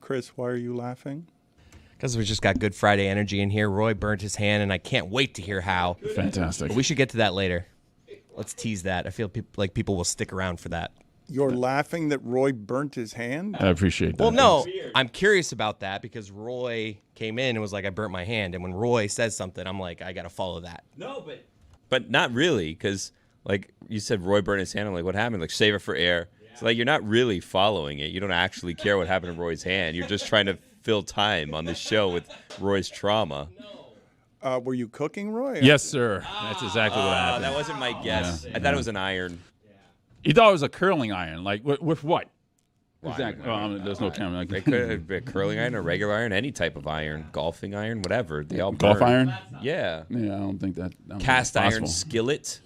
Chris, why are you laughing? Because we just got good Friday energy in here. Roy burnt his hand, and I can't wait to hear how. Fantastic. But we should get to that later. Let's tease that. I feel like people will stick around for that. You're laughing that Roy burnt his hand? I appreciate that. Well, no, I'm curious about that because Roy came in and was like, I burnt my hand. And when Roy says something, I'm like, I got to follow that. No, but not really, because like you said, Roy burned his hand. I'm like, what happened? Like, save it for air. It's like you're not really following it. You don't actually care what happened to Roy's hand. You're just trying to fill time on this show with Roy's trauma. Were you cooking, Roy? Yes, sir. That's exactly what happened. That wasn't my guess. I thought it was an iron. You thought it was a curling iron. Like, with what? Well, Exactly. There's no camera. It could be a curling iron, a regular iron, any type of iron, golfing iron, whatever. They all Golf burn. iron? Yeah. Yeah, I don't think that. Cast iron possible. skillet.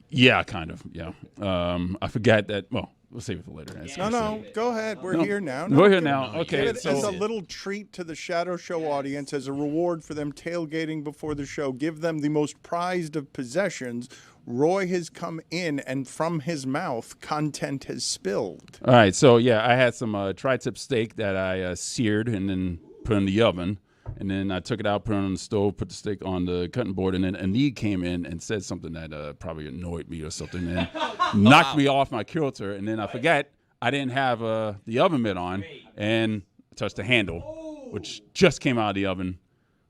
Yeah, kind of. Yeah. I forgot that. Well, we'll save it for later. No, go ahead. We're here now. We're here now. Okay. Give it as a little treat to the Shadow Show audience as a reward for them tailgating before the show. Give them the most prized of possessions. Roy has come in, and from his mouth, content has spilled. All right. So, yeah, I had some tri-tip steak that I seared and then put in the oven. And then I took it out, put it on the stove, put the steak on the cutting board, and then Anid came in and said something that probably annoyed me or something, and knocked me off my kilter. And then I forgot I didn't have the oven mitt on, and I touched the handle, which just came out of the oven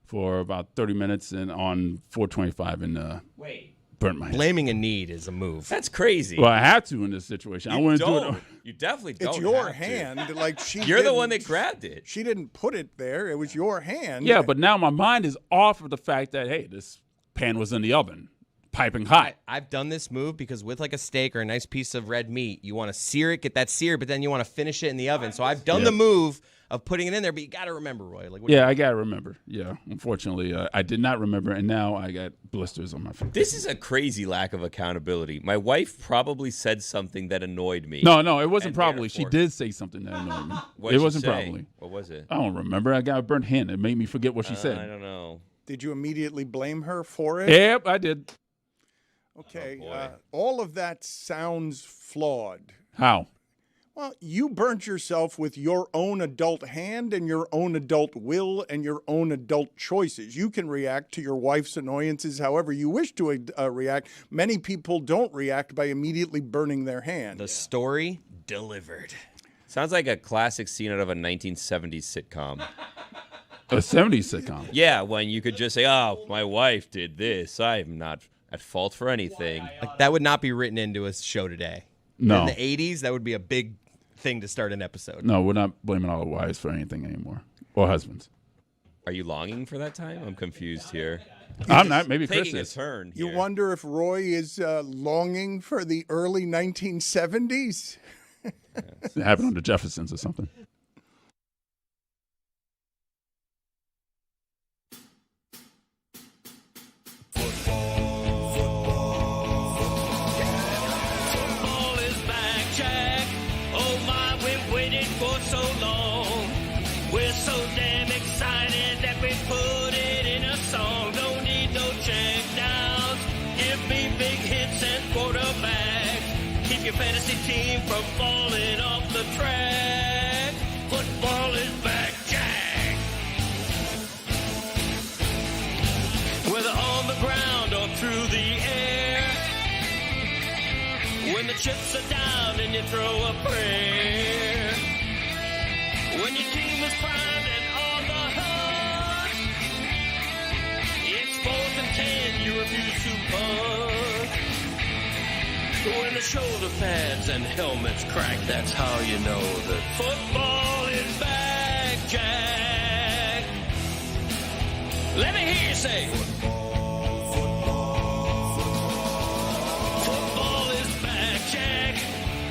for about 30 minutes and on 425 and burnt my hand. Blaming Anid is a move. That's crazy. Well, I have to in this situation. I wouldn't do it. You definitely don't. It's your have hand. To. Like You're the one that grabbed it. She didn't put it there. It was your hand. Yeah, but now my mind is off of the fact that, hey, this pan was in the oven, piping hot. I've done this move because with like a steak or a nice piece of red meat, you want to sear it, get that sear, but then you want to finish it in the oven. So I've done the move of putting it in there, but you got to remember, Roy. Like, I got to remember. Yeah, unfortunately, I did not remember, and now I got blisters on my face. This is a crazy lack of accountability. My wife probably said something that annoyed me. No, it wasn't probably. She did say something that annoyed me. It wasn't probably. What was it? I don't remember. I got a burnt hand. It made me forget what she said. I don't know. Did you immediately blame her for it? Yep, I did. Okay. All of that sounds flawed. How? Well, you burnt yourself with your own adult hand and your own adult will and your own adult choices. You can react to your wife's annoyances however you wish to react. Many people don't react by immediately burning their hand. The story delivered. Sounds like a classic scene out of a 1970s sitcom. A 70s sitcom. Yeah, when you could just say, oh, my wife did this. I'm not at fault for anything. Like, that would not be written into a show today. No. In the 80s, that would be a big thing to start an episode. No, we're not blaming our wives for anything anymore. Or husbands. Are you longing for that time? I'm confused here. I'm not. Maybe Chris Taking a is. turn here. You wonder if Roy is longing for the early 1970s? It happened on the Jeffersons or something. Your fantasy team from falling off the track. Football is back, Jack. Whether on the ground or through the air, when the chips are down and you throw a prayer, when your team is primed and on the hunt, it's 4th and 10, you refuse to punt. When the shoulder pads and helmets crack, that's how you know that football is back, Jack. Let me hear you say, football is back, Jack.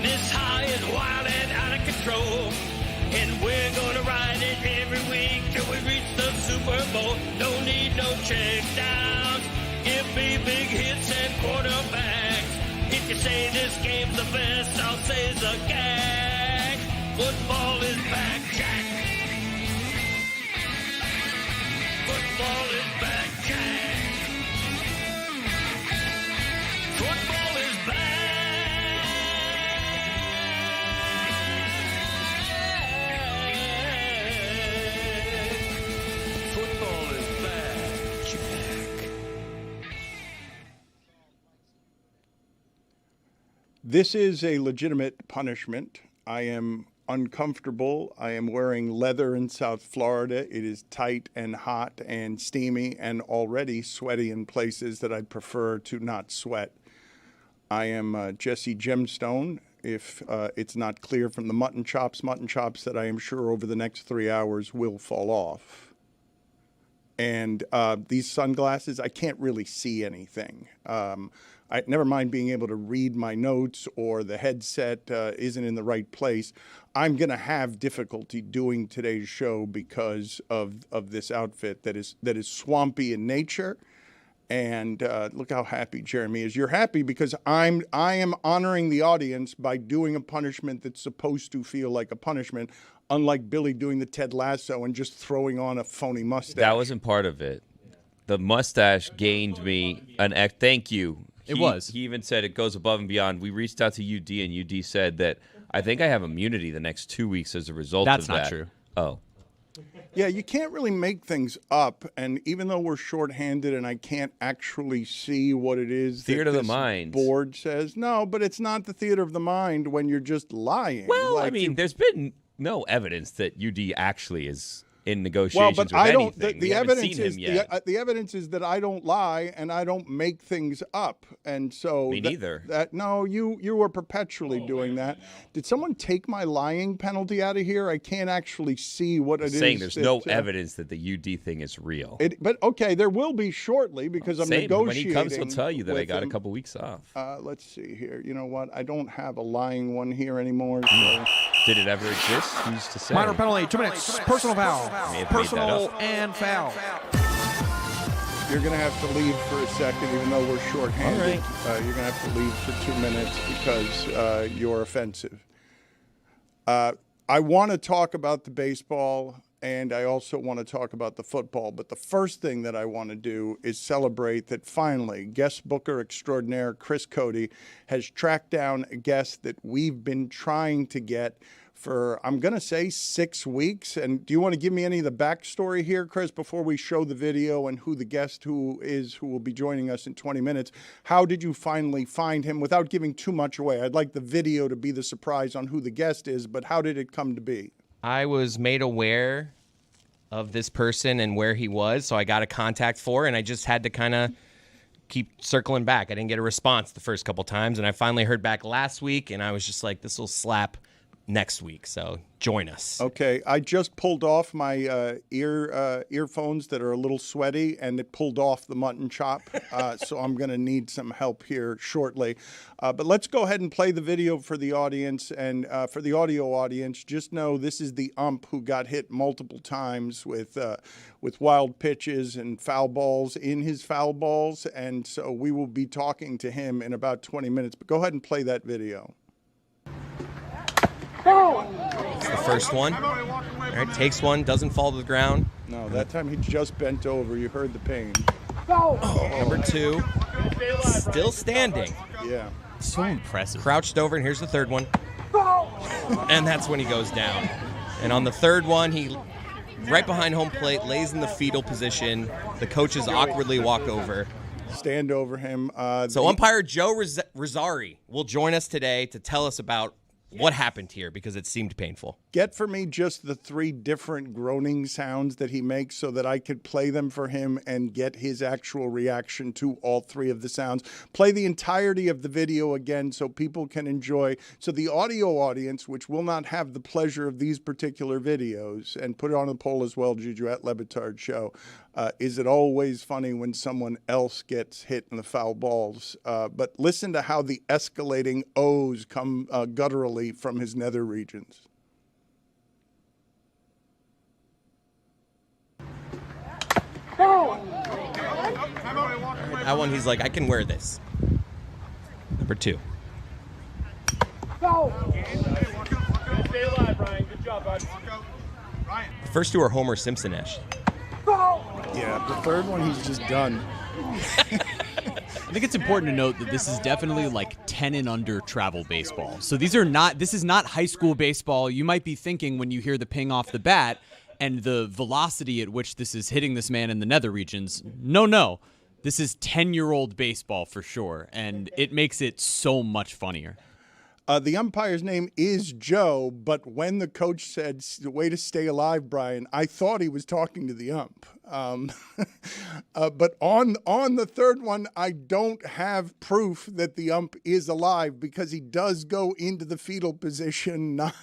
This high is wild and out of control, and we're gonna ride it every week till we reach the Super Bowl. Don't need no check downs. Give me big hits and quarterbacks. If you say this game's the best, I'll say it's a gag. Football is back, Jack. Football is back, Jack. Football is back. This is a legitimate punishment. I am uncomfortable. I am wearing leather in South Florida. It is tight and hot and steamy and already sweaty in places that I'd prefer to not sweat. I am Jesse Gemstone. If it's not clear from the mutton chops that I am sure over the next 3 hours will fall off. And these sunglasses, I can't really see anything. Never mind being able to read my notes or the headset isn't in the right place. I'm going to have difficulty doing today's show because of this outfit that is swampy in nature. And look how happy Jeremy is. You're happy because I am honoring the audience by doing a punishment that's supposed to feel like a punishment, unlike Billy doing the Ted Lasso and just throwing on a phony mustache. That wasn't part of it. The mustache gained me an thank you. It was. He even said it goes above and beyond. We reached out to UD, and UD said that I think I have immunity the next 2 weeks as a result of that. That's not true. Oh. Yeah, you can't really make things up. And even though we're shorthanded and I can't actually see what it is Theater that of the this mind. board says, no, but it's not the theater of the mind when you're just lying. Well, I Like mean, there's been no evidence that UD actually is in negotiations well, but with I don't. anything. The We haven't evidence seen is him yet. the evidence is that I don't lie and I don't make things up, and so Me neither. No, you are perpetually doing that. Did someone take my lying penalty out of here? I can't actually see what it is. Saying there's no evidence that the UD thing is real. But okay, there will be shortly because I'm Same. When negotiating. he comes, he'll tell you that I with got a him. couple weeks off. Let's see here. You know what? I don't have a lying one here anymore. So. Did it ever exist? Who's to say? Minor penalty, 2 minutes. Personal foul. May have made that Personal up. and foul. You're going to have to leave for a second, even though we're shorthanded. All right. You're going to have to leave for 2 minutes because you're offensive. I want to talk about the baseball, and I also want to talk about the football. But the first thing that I want to do is celebrate that finally guest booker extraordinaire Chris Cody has tracked down a guest that we've been trying to get for, I'm going to say, 6 weeks. And do you want to give me any of the backstory here, Chris, before we show the video and who the guest who will be joining us in 20 minutes? How did you finally find him without giving too much away? I'd like the video to be the surprise on who the guest is, but how did it come to be? I was made aware of this person and where he was, so I got a contact for, and I just had to kind of keep circling back. I didn't get a response the first couple times, and I finally heard back last week, and I was just like, this will slap next week, so join us. Okay, I just pulled off my earphones that are a little sweaty, and it pulled off the mutton chop, so I'm going to need some help here shortly. But let's go ahead and play the video for the audience, and for the audio audience, just know this is the ump who got hit multiple times with wild pitches and foul balls in his foul balls, and so we will be talking to him in about 20 minutes. But go ahead and play that video. It's the first one. All right, takes one, doesn't fall to the ground. No, that time he just bent over. You heard the pain. Number 2, still standing. Yeah. So impressive. Crouched over, and here's the third one. And that's when he goes down. And on the third one, he, right behind home plate, lays in the fetal position. The coaches awkwardly walk over. Stand over him. So umpire Joe Rizzari will join us today to tell us about what happened here because it seemed painful. Get for me just the 3 different groaning sounds that he makes so that I could play them for him and get his actual reaction to all 3 of the sounds. Play the entirety of the video again so people can enjoy. So the audio audience, which will not have the pleasure of these particular videos, and put it on the poll as well, Juju, at Le Batard Show. Is it always funny when someone else gets hit in the foul balls? But listen to how the escalating O's come gutturally from his nether regions. That one, he's like, I can wear this. Number 2. Stay alive, Ryan. Good job, bud. The first 2 are Homer Simpson-ish. Yeah, the third one he's just done. I think it's important to note that this is definitely like 10 and under travel baseball. So this is not high school baseball. You might be thinking when you hear the ping off the bat and the velocity at which this is hitting this man in the nether regions. No. This is 10-year-old baseball for sure, and it makes it so much funnier. The umpire's name is Joe, but when the coach said, "The way to stay alive, Brian," I thought he was talking to the ump. But on the third one, I don't have proof that the ump is alive because he does go into the fetal position, not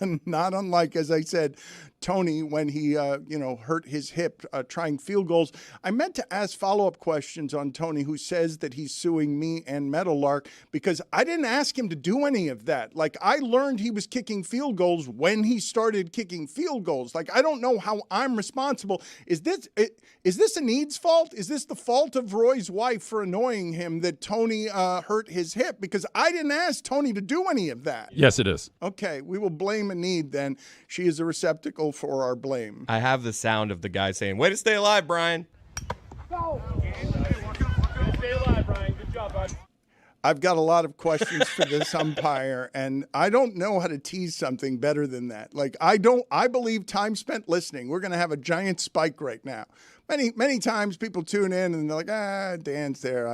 unlike, as I said, Tony when he hurt his hip trying field goals. I meant to ask follow-up questions on Tony, who says that he's suing me and Meadowlark, because I didn't ask him to do any of that. Like, I learned he was kicking field goals when he started kicking field goals. Like, I don't know how I'm responsible. Is this a Need's fault? Is this the fault of Roy's wife for annoying him that Tony hurt his hip? Because I didn't ask Tony to do any of that. Yes, it is. Okay, we will blame a Need then. She is a receptacle for our blame. I have the sound of the guy saying, "Way to stay alive, Brian." Stay alive, Brian. Good job, bud. I've got a lot of questions for this umpire, and I don't know how to tease something better than that. Like, I believe time spent listening. We're going to have a giant spike right now. Many times people tune in and they're like, Dan's there.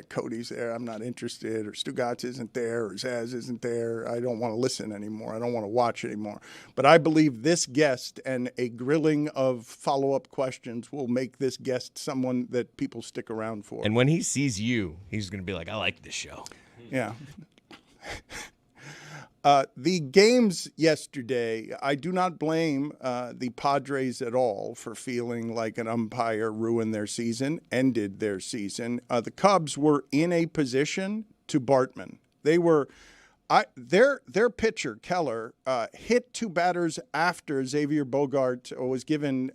Cody's there. I'm not interested. Or Stugotz isn't there. Or Zaz isn't there. I don't want to listen anymore. I don't want to watch anymore. But I believe this guest and a grilling of follow-up questions will make this guest someone that people stick around for. And when he sees you, he's going to be like, "I like this show." Yeah. The games yesterday, I do not blame the Padres at all for feeling like an umpire ruined their season, ended their season. The Cubs were in a position to Bartman. They were their pitcher, Keller, hit two batters after Xavier Bogart was given,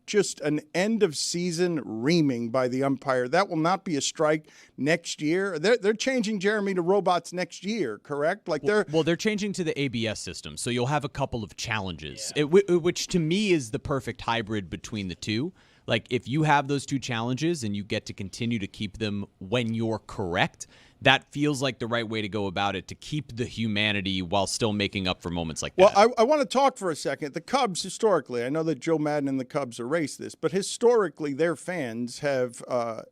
just an end-of-season reaming by the umpire. That will not be a strike next year. They're changing Jeremy to robots next year, correct? Like they're changing to the ABS system, so you'll have a couple of challenges, which to me is the perfect hybrid between the two. Like, if you have those two challenges and you get to continue to keep them when you're correct, that feels like the right way to go about it, to keep the humanity while still making up for moments like that. Well, I want to talk for a second. The Cubs, historically, I know that Joe Madden and the Cubs erased this, but historically their fans have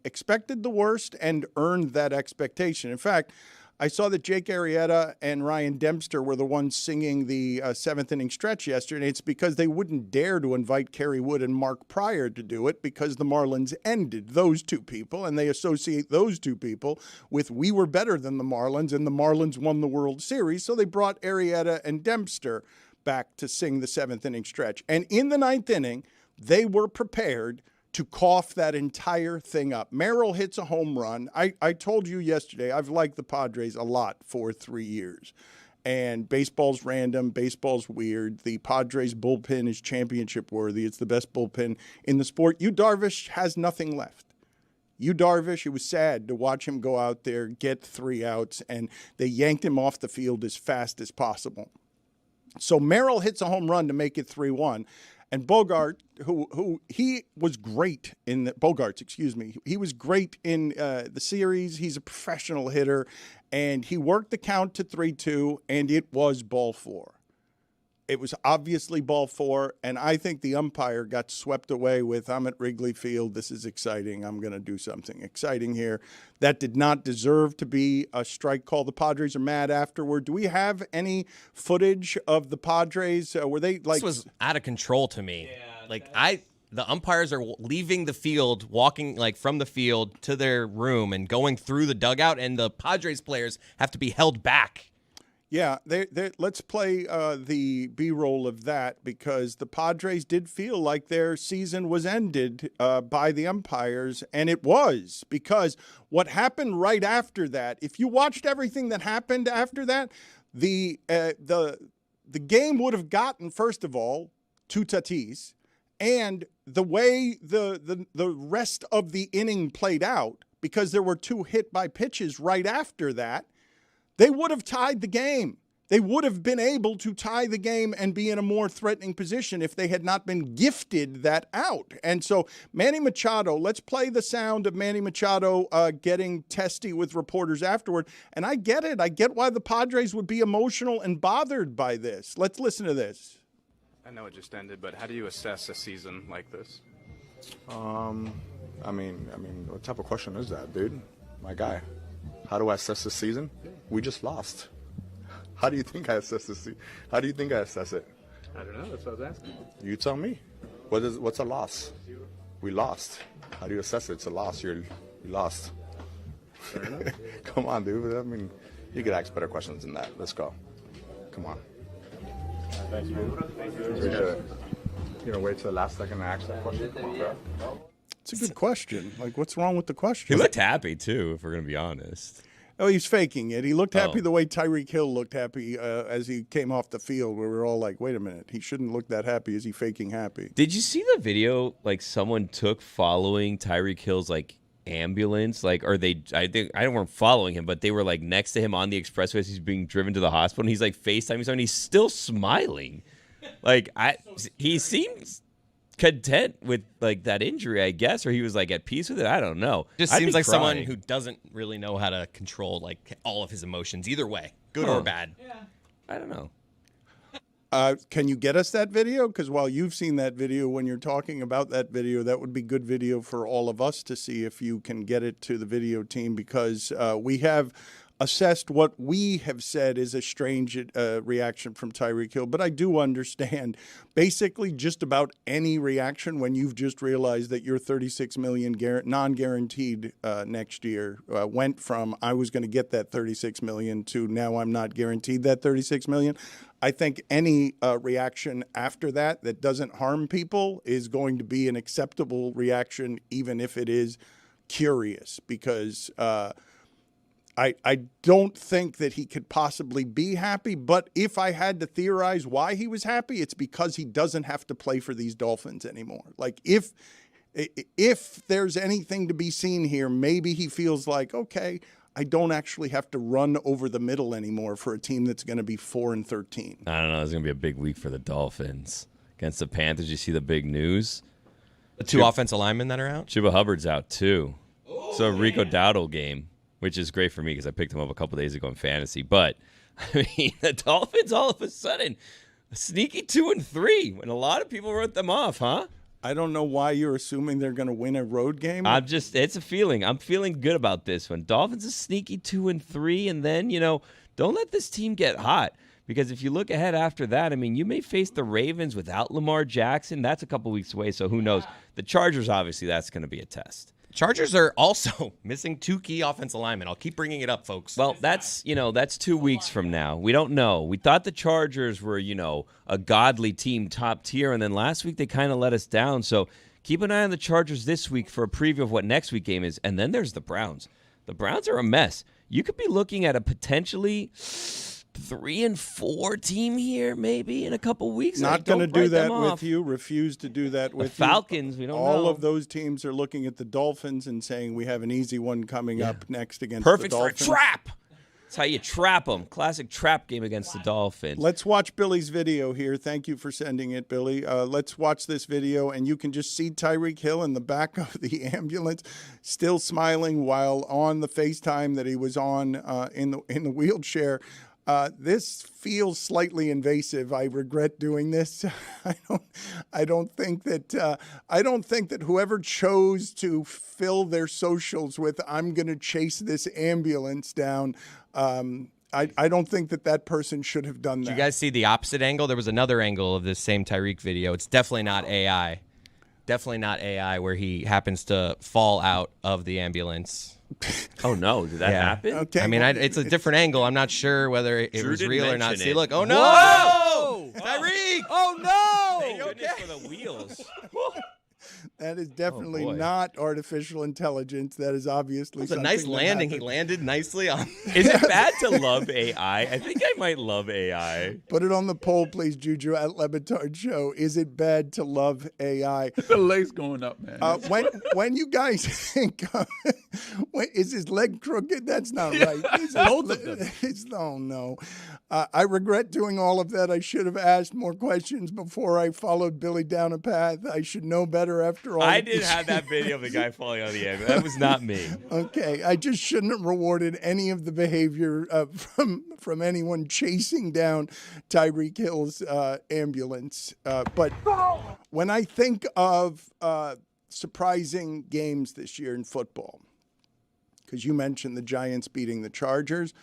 expected the worst and earned that expectation. In fact, I saw that Jake Arrieta and Ryan Dempster were the ones singing the seventh inning stretch yesterday. It's because they wouldn't dare to invite Kerry Wood and Mark Pryor to do it because the Marlins ended those two people, and they associate those two people with "we were better than the Marlins," and the Marlins won the World Series. So they brought Arrieta and Dempster back to sing the seventh inning stretch. And in the ninth inning, they were prepared to cough that entire thing up. Merrill hits a home run. I told you yesterday, I've liked the Padres a lot for 3 years. And baseball's random. Baseball's weird. The Padres bullpen is championship worthy. It's the best bullpen in the sport. Yu Darvish has nothing left. Yu Darvish, it was sad to watch him go out there, get 3 outs, and they yanked him off the field as fast as possible. So Merrill hits a home run to make it 3-1. And Bogart, who he was great in Bogarts, excuse me. He was great in the series. He's a professional hitter, and he worked the count to 3-2, and it was ball 4. It was obviously ball 4, and I think the umpire got swept away with, "I'm at Wrigley Field. This is exciting. I'm going to do something exciting here." That did not deserve to be a strike call. The Padres are mad afterward. Do we have any footage of the Padres? Were they like? This was out of control to me. Yeah, the umpires are leaving the field, walking from the field to their room and going through the dugout, and the Padres players have to be held back. Yeah, let's play the B-roll of that, because the Padres did feel like their season was ended by the umpires, and it was, because what happened right after that, if you watched everything that happened after that, the game would have gotten, first of all, 2 Tatis, and the way the rest of the inning played out, because there were 2 hit by pitches right after that, they would have tied the game. They would have been able to tie the game and be in a more threatening position if they had not been gifted that out. And so Manny Machado, let's play the sound of Manny Machado getting testy with reporters afterward. And I get it. I get why the Padres would be emotional and bothered by this. Let's listen to this. I know it just ended, but how do you assess a season like this? I mean, what type of question is that, dude? My guy. How do I assess this season? We just lost. How do you think I assess this? How do you think I assess it? I don't know. That's what I was asking. You tell me. What's a loss? We lost. How do you assess it? It's a loss. You lost. Come on, dude. I mean, you could ask better questions than that. Let's go. Come on. Thank you. Appreciate it. You know, wait till the last second to ask that question. Come on, bro. It's a good question. Like, what's wrong with the He question? looked happy too, if we're gonna be honest. Oh, he's faking it. He looked happy Oh. the way Tyreek Hill looked happy as he came off the field, where we were all like, wait a minute, he shouldn't look that happy. Is he faking happy? Did you see the video like someone took following Tyreek Hill's like ambulance? Like, or I don't weren't following him, but they were like next to him on the expressway as he's being driven to the hospital, and he's like FaceTiming someone, and he's still smiling. Like he seems content with like that injury, I guess, or he was like at peace with it. I don't know. Just I'd seems be like someone crying. who doesn't really know how to control like all of his emotions, either way, good or bad. I don't know. Can you get us that video? Because while you've seen that video, when you're talking about that video, that would be good video for all of us to see if you can get it to the video team, because we have assessed what we have said is a strange reaction from Tyreek Hill. But I do understand basically just about any reaction when you've just realized that your $36 million non-guaranteed next year went from I was going to get that $36 million to now I'm not guaranteed that $36 million. I think any reaction after that doesn't harm people is going to be an acceptable reaction, even if it is curious, because I don't think that he could possibly be happy, but if I had to theorize why he was happy, it's because he doesn't have to play for these Dolphins anymore. Like, if there's anything to be seen here, maybe he feels like, okay, I don't actually have to run over the middle anymore for a team that's going to be 4-13. I don't know. It's going to be a big week for the Dolphins against the Panthers. You see the big news? The two offensive linemen that are out. Chuba Hubbard's out too. So Rico Dowdle game, which is great for me because I picked him up a couple days ago in fantasy. But I mean, the Dolphins all of a sudden a sneaky 2-3 when a lot of people wrote them off, huh? I don't know why you're assuming they're going to win a road game. It's a feeling. I'm feeling good about this one. Dolphins a sneaky 2-3, and then, don't let this team get hot. Because if you look ahead after that, I mean, you may face the Ravens without Lamar Jackson. That's a couple weeks away, so who knows? The Chargers, obviously, that's going to be a test. Chargers are also missing two key offensive linemen. I'll keep bringing it up, folks. Well, that's 2 weeks from now. We don't know. We thought the Chargers were, a godly team, top tier, and then last week they kind of let us down. So keep an eye on the Chargers this week for a preview of what next week game is. And then there's the Browns. The Browns are a mess. You could be looking at a potentially 3-4 team here, maybe in a couple weeks. Not going to do that with you. Refuse to do that with the Falcons. We don't know. All of those teams are looking at the Dolphins and saying we have an easy one coming up next against Perfect the Dolphins. for a trap. That's how you trap them. Classic trap game against the Dolphins. Let's watch Billy's video here. Thank you for sending it, Billy. Let's watch this video, and you can just see Tyreek Hill in the back of the ambulance, still smiling while on the FaceTime that he was on in the wheelchair. This feels slightly invasive. I regret doing this. I don't think that whoever chose to fill their socials with "I'm going to chase this ambulance down." I don't think that person should have done that. Did you guys see the opposite angle? There was another angle of this same Tyreek video. It's definitely not AI. Definitely not AI, where he happens to fall out of the ambulance. Oh, no. Did that happen? Okay. I mean, it's a different angle. I'm not sure whether it Drew was didn't real or not. mention See, it. look. Oh, no. Whoa! Tyreek! Oh, no! Thank goodness for the wheels. That is definitely boy. not artificial intelligence. That is obviously It was a something nice that landing. He happened. landed nicely on. Is it bad to love AI? I think I might love AI. Put it on the poll, please, Juju, at Le Batard Show. Is it bad to love AI? The leg's going up, man. When you guys think, is his leg crooked? That's not right. Both of them. Oh, no. I regret doing all of that. I should have asked more questions before I followed Billy down a path. I should know better after all. I did have that video of the guy falling on the ambulance. That was not me. Okay, I just shouldn't have rewarded any of the behavior from anyone chasing down Tyreek Hill's ambulance. But when I think of surprising games this year in football, because you mentioned the Giants beating the Chargers,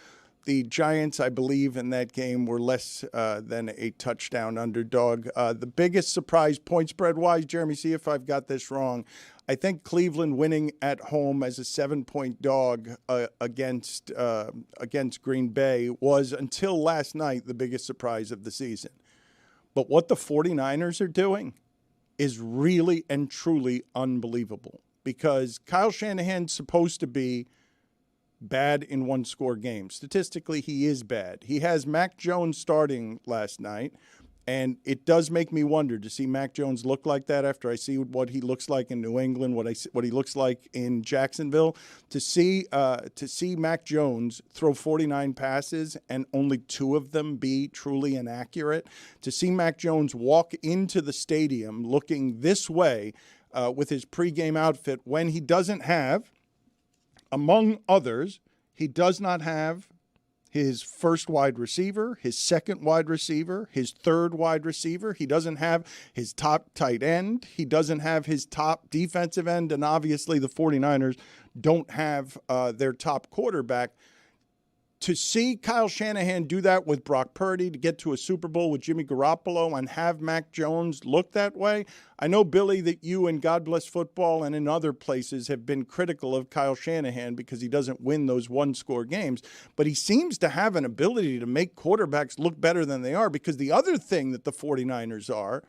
The Giants, I believe, in that game were less than a touchdown underdog. The biggest surprise point spread-wise, Jeremy, see if I've got this wrong, I think Cleveland winning at home as a 7-point dog against Green Bay was, until last night, the biggest surprise of the season. But what the 49ers are doing is really and truly unbelievable, because Kyle Shanahan's supposed to be bad in one-score games. Statistically, he is bad. He has Mac Jones starting last night, and it does make me wonder to see Mac Jones look like that after I see what he looks like in New England, what he looks like in Jacksonville. To see Mac Jones throw 49 passes and only 2 of them be truly inaccurate. To see Mac Jones walk into the stadium looking this way with his pregame outfit when he doesn't have, among others, he does not have his first wide receiver, his second wide receiver, his third wide receiver. He doesn't have his top tight end. He doesn't have his top defensive end. And obviously the 49ers don't have their top quarterback. To see Kyle Shanahan do that with Brock Purdy, to get to a Super Bowl with Jimmy Garoppolo and have Mac Jones look that way, I know, Billy, that you and God Bless Football and in other places have been critical of Kyle Shanahan because he doesn't win those one-score games, but he seems to have an ability to make quarterbacks look better than they are, because the other thing that the 49ers are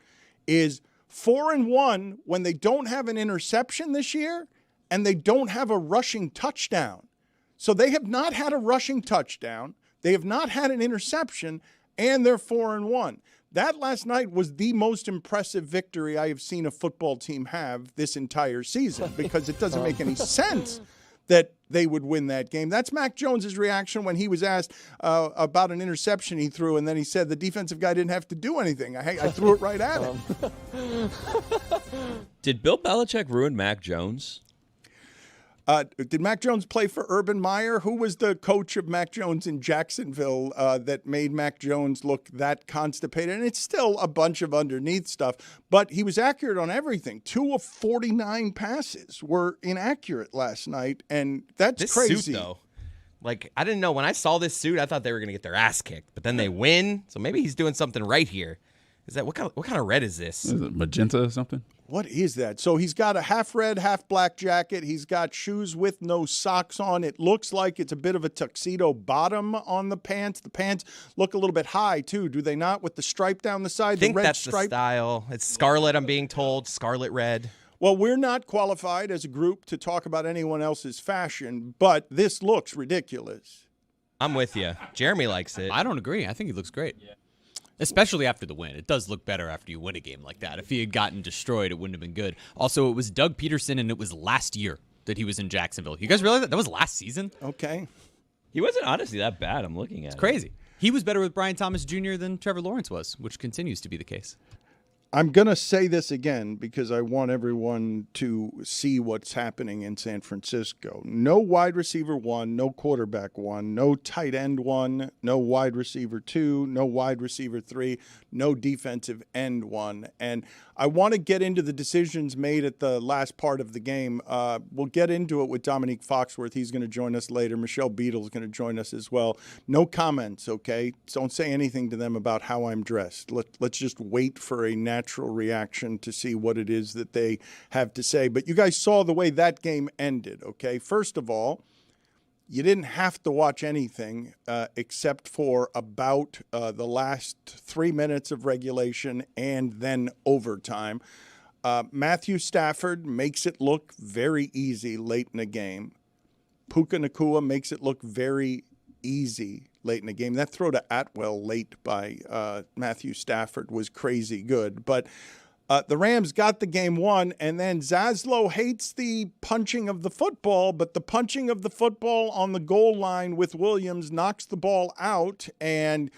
is 4-1 when they don't have an interception this year and they don't have a rushing touchdown. So they have not had a rushing touchdown, they have not had an interception, and they're 4-1. That last night was the most impressive victory I have seen a football team have this entire season, because it doesn't make any sense that they would win that game. That's Mac Jones' reaction when he was asked about an interception he threw, and then he said the defensive guy didn't have to do anything. I threw it right at him. Did Bill Belichick ruin Mac Jones? Did Mac Jones play for Urban Meyer? Who was the coach of Mac Jones in Jacksonville that made Mac Jones look that constipated? And it's still a bunch of underneath stuff, but he was accurate on everything. 2 of 49 passes were inaccurate last night, and that's this crazy. Suit, though, like, I didn't know. When I saw this suit, I thought they were going to get their ass kicked, but then they win, so maybe he's doing something right here. Is that what kind of red is this? Is it magenta or something? What is that? So he's got a half red, half black jacket. He's got shoes with no socks on. It looks like it's a bit of a tuxedo bottom on the pants. The pants look a little bit high, too, do they not? With the stripe down the side, I think the red that's stripe. the style. It's scarlet, I'm being told. Scarlet red. Well, we're not qualified as a group to talk about anyone else's fashion, but this looks ridiculous. I'm with you. Jeremy likes it. I don't agree. I think he looks great. Yeah. Especially after the win. It does look better after you win a game like that. If he had gotten destroyed, it wouldn't have been good. Also, it was Doug Peterson, and it was last year that he was in Jacksonville. You guys realize that? That was last season? Okay. He wasn't honestly that bad. I'm looking at it. It's crazy. He was better with Brian Thomas Jr. than Trevor Lawrence was, which continues to be the case. I'm going to say this again because I want everyone to see what's happening in San Francisco. No wide receiver 1, no quarterback 1, no tight end 1, no wide receiver 2, no wide receiver 3, no defensive end 1. And I want to get into the decisions made at the last part of the game. We'll get into it with Dominique Foxworth. He's going to join us later. Michelle Beadle is going to join us as well. No comments, okay? Don't say anything to them about how I'm dressed. Let's just wait for a natural reaction to see what it is that they have to say. But you guys saw the way that game ended, okay? First of all, you didn't have to watch anything except for about the last 3 minutes of regulation and then overtime. Matthew Stafford makes it look very easy late in the game. Puka Nacua makes it look very easy late in the game. That throw to Atwell late by Matthew Stafford was crazy good. But the Rams got the game won, and then Zaslow hates the punching of the football, but the punching of the football on the goal line with Williams knocks the ball out, and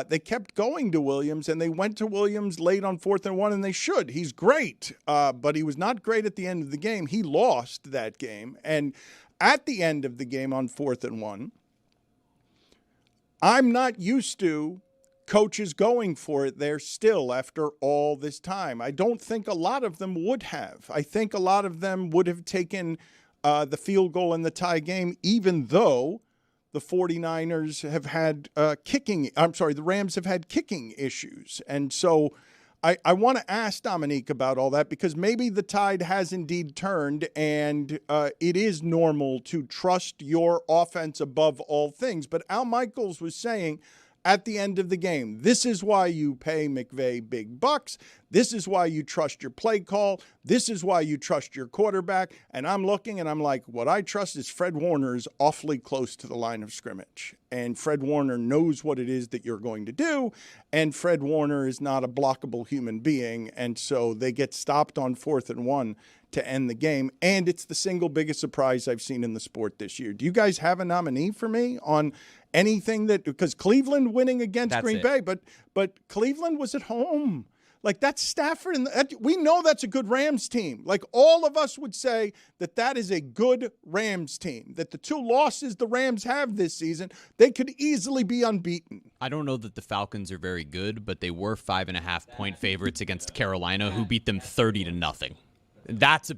they kept going to Williams, and they went to Williams late on 4th and 1, and they should. He's great, but he was not great at the end of the game. He lost that game, and at the end of the game on 4th and 1, I'm not used to coaches going for it there still after all this time. I don't think a lot of them would have. I think a lot of them would have taken the field goal in the tie game, even though the 49ers have had the Rams have had kicking issues. And so I want to ask Dominique about all that, because maybe the tide has indeed turned, and it is normal to trust your offense above all things. But Al Michaels was saying at the end of the game, this is why you pay McVay big bucks. This is why you trust your play call. This is why you trust your quarterback. And I'm looking and I'm like, what I trust is Fred Warner is awfully close to the line of scrimmage. And Fred Warner knows what it is that you're going to do. And Fred Warner is not a blockable human being. And so they get stopped on 4th and 1 to end the game. And it's the single biggest surprise I've seen in the sport this year. Do you guys have a nominee for me on anything that, because Cleveland winning against Green Bay, but Cleveland was at home. Like, that's Stafford, and we know that's a good Rams team. Like, all of us would say that is a good Rams team, that the 2 losses the Rams have this season, they could easily be unbeaten. I don't know that the Falcons are very good, but they were 5.5-point favorites against Carolina, who beat them 30-0. That's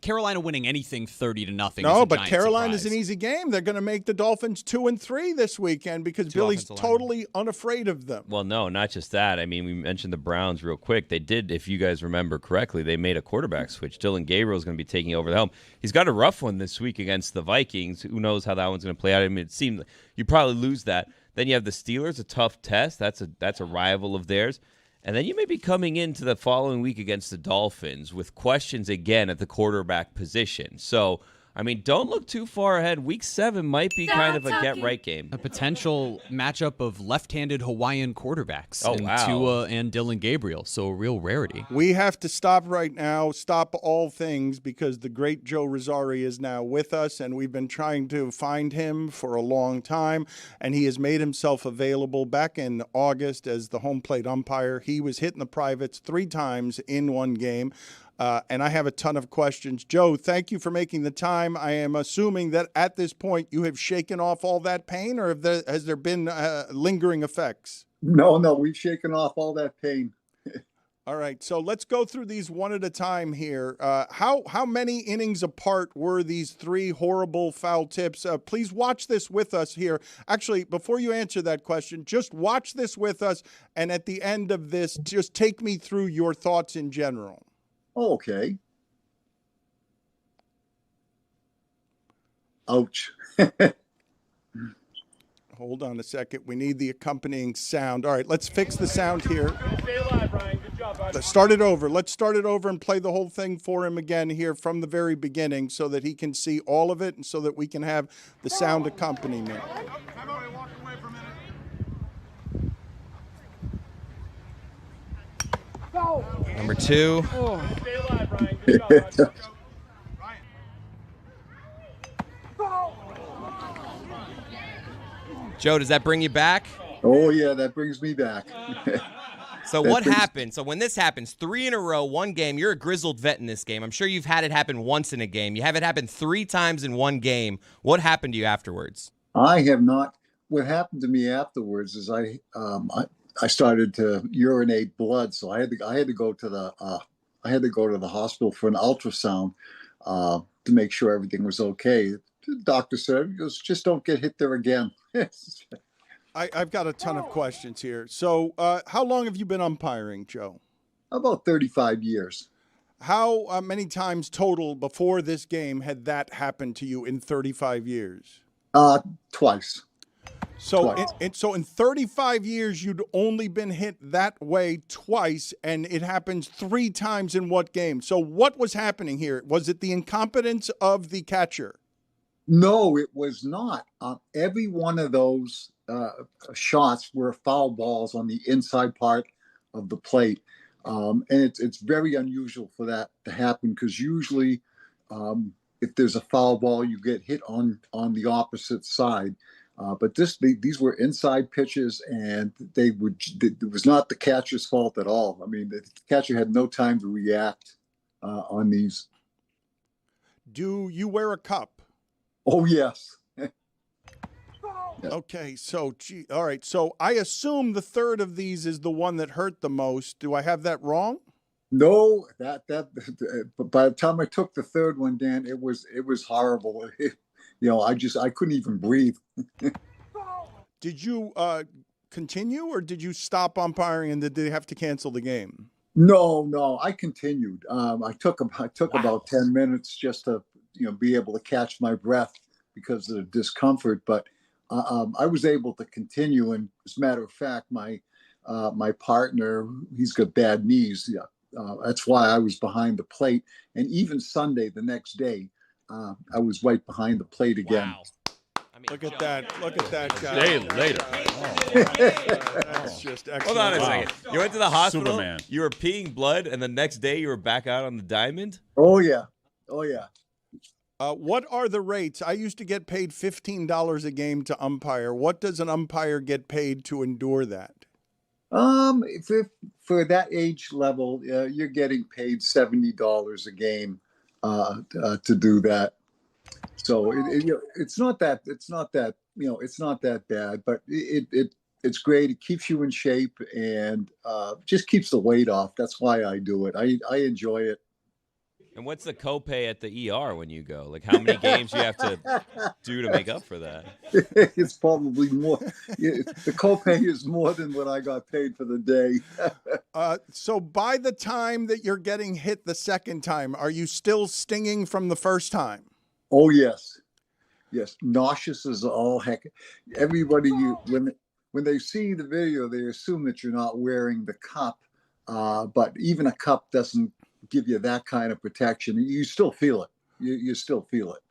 Carolina winning anything 30-0. No, but Carolina's an easy game. They're going to make the Dolphins 2-3 this weekend because Billy's totally unafraid of them. Well, no, not just that. I mean, we mentioned the Browns real quick. They did, if you guys remember correctly, they made a quarterback switch. Dylan Gabriel's going to be taking over the helm. He's got a rough one this week against the Vikings. Who knows how that one's going to play out? I mean, it seemed like you probably lose that. Then you have the Steelers, a tough test. That's a rival of theirs. And then you may be coming into the following week against the Dolphins with questions again at the quarterback position. So, I mean, don't look too far ahead. Week 7 might be kind of a get-right game. A potential matchup of left-handed Hawaiian quarterbacks wow. Tua and Dylan Gabriel, so a real rarity. We have to stop right now, stop all things, because the great Joe Rizzari is now with us, and we've been trying to find him for a long time, and he has made himself available back in August as the home plate umpire. He was hitting the privates 3 times in one game. And I have a ton of questions. Joe, thank you for making the time. I am assuming that at this point you have shaken off all that pain, or has there been lingering effects? No, we've shaken off all that pain. All right, so let's go through these one at a time here. How many innings apart were these 3 horrible foul tips? Please watch this with us here. Actually, before you answer that question, just watch this with us, and at the end of this, just take me through your thoughts in general. Okay. Ouch. Hold on a second. We need the accompanying sound. All right, let's fix the sound here. Stay alive, Ryan. Good job, bud. Let's start it over. Let's start it over and play the whole thing for him again here from the very beginning so that he can see all of it and so that we can have the sound accompaniment. Number 2. Stay alive, Ryan. Good job, bud. Joe, does that bring you back? Oh, yeah, that brings me back. So what happened? So when this happens, 3 in a row, one game, you're a grizzled vet in this game. I'm sure you've had it happen once in a game. You have it happen 3 times in one game. What happened to you afterwards? I have not. What happened to me afterwards is I started to urinate blood, so I had to go to the hospital for an ultrasound to make sure everything was okay. The doctor said, just don't get hit there again. I've got a ton of questions here. So how long have you been umpiring, Joe? About 35 years. How many times total before this game had that happened to you in 35 years? Twice. So in 35 years, you'd only been hit that way twice, and it happens 3 times in what game? So what was happening here? Was it the incompetence of the catcher? No, it was not. Every one of those shots were foul balls on the inside part of the plate. And it's very unusual for that to happen because usually if there's a foul ball, you get hit on the opposite side. But these were inside pitches, and it was not the catcher's fault at all. I mean, the catcher had no time to react on these. Do you wear a cup? Oh, yes. Okay, so, all right. So I assume the third of these is the one that hurt the most. Do I have that wrong? No, that by the time I took the third one, Dan, it was horrible. I couldn't even breathe. Did you continue, or did you stop umpiring and did they have to cancel the game? No, I continued. I took about 10 minutes just to be able to catch my breath because of the discomfort, but I was able to continue. And as a matter of fact, my partner, he's got bad knees. That's why I was behind the plate. And even Sunday, the next day, I was right behind the plate again. Wow. Look at that guy. Day later. That's just excellent. Hold on a second. You went to the hospital. Superman. You were peeing blood, and the next day you were back out on the diamond. Oh yeah. What are the rates? I used to get paid $15 a game to umpire. What does an umpire get paid to endure that? If for that age level, you're getting paid $70 a game to do that. So it's not that bad, but it's great. It keeps you in shape and just keeps the weight off. That's why I do it. I enjoy it. And what's the copay at the ER when you go? Like, how many games do you have to do to make up for that? It's probably more. The copay is more than what I got paid for the day. So by the time that you're getting hit the second time, are you still stinging from the first time? Oh yes, nauseous as all heck. Everybody, when they see the video, they assume that you're not wearing the cup, but even a cup doesn't give you that kind of protection. You still feel it. You still feel it.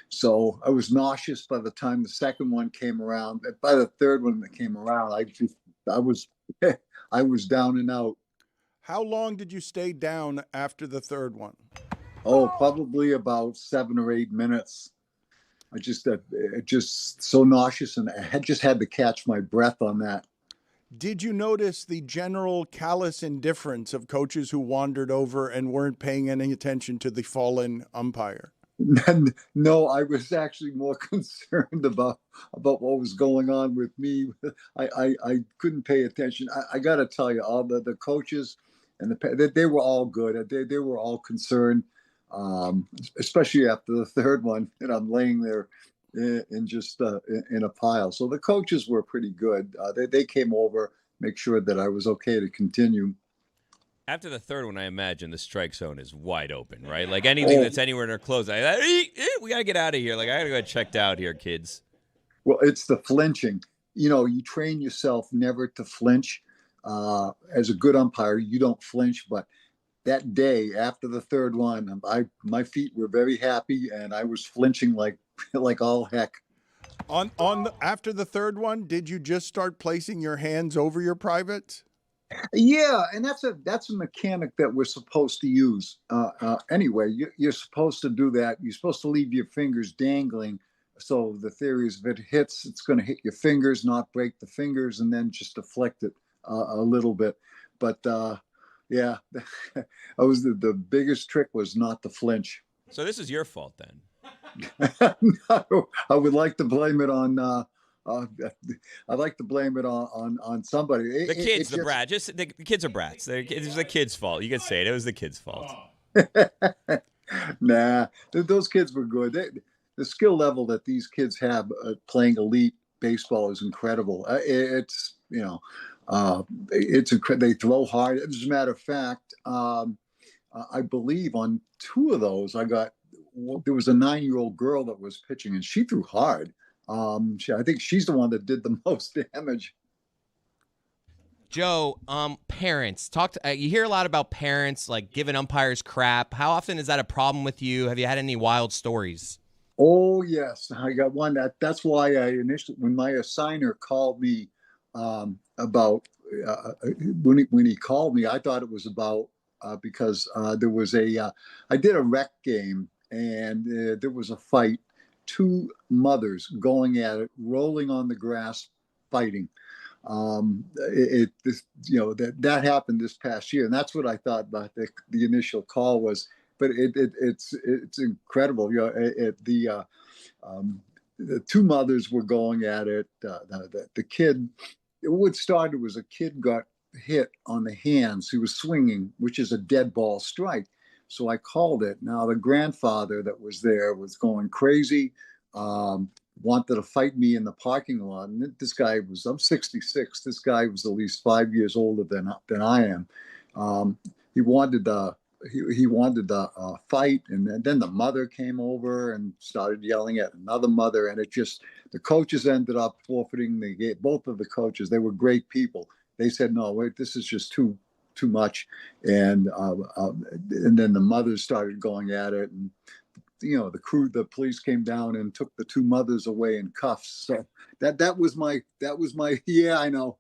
So I was nauseous by the time the second one came around. By the third one that came around, I was down and out. How long did you stay down after the third one? Oh, probably about 7 or 8 minutes. I just so nauseous, and I just had to catch my breath on that. Did you notice the general callous indifference of coaches who wandered over and weren't paying any attention to the fallen umpire? No, I was actually more concerned about what was going on with me. I couldn't pay attention. I got to tell you, all the coaches and they were all good. They were all concerned. Especially after the third one, and I'm laying there in a pile. So the coaches were pretty good. They came over, make sure that I was okay to continue. After the third one, I imagine the strike zone is wide open, right? Like anything that's anywhere near close, we gotta get out of here. Like I gotta get checked out here, kids. Well, it's the flinching. You train yourself never to flinch. As a good umpire, you don't flinch, but that day after the third one, my feet were very happy, and I was flinching like all heck. After the third one, did you just start placing your hands over your privates? Yeah, and that's a mechanic that we're supposed to use. Anyway, you're supposed to do that. You're supposed to leave your fingers dangling. So the theory is if it hits, it's going to hit your fingers, not break the fingers, and then just deflect it a little bit. But yeah, I was the biggest trick was not to flinch. So this is your fault then. No, I would like to blame it on. I'd like to blame it on somebody. The kids, the brats. Just the kids are brats. It's the kids' fault. You could say it. It was the kids' fault. Nah, those kids were good. The skill level that these kids have playing elite baseball is incredible. It's they throw hard. As a matter of fact, I believe on 2 of those, there was a 9-year-old girl that was pitching, and she threw hard. I think she's the one that did the most damage. Joe, parents, you hear a lot about parents like giving umpires crap. How often is that a problem with you? Have you had any wild stories? Oh yes, I got one. That's why I initially, when my assigner called me about when he called me, I thought it was about because there was I did a rec game, and there was a fight. 2 mothers going at it, rolling on the grass, fighting. That happened this past year, and that's what I thought about the initial call was. But it's incredible. The 2 mothers were going at it. The kid, what started was a kid got hit on the hands. He was swinging, which is a dead ball strike. So I called it. Now the grandfather that was there was going crazy. wanted to fight me in the parking lot. And this guy I'm 66. This guy was at least 5 years older than I am. He wanted to fight, and then the mother came over and started yelling at another mother, and the coaches ended up forfeiting the game. Both of the coaches, they were great people. They said, no, wait, this is just too much, and then the mothers started going at it, and the police came down and took the two mothers away in cuffs. So that was my yeah, I know.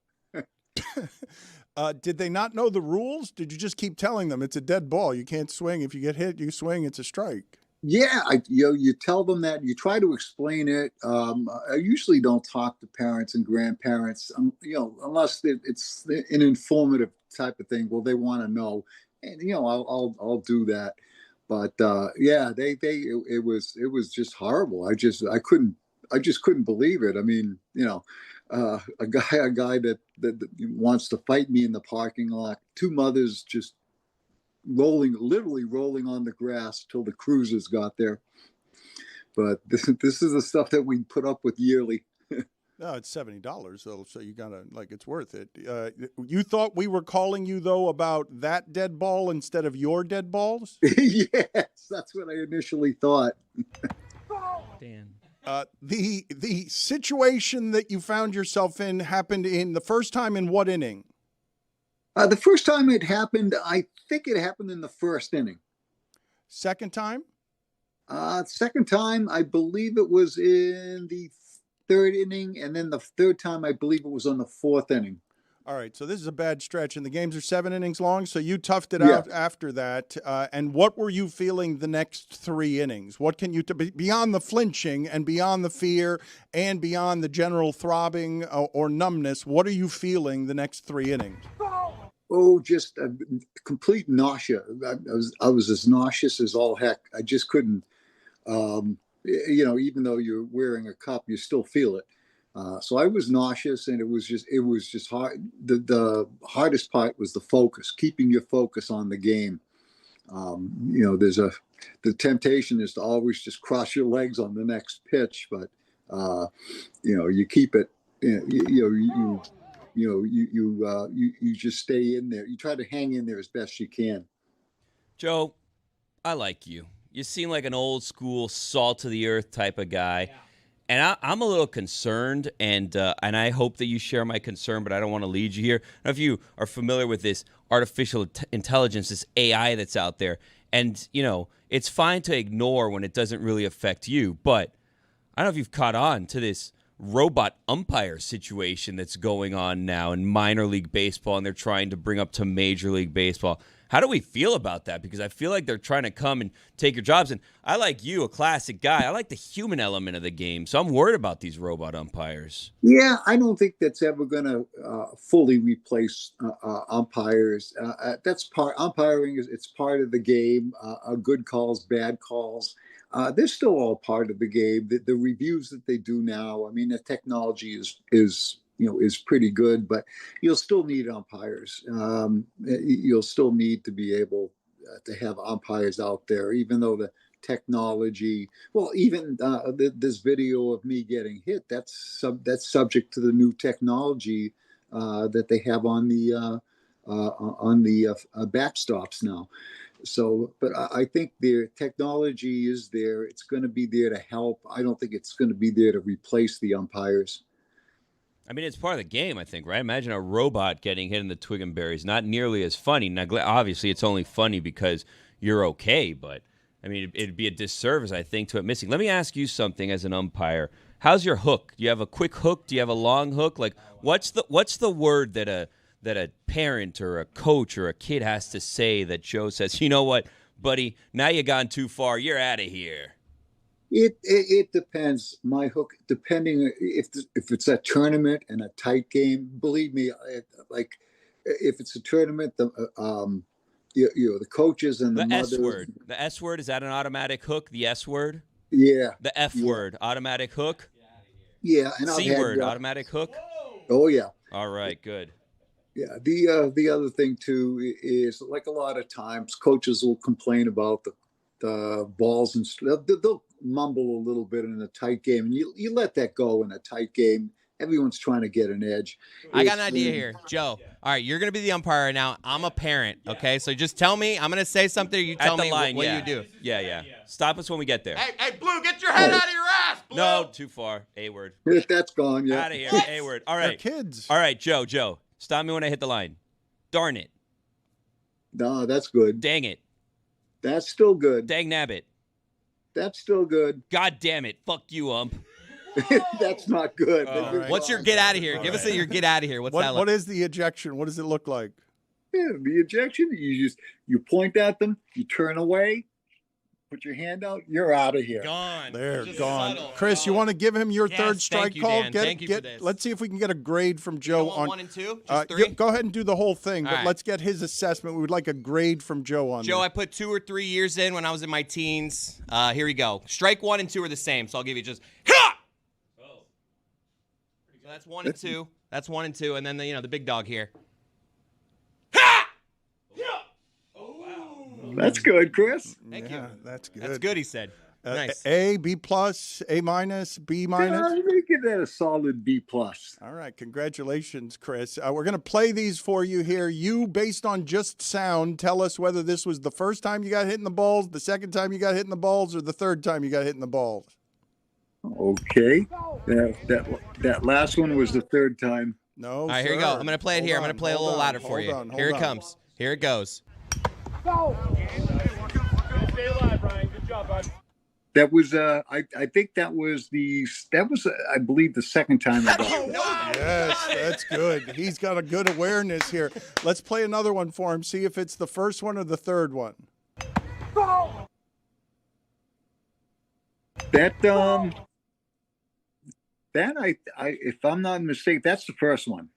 Did they not know the rules? Did you just keep telling them it's a dead ball? You can't swing. If you get hit, you swing. It's a strike. Yeah, you tell them that. You try to explain it. I usually don't talk to parents and grandparents, unless it's an informative type of thing. Well, they want to know, and I'll do that. But yeah, it was just horrible. I just couldn't believe it. I mean, a guy that wants to fight me in the parking lot, two mothers just literally rolling on the grass till the cruisers got there. But this is the stuff that we put up with yearly. No, it's $70, so you gotta it's worth it. You thought we were calling you though about that dead ball instead of your dead balls? Yes, that's what I initially thought. Dan. The situation that you found yourself in happened in the first time in what inning? The first time it happened, I think it happened in the first inning. Second time? Second time, I believe it was in the third inning, and then the third time, I believe it was on the fourth inning. All right, so this is a bad stretch, and the games are 7 innings long, so you toughed it out after that. And what were you feeling the next 3 innings? What can you, beyond the flinching and beyond the fear and beyond the general throbbing or numbness, what are you feeling the next 3 innings? Oh, just a complete nausea. I was as nauseous as all heck. I just couldn't, even though you're wearing a cup, you still feel it. So I was nauseous, and it was just hard. The hardest part was the focus, keeping your focus on the game. The temptation is to always just cross your legs on the next pitch, but you keep it. You just stay in there. You try to hang in there as best you can. Joe, I like you. You seem like an old school, salt of the earth type of guy. Yeah. And I'm a little concerned, and I hope that you share my concern, but I don't want to lead you here. I don't know if you are familiar with this artificial intelligence, this AI that's out there. And, it's fine to ignore when it doesn't really affect you. But I don't know if you've caught on to this robot umpire situation that's going on now in minor league baseball, and they're trying to bring up to Major League Baseball. How do we feel about that? Because I feel like they're trying to come and take your jobs. And I like you, a classic guy. I like the human element of the game. So I'm worried about these robot umpires. Yeah, I don't think that's ever going to fully replace umpires. Umpiring it's part of the game. Good calls, bad calls. They're still all part of the game. The reviews that they do now, I mean, the technology is pretty good, but you'll still need umpires. You'll still need to be able to have umpires out there, even though the technology, even this video of me getting hit, that's subject to the new technology that they have on the backstops now. So, but I think the technology is there. It's going to be there to help. I don't think it's going to be there to replace the umpires. I mean, it's part of the game, I think, right? Imagine a robot getting hit in the twig and berries. Not nearly as funny. Now, obviously, it's only funny because you're okay, but, I mean, it'd be a disservice, I think, to it missing. Let me ask you something as an umpire. How's your hook? Do you have a quick hook? Do you have a long hook? Like, what's the word that a parent or a coach or a kid has to say that Joe says, you know what, buddy, now you've gone too far. You're out of here. It depends. My hook, depending if it's a tournament and a tight game, believe me, like if it's a tournament, the coaches and the mothers. The S word, is that an automatic hook? The S word? Yeah. The F word, automatic hook? Yeah. And C word, automatic hook? Oh, yeah. All right, good. Yeah. The other thing, too, is like a lot of times coaches will complain about balls and they'll mumble a little bit in a tight game, and you let that go in a tight game. Everyone's trying to get an edge. I got an idea here, Joe. All right, you're going to be the umpire right now. I'm a parent, okay? So just tell me. I'm going to say something. You tell me what you do. Yeah. Stop us when we get there. Hey, Blue, get your head out of your ass, Blue. No, too far. A-word. That's gone, yeah. Out of here. A-word. All right. They're kids. All right, Joe. Stop me when I hit the line. Darn it. No, that's good. Dang it. That's still good. Dang nabbit. That's still good. God damn it. Fuck you, ump. That's not good. Right. What's your get out of here? Give us your get out of here. What's that? What is the ejection? What does it look like? Yeah, the ejection. You point at them, you turn away, put your hand out, you're out of here. Gone. They're Just gone. subtle. Chris, you want to give him your Yes, third strike thank you, call? Dan. Thank you for this. Let's see if we can get a grade from Joe want on 1 and 2? Just 3? Go ahead and do the whole thing, but All right. let's get his assessment. We would like a grade from Joe on Joe, this. I put 2 or 3 years in when I was in my teens. Here we go. Strike 1 and 2 are the same, so I'll give you just. So that's 1 and 2. That's 1 and 2, and then the big dog here. That's good, Chris. Thank you. That's good. That's good, he said. Nice. A, B plus, A minus, B minus. I'm going to give that a solid B plus. All right, congratulations, Chris. We're going to play these for you here. You, based on just sound, tell us whether this was the first time you got hit in the balls, the second time you got hit in the balls, or the third time you got hit in the balls. Okay. That last one was the third time. No, All right, here we go. I'm going to play it here. I'm going to play a little louder for you. Here it comes. Here it goes. That was I think that was I believe the second time I got it. Yes, that's good. He's got a good awareness here. Let's play another one for him. See if it's the first one or the third one. That I if I'm not mistaken, that's the first one.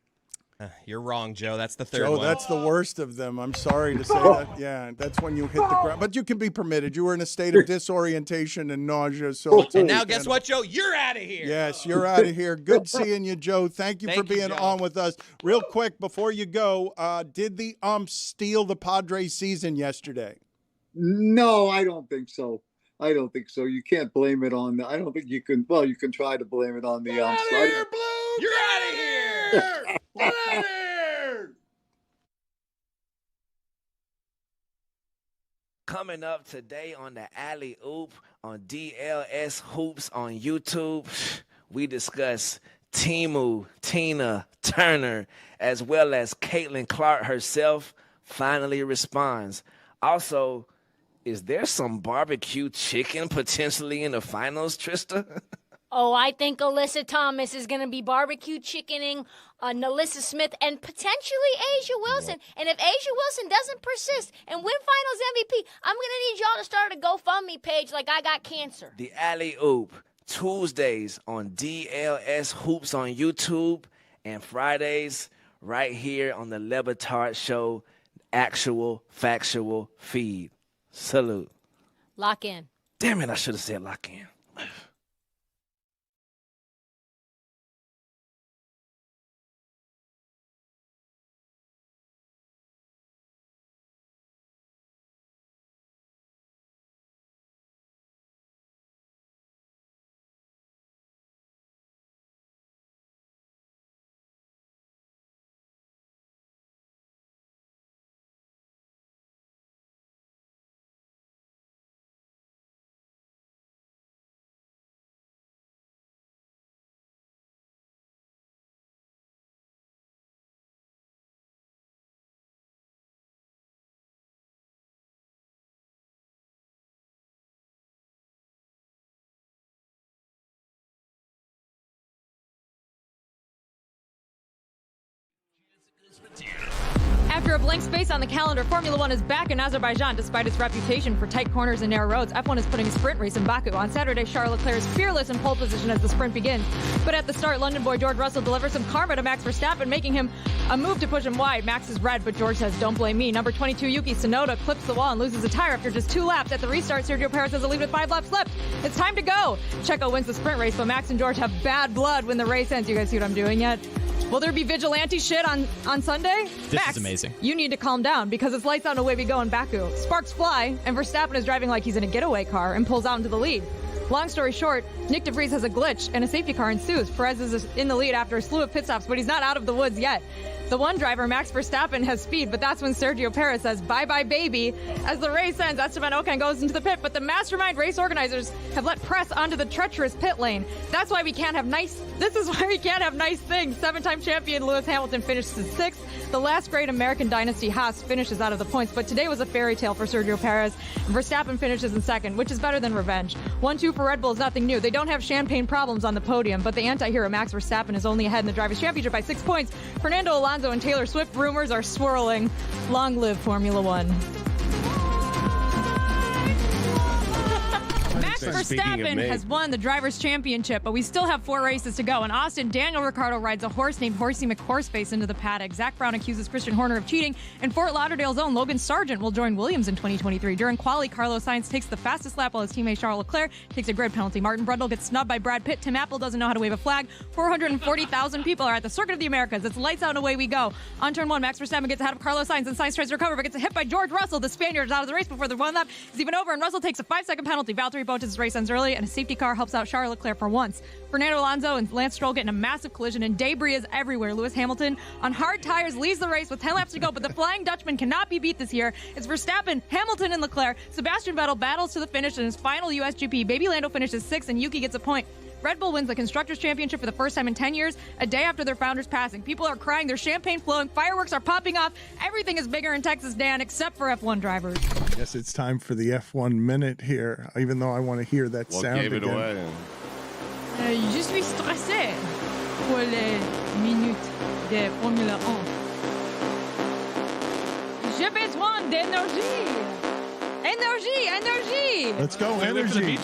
You're wrong, Joe. That's the third Joe, one. that's the worst of them. I'm sorry to say that. Yeah, that's when you hit the ground. But you can be permitted. You were in a state of disorientation and nausea. So it's And now guess what, Joe? You're out of here. Yes, you're out of here. Good seeing you, Joe. Thank you for being Joe. on with us. Real quick, before you go, did the umps steal the Padres season yesterday? No, I don't think so. You can't blame it on I don't think you can. Well, you can try to blame it on the umps. You're out of here. Get out of here. Coming up today on the Alley Oop on DLS Hoops on YouTube, we discuss Timu, Tina Turner, as well as Caitlin Clark herself finally responds. Also, is there some barbecue chicken potentially in the finals, Trista? Oh, I think Alyssa Thomas is going to be barbecue chickening Nalissa Smith and potentially Asia Wilson. And if Asia Wilson doesn't persist and win finals MVP, I'm going to need y'all to start a GoFundMe page like I got cancer. The Alley Oop, Tuesdays on DLS Hoops on YouTube, and Fridays right here on the Le Batard Show, actual, factual feed. Salute. Lock in. Damn it, I should have said lock in. After a blank space on the calendar, Formula One is back in Azerbaijan despite its reputation for tight corners and narrow roads. F1 is putting a sprint race in Baku. On Saturday, Charles Leclerc is fearless in pole position as the sprint begins. But at the start, London boy George Russell delivers some karma to Max Verstappen, making him a move to push him wide. Max is red, but George says, don't blame me. Number 22, Yuki Tsunoda clips the wall and loses a tire after just 2 laps. At the restart, Sergio Perez has a lead with 5 laps left. It's time to go. Checo wins the sprint race, but Max and George have bad blood when the race ends. You guys see what I'm doing yet? Will there be vigilante shit on Sunday? This Max, is amazing. You need to calm down because it's lights out and away we go in Baku. Sparks fly, and Verstappen is driving like he's in a getaway car and pulls out into the lead. Long story short, Nick DeVries has a glitch and a safety car ensues. Perez is in the lead after a slew of pit stops, but he's not out of the woods yet. The one driver, Max Verstappen, has speed, but that's when Sergio Perez says, bye-bye, baby. As the race ends, Esteban Ocon goes into the pit, but the mastermind race organizers have let press onto the treacherous pit lane. This is why we can't have nice things. 7-time champion Lewis Hamilton finishes in 6th. The last great American dynasty, Haas, finishes out of the points, but today was a fairy tale for Sergio Perez. Verstappen finishes in 2nd, which is better than revenge. 1-2 for Red Bull is nothing new. They don't have champagne problems on the podium, but the anti-hero Max Verstappen is only ahead in the Drivers' Championship by 6 points. Fernando Alonso and Taylor Swift rumors are swirling. Long live Formula One. Max Verstappen has won the Drivers' Championship, but we still have 4 races to go. In Austin, Daniel Ricciardo rides a horse named Horsey McHorseface into the paddock. Zach Brown accuses Christian Horner of cheating, and Fort Lauderdale's own Logan Sargent will join Williams in 2023. During quali, Carlos Sainz takes the fastest lap while his teammate Charles Leclerc takes a grid penalty. Martin Brundle gets snubbed by Brad Pitt. Tim Apple doesn't know how to wave a flag. 440,000 people are at the Circuit of the Americas. It's lights out and away we go. On turn 1, Max Verstappen gets ahead of Carlos Sainz, and Sainz tries to recover, but gets hit by George Russell. The Spaniard is out of the race before the 1 lap is even over, and Russell takes a 5-second penalty. Valtteri Bottas' race ends early, and a safety car helps out Charles Leclerc for once. Fernando Alonso and Lance Stroll get in a massive collision, and debris is everywhere. Lewis Hamilton, on hard tires, leads the race with 10 laps to go, but the Flying Dutchman cannot be beat this year. It's Verstappen, Hamilton, and Leclerc. Sebastian Vettel battles to the finish in his final USGP. Baby Lando finishes 6th, and Yuki gets a point. Red Bull wins the Constructors' Championship for the first time in 10 years, a day after their founder's passing. People are crying, there's champagne flowing, fireworks are popping off. Everything is bigger in Texas, Dan, except for F1 drivers. I guess it's time for the F1 minute here, even though I want to hear that sound gave it again. away? Je suis stressé pour les minutes de Formula 1. J'ai besoin d'énergie. Énergie. Let's go, energy.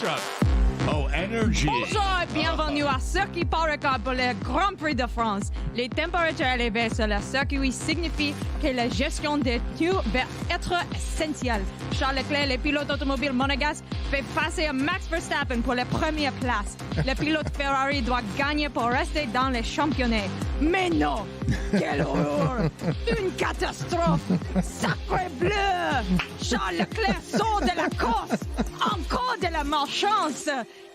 Oh, energy. Bonjour et bienvenue à Circuit Paracab pour le Grand Prix de France. Les températures élevées sur le circuit signifient que la gestion des pneus va être essentielle. Charles Leclerc, le pilote automobile monégasque, fait passer à Max Verstappen pour la première place. Le pilote Ferrari doit gagner pour rester dans les championnats. Mais non! Quelle horreur! Une catastrophe! Sacré bleu! Charles Leclerc sort de la course! Encore de la malchance!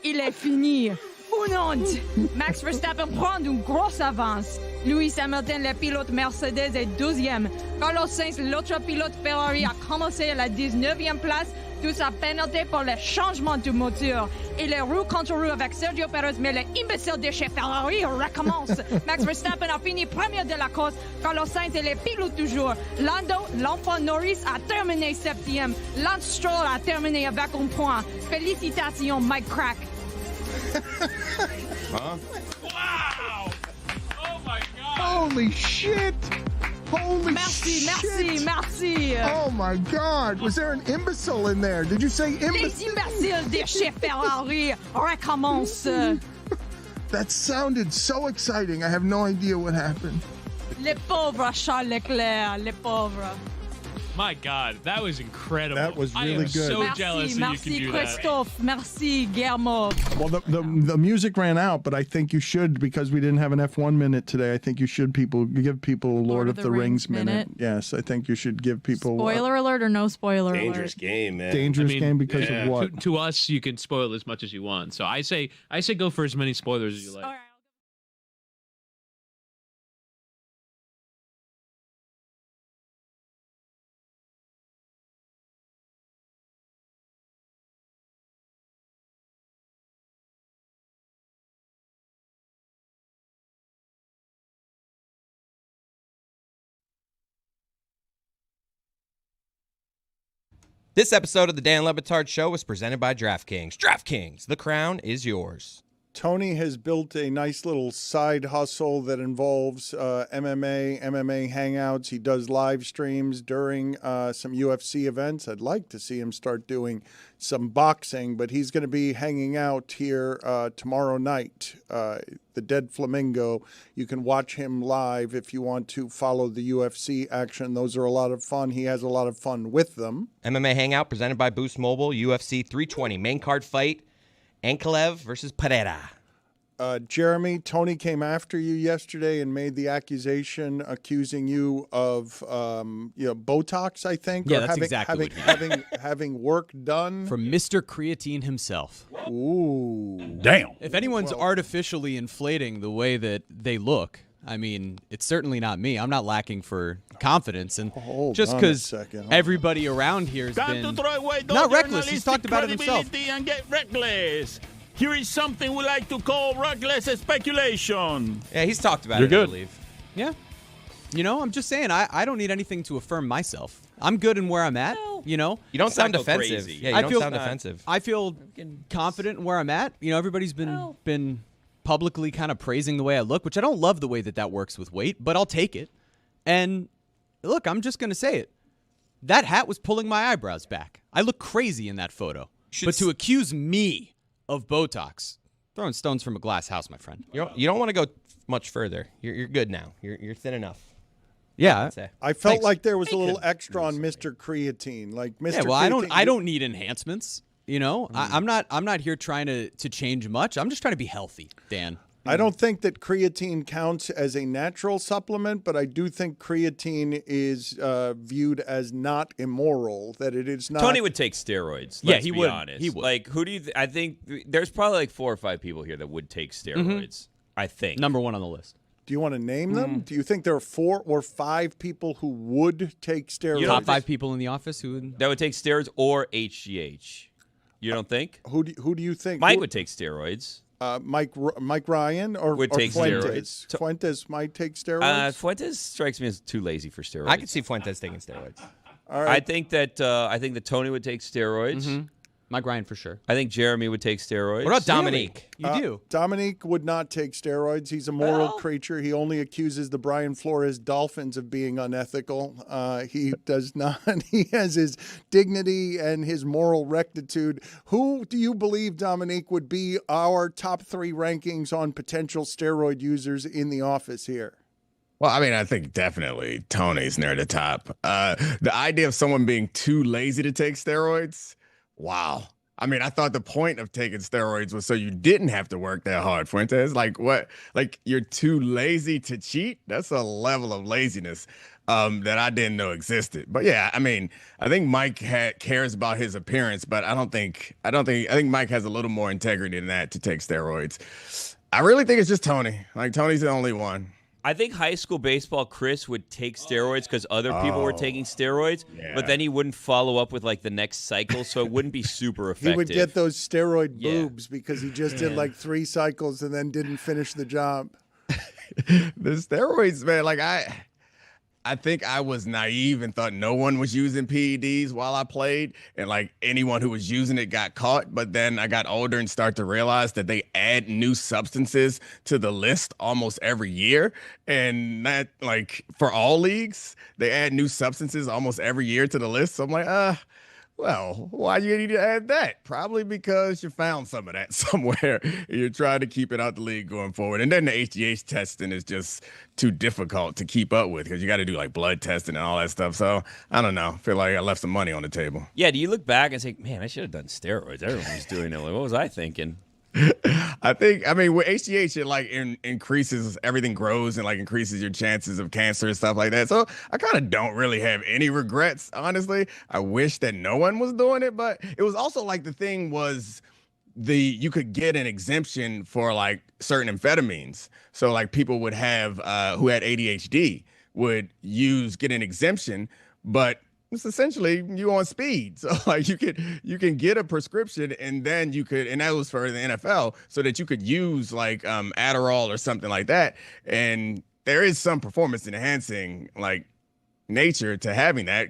Il est fini! Une honte! Max Verstappen prend une grosse avance. Lewis Hamilton, le pilote Mercedes, est 12e. Carlos Sainz, l'autre pilote Ferrari, a commencé à la 19e place. Tout sa pénalité pour le changement du moteur. Et les roues contre roues avec Sergio Perez, mais l'imbécile de chez Ferrari recommence. Max Verstappen a fini premier de la course. Carlos Sainz est le pilote toujours. Lando, l'enfant Norris, a terminé 7e. Lance Stroll a terminé avec un point. Félicitations, Mike Crack. Huh? Wow! Oh my God! Holy shit! Holy shit! Merci. Oh my God! Was there an imbecile in there? Did you say Les imbecile? imbéciles de chez Ferrari recommencent. That sounded so exciting. I have no idea what happened. Les pauvres Charles Leclerc, les pauvres. My God, that was incredible. That was I really am good. so Merci, jealous that merci you can do that. Christophe, merci Guillermo. Well, the music ran out, but I think you should, because we didn't have an F1 minute today. I think you should give people Lord of the Rings minute. Yes, I think you should give people. Spoiler alert or no spoiler Dangerous game, man. Dangerous game because of what? To us, you can spoil as much as you want. So I say go for as many spoilers as you like. All right. This episode of the Dan Le Batard Show was presented by DraftKings. DraftKings, the crown is yours. Tony has built a nice little side hustle that involves MMA hangouts. He does live streams during some UFC events. I'd like to see him start doing some boxing, but he's going to be hanging out here tomorrow night. The Dead Flamingo. You can watch him live if you want to follow the UFC action. Those are a lot of fun. He has a lot of fun with them. MMA Hangout presented by Boost Mobile, UFC 320 main card fight, Ankalev versus Pereira. Jeremy, Tony came after you yesterday and made the accusation accusing you of Botox, I think. Yeah, or that's having, exactly having work done. From Mr. Creatine himself. Ooh. Damn. If anyone's artificially inflating the way that they look, I mean, it's certainly not me. I'm not lacking for confidence. And just because everybody around here has been not reckless, he's talked about it himself. And get reckless. Here is something we like to call reckless speculation. Yeah, he's talked about You're it, good. I believe. Yeah. I'm just saying, I don't need anything to affirm myself. I'm good in where I'm at, You don't sound defensive. crazy. Yeah, you don't sound defensive. I feel confident in where I'm at. Everybody's been publicly kind of praising the way I look, which I don't love the way that works with weight, but I'll take it. And look, I'm just going to say it. That hat was pulling my eyebrows back. I look crazy in that photo. But to accuse me of Botox, throwing stones from a glass house, my friend. You don't want to go much further. You're good now. You're thin enough. Yeah. I felt like there was a little extra on Mr. Creatine. Like Mr. Yeah, well, Creatine, I don't need enhancements. I'm not here trying to change much. I'm just trying to be healthy, Dan. I don't think that creatine counts as a natural supplement, but I do think creatine is viewed as not immoral, that it is not. Tony would take steroids. Yeah, Let's he be would. honest. He would. Like, who do you? I think there's probably like 4 or 5 people here that would take steroids. I think Number one on the list. Do you want to name them? Do you think there are 4 or 5 people who would take steroids? Top 5 people in the office who would. that would take steroids or HGH. You don't think? Who do you think? Mike would take steroids. Mike Ryan or Would take Fuentes? steroids. Fuentes might take steroids. Fuentes strikes me as too lazy for steroids. I could see Fuentes taking steroids. All right. I think that Tony would take steroids. Mike Ryan for sure. I think Jeremy would take steroids. What about Dominique? You do. Dominique would not take steroids. He's a moral creature. He only accuses the Brian Flores Dolphins of being unethical. He does not. He has his dignity and his moral rectitude. Who do you believe, Dominique, would be our top 3 rankings on potential steroid users in the office here? Well, I mean, I think definitely Tony's near the top. The idea of someone being too lazy to take steroids, wow. I mean, I thought the point of taking steroids was so you didn't have to work that hard, Fuentes. Like, what? Like, you're too lazy to cheat? That's a level of laziness that I didn't know existed. But yeah, I mean, I think Mike cares about his appearance, but I think Mike has a little more integrity than that to take steroids. I really think it's just Tony. Like, Tony's the only one. I think high school baseball, Chris would take steroids because other people were taking steroids, but then he wouldn't follow up with like the next cycle, so it wouldn't be super effective. He would get those steroid boobs because he just did like 3 cycles and then didn't finish the job. The steroids, man, like I think I was naive and thought no one was using PEDs while I played, and like anyone who was using it got caught. But then I got older and started to realize that they add new substances to the list almost every year. And that, like, for all leagues, they add new substances almost every year to the list. So I'm like, well, why do you need to add that? Probably because you found some of that somewhere. You're trying to keep it out the league going forward. And then the HGH testing is just too difficult to keep up with because you got to do like blood testing and all that stuff. So I don't know. I feel like I left some money on the table. Yeah, do you look back and say, man, I should have done steroids. Everyone was doing it. Like, what was I thinking? I mean, with HGH, it like increases, everything grows and like increases your chances of cancer and stuff like that. So I kind of don't really have any regrets, honestly. I wish that no one was doing it, but it was also like the thing was you could get an exemption for like certain amphetamines. So like people would have, who had ADHD would get an exemption, but it's essentially you on speed. So like you can get a prescription and then and that was for the NFL, so that you could use like Adderall or something like that. And there is some performance enhancing like nature to having that.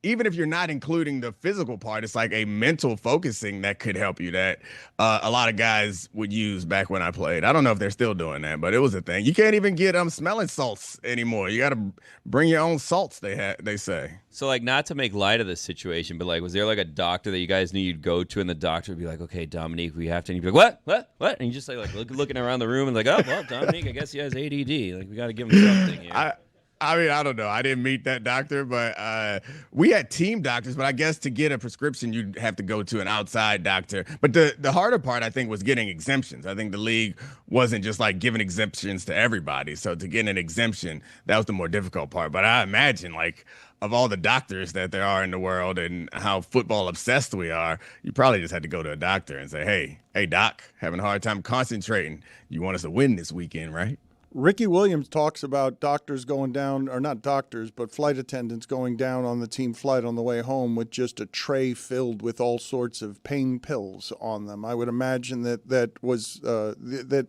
Even if you're not including the physical part, it's like a mental focusing that could help you that a lot of guys would use back when I played. I don't know if they're still doing that, but it was a thing. You can't even get smelling salts anymore. You got to bring your own salts, they say. So, like, not to make light of this situation, but, like, was there, like, a doctor that you guys knew you'd go to, and the doctor would be like, okay, Dominique, we have to, and you'd be like, what? And you just, like looking around the room and like, oh, well, Dominique, I guess he has ADD. Like, we got to give him something here. I mean, I don't know. I didn't meet that doctor, but we had team doctors. But I guess to get a prescription, you'd have to go to an outside doctor. But the harder part, I think, was getting exemptions. I think the league wasn't just like giving exemptions to everybody. So to get an exemption, that was the more difficult part. But I imagine, like, of all the doctors that there are in the world and how football obsessed we are, you probably just had to go to a doctor and say, hey, doc, having a hard time concentrating. You want us to win this weekend, right? Ricky Williams talks about doctors going down, or not doctors, but flight attendants going down on the team flight on the way home with just a tray filled with all sorts of pain pills on them. I would imagine that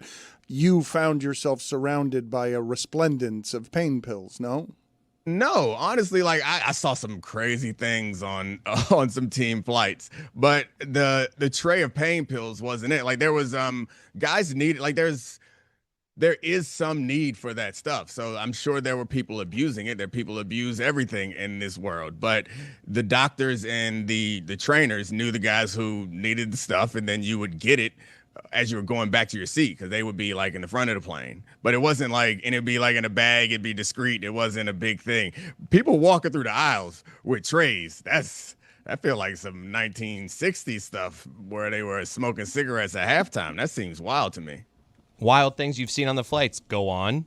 you found yourself surrounded by a resplendence of pain pills, no? No, honestly, like I saw some crazy things on some team flights, but the tray of pain pills wasn't it. Like there was guys needed, like there is some need for that stuff. So I'm sure there were people abusing it. There people abuse everything in this world. But the doctors and the trainers knew the guys who needed the stuff, and then you would get it as you were going back to your seat, because they would be like in the front of the plane. But it wasn't like, and it'd be like in a bag, it'd be discreet. It wasn't a big thing. People walking through the aisles with trays, I feel like some 1960s stuff where they were smoking cigarettes at halftime. That seems wild to me. Wild things you've seen on the flights. Go on.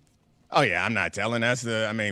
Oh, yeah, I'm not telling.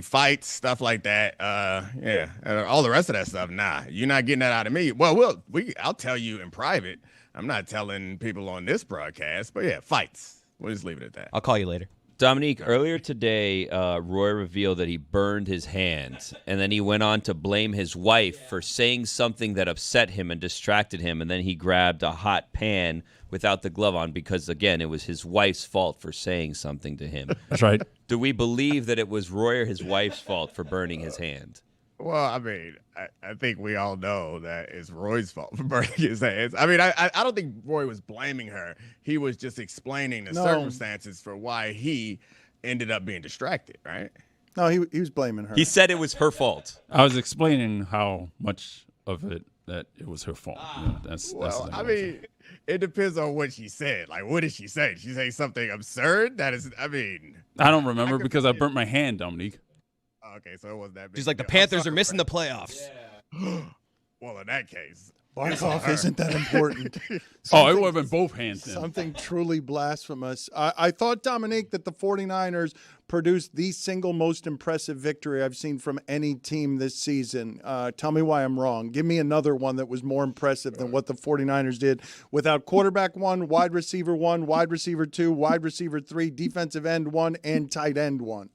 Fights, stuff like that. Yeah, all the rest of that stuff, nah. You're not getting that out of me. Well, I'll tell you in private. I'm not telling people on this broadcast, but yeah, fights. We'll just leave it at that. I'll call you later. Dominique, earlier today, Roy revealed that he burned his hand, and then he went on to blame his wife for saying something that upset him and distracted him, and then he grabbed a hot pan without the glove on because, again, it was his wife's fault for saying something to him. That's right. Do we believe that it was Roy or his wife's fault for burning his hand? Well, I mean, I think we all know that it's Roy's fault for burning his hands. I mean, I don't think Roy was blaming her. He was just explaining the circumstances for why he ended up being distracted, right? No, he was blaming her. He said it was her fault. I was explaining how much of it that it was her fault. That's I mean, it depends on what she said. Like, what did she say? Did she say something absurd? That is, I mean, I don't remember because I burnt my hand, Dominique. Okay, so it wasn't that big. She's like, the Panthers are missing the playoffs. Yeah. Well, in that case, bark off isn't that important. It would have been both hands then. Something truly blasphemous. I thought, Dominique, that the 49ers produced the single most impressive victory I've seen from any team this season. Tell me why I'm wrong. Give me another one that was more impressive than what the 49ers did without quarterback 1, wide receiver 1, wide receiver 2, wide receiver 3, defensive end 1, and tight end 1.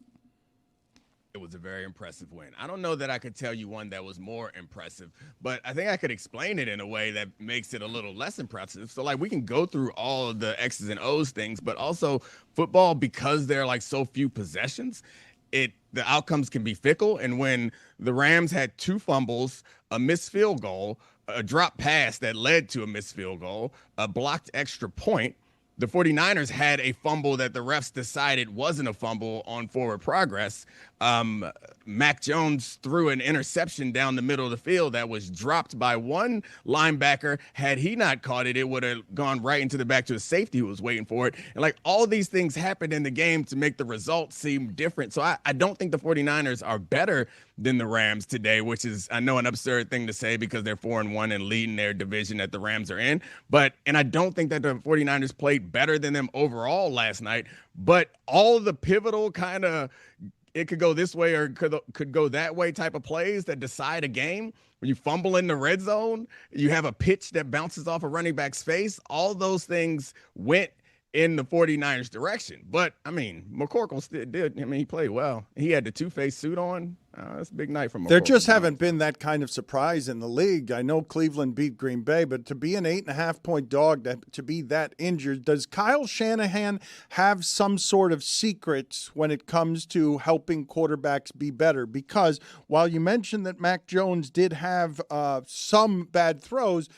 It was a very impressive win. I don't know that I could tell you one that was more impressive, but I think I could explain it in a way that makes it a little less impressive. So, like, we can go through all of the X's and O's things, but also football, because there are like so few possessions, the outcomes can be fickle. And when the Rams had 2 fumbles, a missed field goal, a drop pass that led to a missed field goal, a blocked extra point, the 49ers had a fumble that the refs decided wasn't a fumble on forward progress. Mac Jones threw an interception down the middle of the field that was dropped by one linebacker. Had he not caught it, it would have gone right into the back to a safety who was waiting for it. And like all these things happened in the game to make the results seem different. So I don't think the 49ers are better than the Rams today, which is, I know, an absurd thing to say because they're 4-1 and leading their division that the Rams are in. And I don't think that the 49ers played better than them overall last night. But all of the pivotal kind of, it could go this way or could go that way type of plays that decide a game. When you fumble in the red zone, you have a pitch that bounces off a running back's face. All those things went in the 49ers direction. But, I mean, McCorkle still did. I mean, he played well. He had the two-face suit on. That's a big night for McCorkle. There just haven't been that kind of surprise in the league. I know Cleveland beat Green Bay, but to be an 8.5-point dog, to be that injured, does Kyle Shanahan have some sort of secrets when it comes to helping quarterbacks be better? Because while you mentioned that Mac Jones did have some bad throws,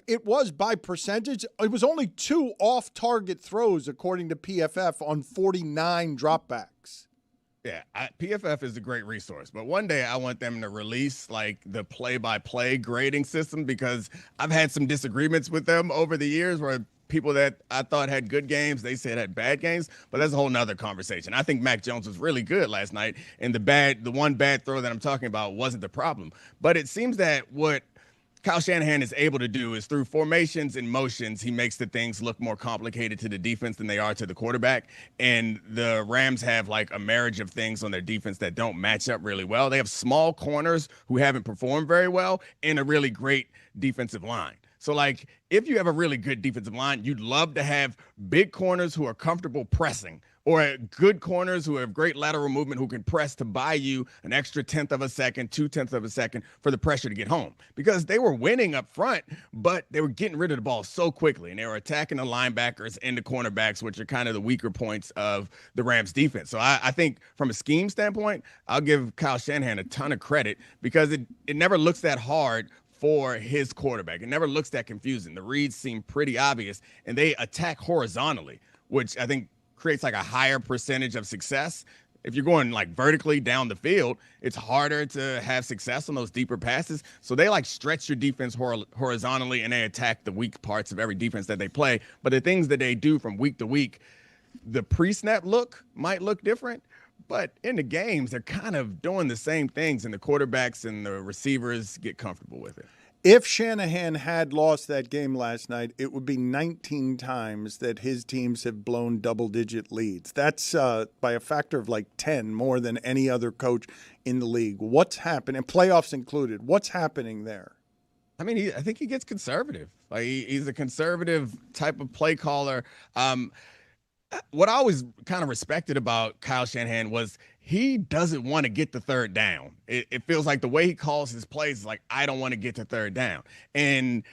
it was by percentage. It was only 2 off-target throws, according to PFF, on 49 dropbacks. Yeah, PFF is a great resource, but one day I want them to release like the play-by-play grading system because I've had some disagreements with them over the years where people that I thought had good games, they said had bad games, but that's a whole nother conversation. I think Mac Jones was really good last night, and the one bad throw that I'm talking about wasn't the problem. But it seems that what Kyle Shanahan is able to do is through formations and motions, he makes the things look more complicated to the defense than they are to the quarterback. And the Rams have like a marriage of things on their defense that don't match up really well. They have small corners who haven't performed very well and a really great defensive line. So, like, if you have a really good defensive line, you'd love to have big corners who are comfortable pressing, or good corners who have great lateral movement who can press to buy you an extra 1/10 of a second, 2/10 of a second for the pressure to get home. Because they were winning up front, but they were getting rid of the ball so quickly, and they were attacking the linebackers and the cornerbacks, which are kind of the weaker points of the Rams defense. So I think from a scheme standpoint, I'll give Kyle Shanahan a ton of credit because it never looks that hard for his quarterback. It never looks that confusing. The reads seem pretty obvious, and they attack horizontally, which I think creates like a higher percentage of success. If you're going like vertically down the field, it's harder to have success on those deeper passes. So they like stretch your defense horizontally, and they attack the weak parts of every defense that they play. But the things that they do from week to week, the pre-snap look might look different, but in the games, they're kind of doing the same things, and the quarterbacks and the receivers get comfortable with it. If Shanahan had lost that game last night, it would be 19 times that his teams have blown double-digit leads. That's by a factor of like 10 more than any other coach in the league. What's happening, playoffs included, what's happening there? I mean, I think he gets conservative. Like he's a conservative type of play caller. What I always kind of respected about Kyle Shanahan was he doesn't want to get the third down. It feels like the way he calls his plays is like, I don't want to get to third down. And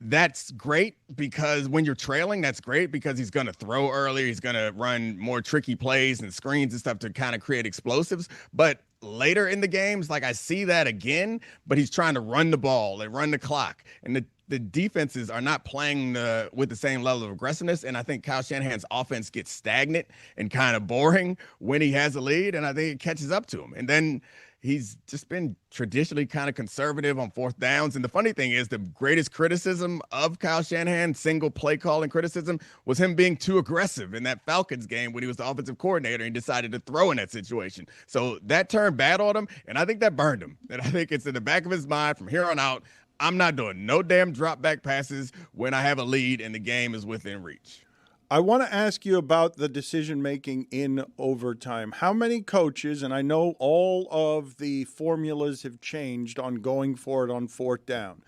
that's great because when you're trailing, that's great because he's going to throw earlier. He's going to run more tricky plays and screens and stuff to kind of create explosives. But later in the games, like I see that again, but he's trying to run the ball and run the clock. And the defenses are not playing with the same level of aggressiveness. And I think Kyle Shanahan's offense gets stagnant and kind of boring when he has a lead. And I think it catches up to him. And then he's just been traditionally kind of conservative on fourth downs. And the funny thing is the greatest criticism of Kyle Shanahan, single play calling criticism, was him being too aggressive in that Falcons game when he was the offensive coordinator and decided to throw in that situation. So that turned bad on him. And I think that burned him. And I think it's in the back of his mind from here on out, I'm not doing no damn drop back passes when I have a lead and the game is within reach. I want to ask you about the decision-making in overtime. How many coaches, and I know all of the formulas have changed on going for it on fourth down.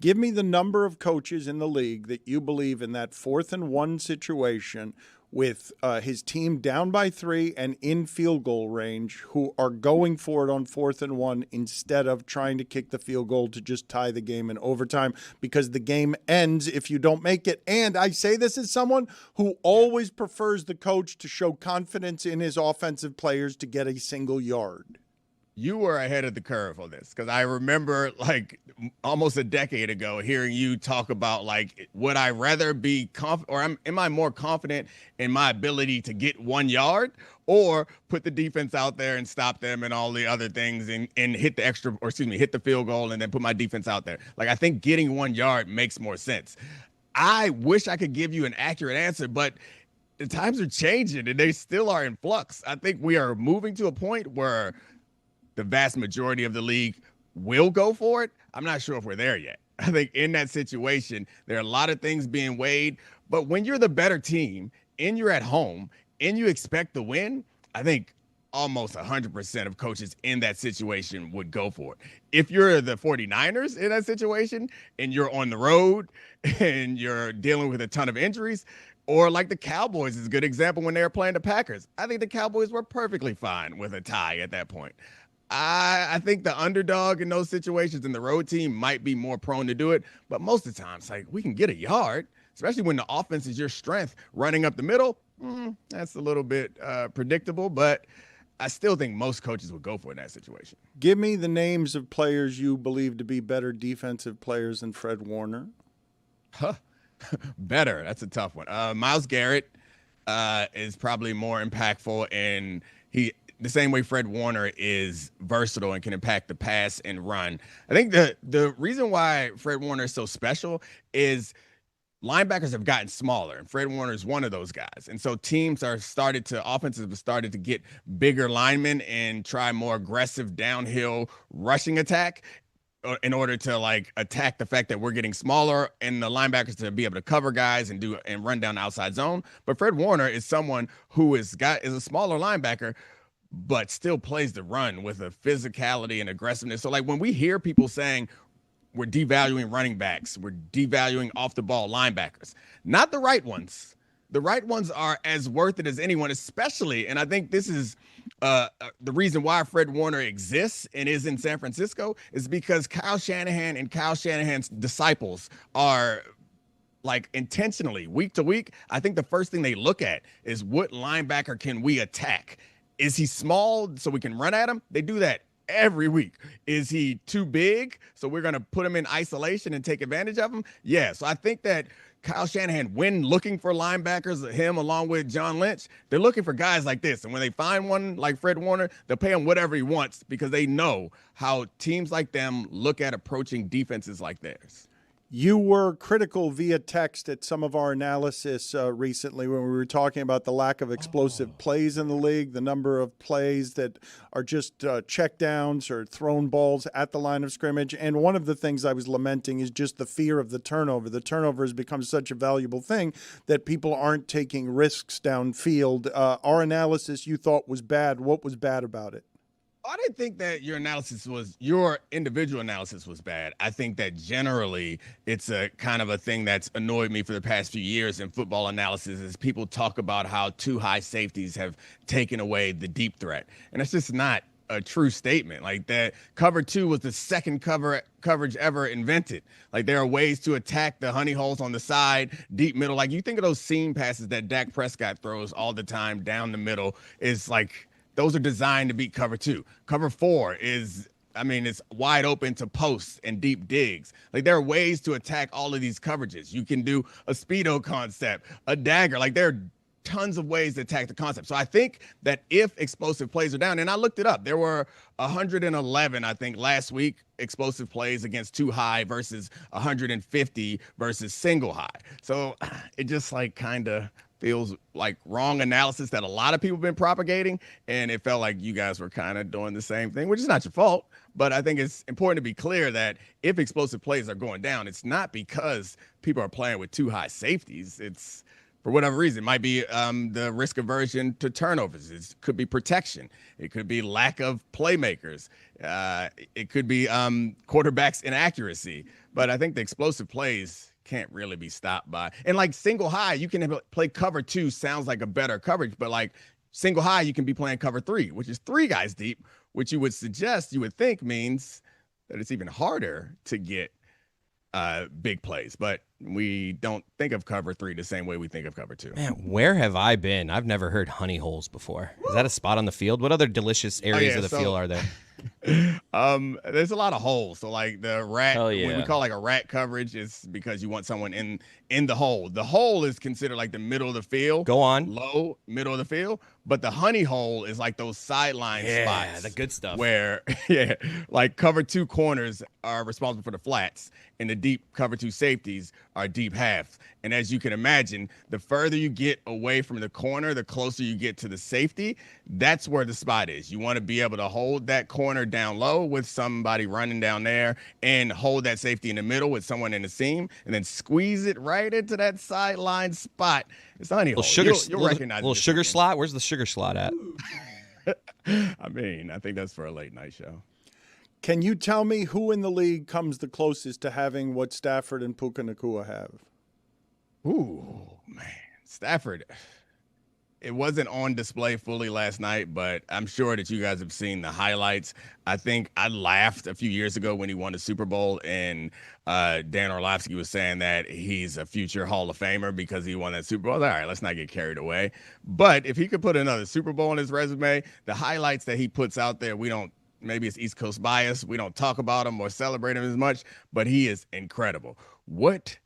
Give me the number of coaches in the league that you believe in that 4th and 1 situation with his team down by 3 and in field goal range who are going for it on 4th and 1 instead of trying to kick the field goal to just tie the game in overtime because the game ends if you don't make it. And I say this as someone who always prefers the coach to show confidence in his offensive players to get a single yard. You were ahead of the curve on this because I remember like almost a decade ago hearing you talk about like, would I rather be am I more confident in my ability to get 1 yard or put the defense out there and stop them and all the other things and hit the field goal and then put my defense out there. Like, I think getting 1 yard makes more sense. I wish I could give you an accurate answer, but the times are changing and they still are in flux. I think we are moving to a point where the vast majority of the league will go for it. I'm not sure if we're there yet. I think in that situation, there are a lot of things being weighed. But when you're the better team and you're at home and you expect to win, I think almost 100% of coaches in that situation would go for it. If you're the 49ers in that situation and you're on the road and you're dealing with a ton of injuries, or like the Cowboys is a good example when they were playing the Packers. I think the Cowboys were perfectly fine with a tie at that point. I think the underdog in those situations and the road team might be more prone to do it. But most of the time, it's like we can get a yard, especially when the offense is your strength. Running up the middle, that's a little bit predictable. But I still think most coaches would go for it in that situation. Give me the names of players you believe to be better defensive players than Fred Warner. Better. That's a tough one. Myles Garrett is probably more impactful, and the same way Fred Warner is versatile and can impact the pass and run. I think the reason why Fred Warner is so special is linebackers have gotten smaller, and Fred Warner is one of those guys. And so offenses have started to get bigger linemen and try more aggressive downhill rushing attack in order to like attack the fact that we're getting smaller and the linebackers to be able to cover guys and run down the outside zone. But Fred Warner is someone who is a smaller linebacker, but still plays the run with a physicality and aggressiveness. So like when we hear people saying we're devaluing running backs, we're devaluing off the ball linebackers, not the right ones. The right ones are as worth it as anyone, especially, and I think this is the reason why Fred Warner exists and is in San Francisco, is because Kyle Shanahan and Kyle Shanahan's disciples are like intentionally week to week. I think the first thing they look at is what linebacker can we attack? Is he small so we can run at him? They do that every week. Is he too big so we're going to put him in isolation and take advantage of him? Yeah. So I think that Kyle Shanahan, when looking for linebackers, him along with John Lynch, they're looking for guys like this. And when they find one like Fred Warner, they'll pay him whatever he wants because they know how teams like them look at approaching defenses like theirs. You were critical via text at some of our analysis recently when we were talking about the lack of explosive plays in the league, the number of plays that are just checkdowns or thrown balls at the line of scrimmage. And one of the things I was lamenting is just the fear of the turnover. The turnover has become such a valuable thing that people aren't taking risks downfield. Our analysis you thought was bad. What was bad about it? I didn't think that your individual analysis was bad. I think that generally it's a kind of a thing that's annoyed me for the past few years in football analysis is people talk about how two high safeties have taken away the deep threat. And that's just not a true statement. Like that cover two was the second coverage ever invented. Like there are ways to attack the honey holes on the side, deep middle. Like you think of those seam passes that Dak Prescott throws all the time down the middle is like, those are designed to beat cover two. Cover four it's wide open to posts and deep digs. Like there are ways to attack all of these coverages. You can do a speedo concept, a dagger. Like there are tons of ways to attack the concept. So I think that if explosive plays are down, and I looked it up, there were 111, I think, last week explosive plays against two high versus 150 versus single high. So it just like kind of feels like wrong analysis that a lot of people have been propagating, and it felt like you guys were kind of doing the same thing, which is not your fault. But I think it's important to be clear that if explosive plays are going down, it's not because people are playing with too high safeties. It's for whatever reason. It might be the risk aversion to turnovers. It could be protection. It could be lack of playmakers. It could be quarterbacks' inaccuracy. But I think the explosive plays can't really be stopped by. And like single high, you can play cover two, sounds like a better coverage, but like single high, you can be playing cover three, which is three guys deep, which you would think means that it's even harder to get big plays. But we don't think of cover three the same way we think of cover two. Man, where have I been? I've never heard honey holes before. Is that a spot on the field? What other delicious areas of the field are there? There's a lot of holes. So like the rat, Hell yeah. what we call like a rat coverage is because you want someone in the hole. The hole is considered like the middle of the field. Go on. Low, middle of the field. But the honey hole is like those sideline spots. Yeah, the good stuff. Where, like cover two corners are responsible for the flats and the deep cover two safeties are deep halves. And as you can imagine, the further you get away from the corner, the closer you get to the safety. That's where the spot is. You want to be able to hold that corner down low with somebody running down there and hold that safety in the middle with someone in the seam and then squeeze it right into that sideline spot. It's a honey hole. You'll recognize it. Little sugar slot? Where's the sugar slot at? I think that's for a late night show. Can you tell me who in the league comes the closest to having what Stafford and Puka Nacua have? Ooh, man. Stafford. It wasn't on display fully last night, but I'm sure that you guys have seen the highlights. I think I laughed a few years ago when he won the Super Bowl, and Dan Orlovsky was saying that he's a future Hall of Famer because he won that Super Bowl. All right, let's not get carried away. But if he could put another Super Bowl on his resume, the highlights that he puts out there, maybe it's East Coast bias. We don't talk about him or celebrate him as much, but he is incredible. What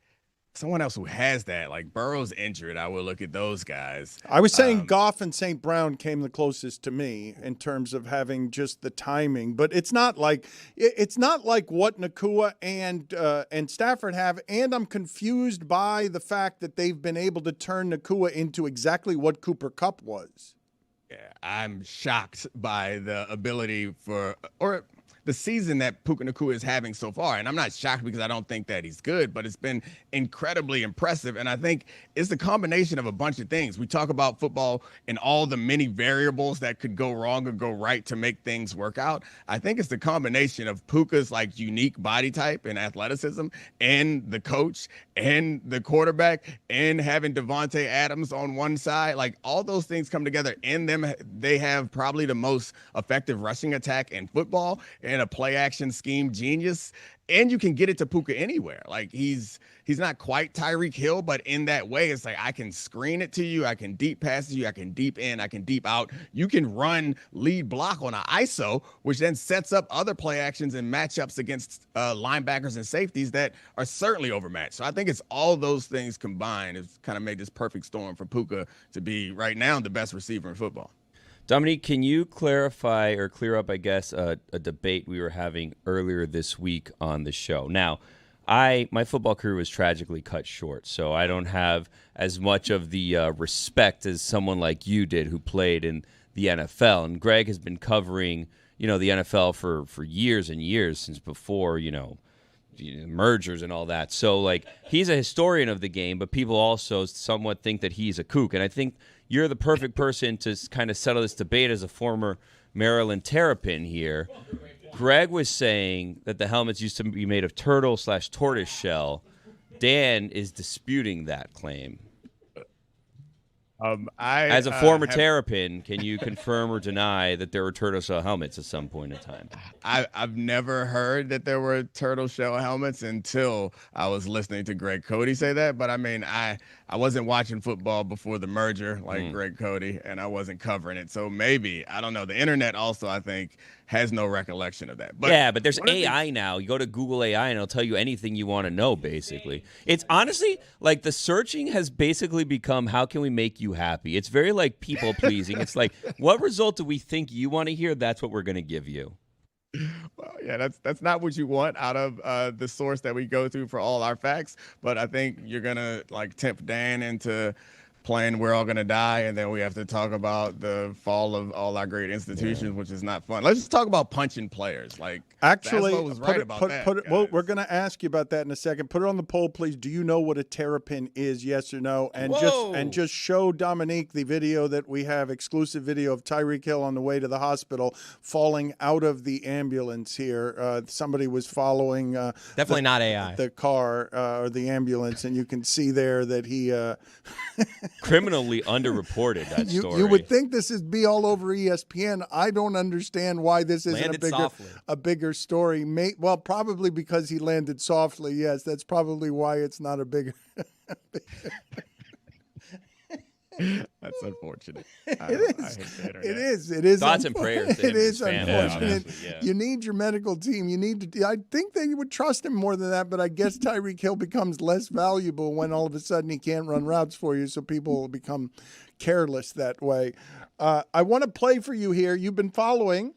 someone else who has that. Like Burrow's injured, I would look at those guys. I was saying Goff and St. Brown came the closest to me in terms of having just the timing, but it's not like what Nakua and Stafford have, and I'm confused by the fact that they've been able to turn Nakua into exactly what Cooper Kupp was. Yeah, I'm shocked by the ability or the season that Puka Nakua is having so far. And I'm not shocked because I don't think that he's good, but it's been incredibly impressive. And I think it's the combination of a bunch of things. We talk about football and all the many variables that could go wrong or go right to make things work out. I think it's the combination of Puka's like unique body type and athleticism and the coach and the quarterback and having Devontae Adams on one side. Like all those things come together in them. They have probably the most effective rushing attack in football and a play action scheme genius, and you can get it to Puka anywhere. Like he's not quite Tyreek Hill, but in that way, it's like I can screen it to you, I can deep pass you, I can deep in, I can deep out. You can run lead block on an ISO, which then sets up other play actions and matchups against linebackers and safeties that are certainly overmatched. So I think it's all those things combined has kind of made this perfect storm for Puka to be right now the best receiver in football. Dominique, can you clarify or clear up, I guess, a debate we were having earlier this week on the show? Now, my football career was tragically cut short, so I don't have as much of the respect as someone like you did who played in the NFL. And Greg has been covering, the NFL for years and years, since before, mergers and all that. So, like, he's a historian of the game, but people also somewhat think that he's a kook. And I think you're the perfect person to kind of settle this debate as a former Maryland Terrapin here. Greg was saying that the helmets used to be made of turtle/tortoise shell. Dan is disputing that claim. As a former Terrapin, can you confirm or deny that there were turtle shell helmets at some point in time? I've never heard that there were turtle shell helmets until I was listening to Greg Cody say that. But I mean, I wasn't watching football before the merger like Greg Cody, and I wasn't covering it. So maybe, I don't know. The internet also, I think, has no recollection of that. But there's AI now. You go to Google AI and it'll tell you anything you want to know, basically. It's honestly like the searching has basically become, how can we make you happy? It's very like people pleasing. It's like, what result do we think you want to hear? That's what we're going to give you. Well, yeah, that's not what you want out of the source that we go through for all our facts. But I think you're going to like tempt Dan into playing We're All Gonna Die, and then we have to talk about the fall of all our great institutions, which is not fun. Let's just talk about punching players. Like, actually, Zaslow was right about that. Well, we're going to ask you about that in a second. Put it on the poll, please. Do you know what a terrapin is? Yes or no? And just show Dominique the video that we have, exclusive video of Tyreek Hill on the way to the hospital, falling out of the ambulance here. Somebody was following definitely not AI the car or the ambulance, and you can see there that he. Criminally underreported that story. You would think this is be all over ESPN. I don't understand why this isn't a bigger story. Well, probably because he landed softly. Yes, that's probably why it's not a bigger. That's unfortunate. It is. Thoughts and prayers to him It is unfortunate. Yeah. You need your medical team. You need to. I think they would trust him more than that, but I guess Tyreek Hill becomes less valuable when all of a sudden he can't run routes for you, so people will become careless that way. I want to play for you here. You've been following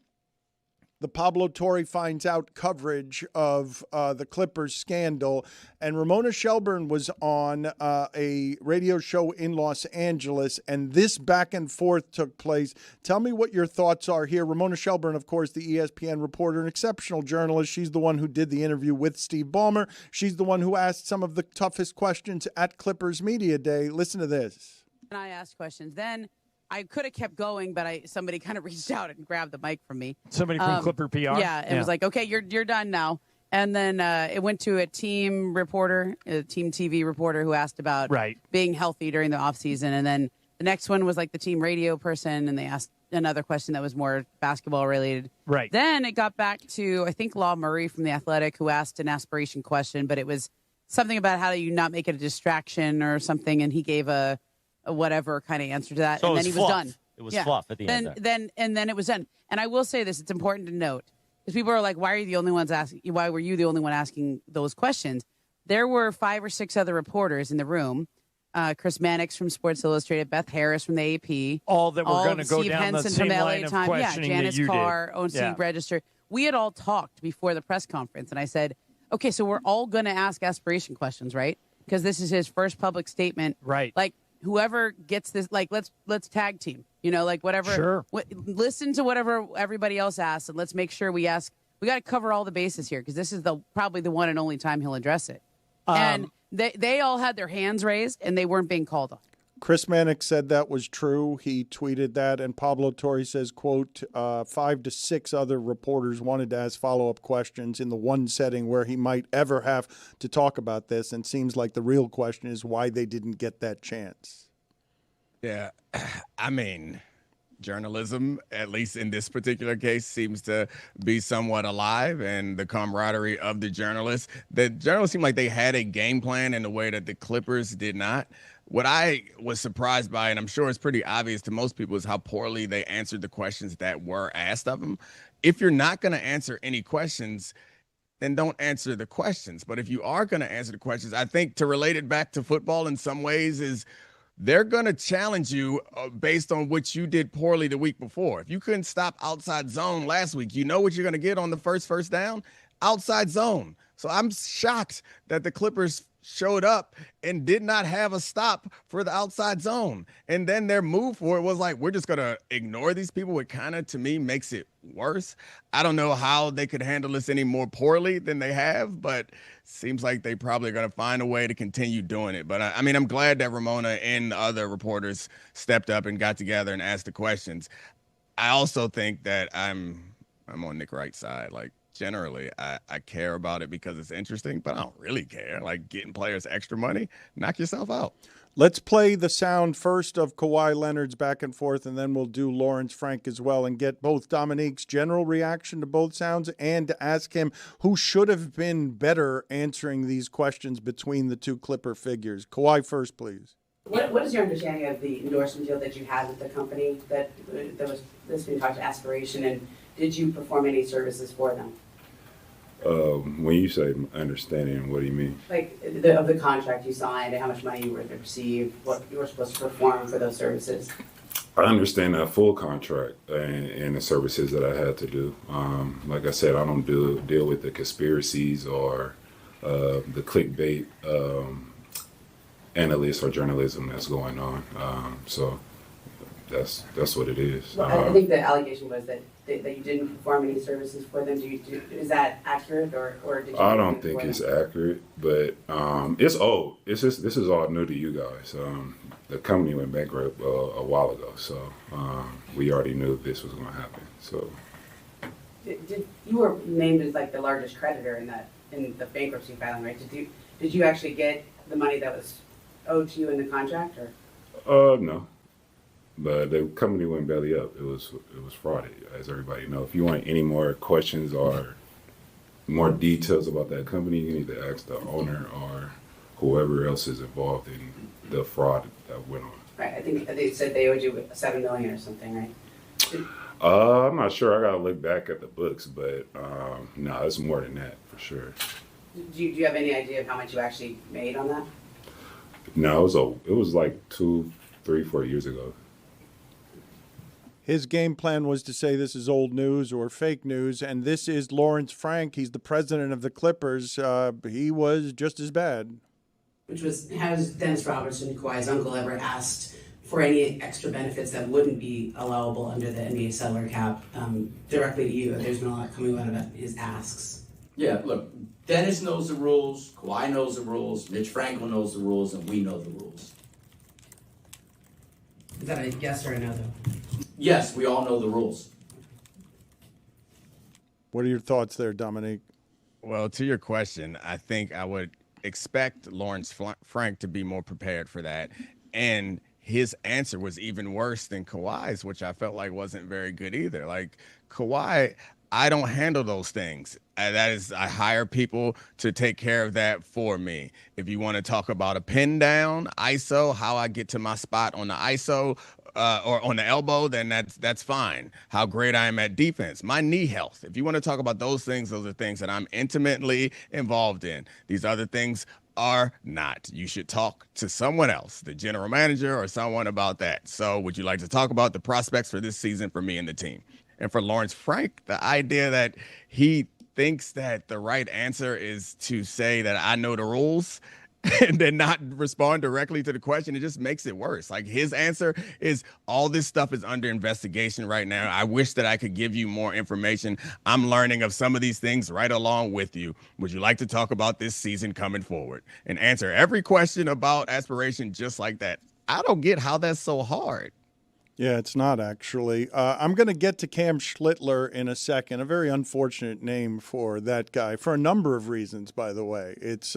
the Pablo Torre finds out coverage of the Clippers scandal. And Ramona Shelburne was on a radio show in Los Angeles, and this back and forth took place. Tell me what your thoughts are here. Ramona Shelburne, of course, the ESPN reporter, an exceptional journalist. She's the one who did the interview with Steve Ballmer. She's the one who asked some of the toughest questions at Clippers Media Day. Listen to this. And I asked questions. Then I could have kept going, but somebody kind of reached out and grabbed the mic from me. Somebody from Clipper PR? Yeah, and was like, okay, you're done now. And then it went to a team reporter, a team TV reporter who asked about being healthy during the offseason. And then the next one was like the team radio person, and they asked another question that was more basketball related. Right. Then it got back to, I think, Law Murray from The Athletic, who asked an aspiration question, but it was something about how do you not make it a distraction or something, and he gave a whatever kind of answer to that, so and then he was done. It was fluff at the end. Then it was done. And I will say this: it's important to note because people are like, "Why are you the only ones asking? Why were you the only one asking those questions?" there were 5 or 6 other reporters in the room. Chris Mannix from Sports Illustrated, Beth Harris from the AP. All that were going to go Steve down Henson the same from LA line of Times. questioning that Janice you Carr, did. OC Register. We had all talked before the press conference, and I said, okay, so we're all going to ask aspiration questions, right? Because this is his first public statement. Right. Like, whoever gets this, like, let's tag team. You know, like, whatever. Sure. Listen to whatever everybody else asks, and let's make sure we ask. We got to cover all the bases here, because this is probably the one and only time he'll address it. And they all had their hands raised, and they weren't being called on. Chris Mannix said that was true. He tweeted that, and Pablo Torre says, quote, 5 to 6 other reporters wanted to ask follow-up questions in the one setting where he might ever have to talk about this, and seems like the real question is why they didn't get that chance. Yeah, I mean, journalism, at least in this particular case, seems to be somewhat alive, and the camaraderie of the journalists seemed like they had a game plan in a way that the Clippers did not. What I was surprised by, and I'm sure it's pretty obvious to most people, is how poorly they answered the questions that were asked of them. If you're not going to answer any questions, then don't answer the questions. But if you are going to answer the questions, I think to relate it back to football in some ways is they're going to challenge you based on what you did poorly the week before. If you couldn't stop outside zone last week, you know what you're going to get on the first down? Outside zone. So I'm shocked that the Clippers showed up and did not have a stop for the outside zone. And then their move for it was like, we're just going to ignore these people. It kind of, to me, makes it worse. I don't know how they could handle this any more poorly than they have, but seems like they probably are going to find a way to continue doing it. But I mean, I'm glad that Ramona and other reporters stepped up and got together and asked the questions. I also think that I'm on Nick Wright's side. Like, generally, I care about it because it's interesting, but I don't really care. Like, getting players extra money, knock yourself out. Let's play the sound first of Kawhi Leonard's back and forth, and then we'll do Lawrence Frank as well and get both Dominique's general reaction to both sounds and to ask him who should have been better answering these questions between the two Clipper figures. Kawhi first, please. What is your understanding of the endorsement deal that you had with the company that was this being talked to Aspiration, and did you perform any services for them? When you say understanding, what do you mean? Like of the contract you signed, how much money you were to receive, what you were supposed to perform for those services? I understand that full contract and the services that I had to do. Like I said, I don't deal with the conspiracies or the clickbait analysts or journalism that's going on. So that's what it is. Well, I think the allegation was that you didn't perform any services for them. Is that accurate, or did you? I don't think it's accurate, but it's old. This is all new to you guys. The company went bankrupt a while ago, so we already knew this was going to happen. So you were named as like the largest creditor in the bankruptcy filing, right? Did you actually get the money that was owed to you in the contract, or? No. But the company went belly up. It was frauded, as everybody knows. If you want any more questions or more details about that company, you need to ask the owner or whoever else is involved in the fraud that went on. Right. I think they said they owed you $7 million or something, right? I'm not sure. I gotta look back at the books, but no, it's more than that for sure. Do you have any idea of how much you actually made on that? No, it was like 2, 3, 4 years ago. His game plan was to say this is old news or fake news, and this is Lawrence Frank. He's the president of the Clippers. He was just as bad. Has Dennis Robertson, Kawhi's uncle, ever asked for any extra benefits that wouldn't be allowable under the NBA salary cap directly to you? There's been a lot coming out about his asks. Yeah, look, Dennis knows the rules, Kawhi knows the rules, Mitch Franco knows the rules, and we know the rules. Is that a yes or a no, though? Yes, we all know the rules. What are your thoughts there, Dominique? Well, to your question, I think I would expect Lawrence Frank to be more prepared for that. And his answer was even worse than Kawhi's, which I felt like wasn't very good either. Like, Kawhi, I don't handle those things. I hire people to take care of that for me. If you want to talk about a pin down, ISO, how I get to my spot on the ISO, or on the elbow, then that's fine. How great I am at defense, my knee health. If you want to talk about those are things that I'm intimately involved in. These other things are not. You should talk to someone else, the general manager or someone about that. So would you like to talk about the prospects for this season for me and the team? And for Lawrence Frank, the idea that he thinks that the right answer is to say that I know the rules and then not respond directly to the question, it just makes it worse. Like, his answer is, all this stuff is under investigation right now. I wish that I could give you more information. I'm learning of some of these things right along with you. Would you like to talk about this season coming forward? And answer every question about aspiration just like that. I don't get how that's so hard. Yeah, it's not actually. I'm going to get to Cam Schlittler in a second. A very unfortunate name for that guy for a number of reasons, by the way. It's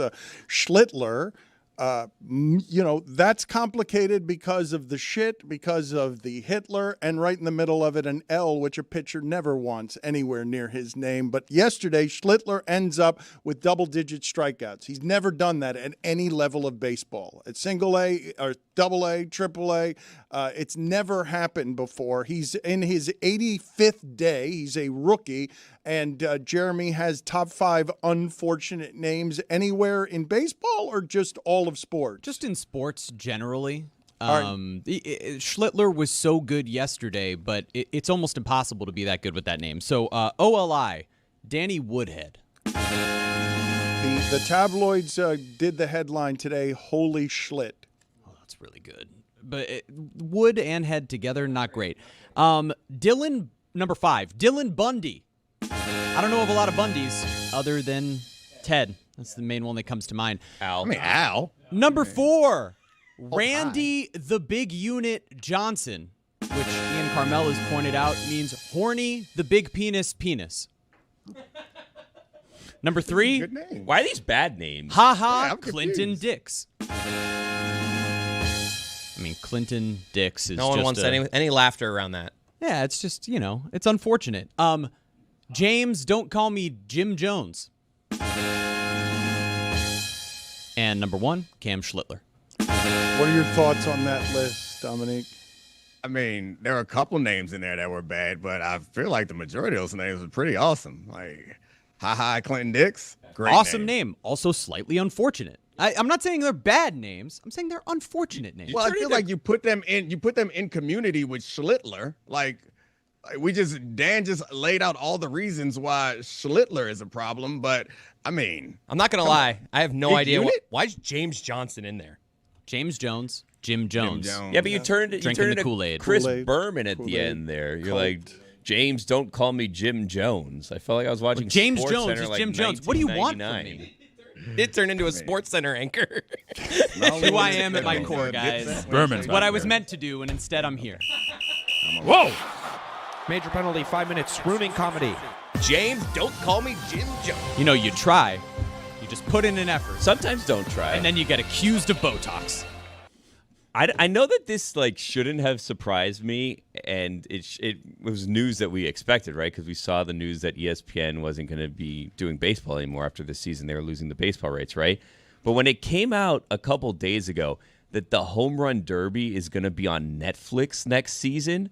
Schlittler. That's complicated because of the shit, because of the Hitler, and right in the middle of it, an L, which a pitcher never wants anywhere near his name. But yesterday, Schlittler ends up with double-digit strikeouts. He's never done that at any level of baseball. At single A or double A, triple A, it's never happened before. He's in his 85th day. He's a rookie. And Jeremy has top 5 unfortunate names anywhere in baseball or just all of sports? Just in sports generally. Schlittler was so good yesterday, but it's almost impossible to be that good with that name. So OLI, Danny Woodhead. The tabloids did the headline today, Holy Schlit. Oh, that's really good. But Wood and Head together, not great. Dylan, number 5, Dylan Bundy. I don't know of a lot of Bundys other than Ted. That's the main one that comes to mind. Al. Number 4, Randy the Big Unit Johnson, which Ian Carmel has pointed out means horny the big penis. Number 3, Good name. Why are these bad names? Clinton Dix. I mean, Clinton Dix is no one wants any laughter around that. Yeah, it's just, it's unfortunate. James, don't call me Jim Jones. And number 1, Cam Schlittler. What are your thoughts on that list, Dominique? I mean, there are a couple names in there that were bad, but I feel like the majority of those names were pretty awesome. Like, Clinton Dix. Great awesome name. Also slightly unfortunate. I'm not saying they're bad names. I'm saying they're unfortunate names. Well, I feel like you put them in community with Schlittler. Like, Dan just laid out all the reasons why Schlittler is a problem, but I mean, I'm not gonna lie, I have no idea why is James Johnson in there. James Jones, Jim Jones. Yeah, but you turned the Kool-Aid. Chris Berman at the end there. You're like, James, don't call me Jim Jones. I felt like I was watching James Sports Jones Center is like Jim Jones. What do you want from me? It turned into a Sports Center anchor. Who I am at my core, guys. Berman's what I was meant to do, and instead I'm here. Whoa! Major penalty, 5 minutes, swooning comedy. James, don't call me Jim Jones. You try. You just put in an effort. Sometimes don't try. And then you get accused of Botox. I know that this shouldn't have surprised me, and it was news that we expected, right? Because we saw the news that ESPN wasn't going to be doing baseball anymore after this season. They were losing the baseball rights, right? But when it came out a couple days ago that the Home Run Derby is going to be on Netflix next season,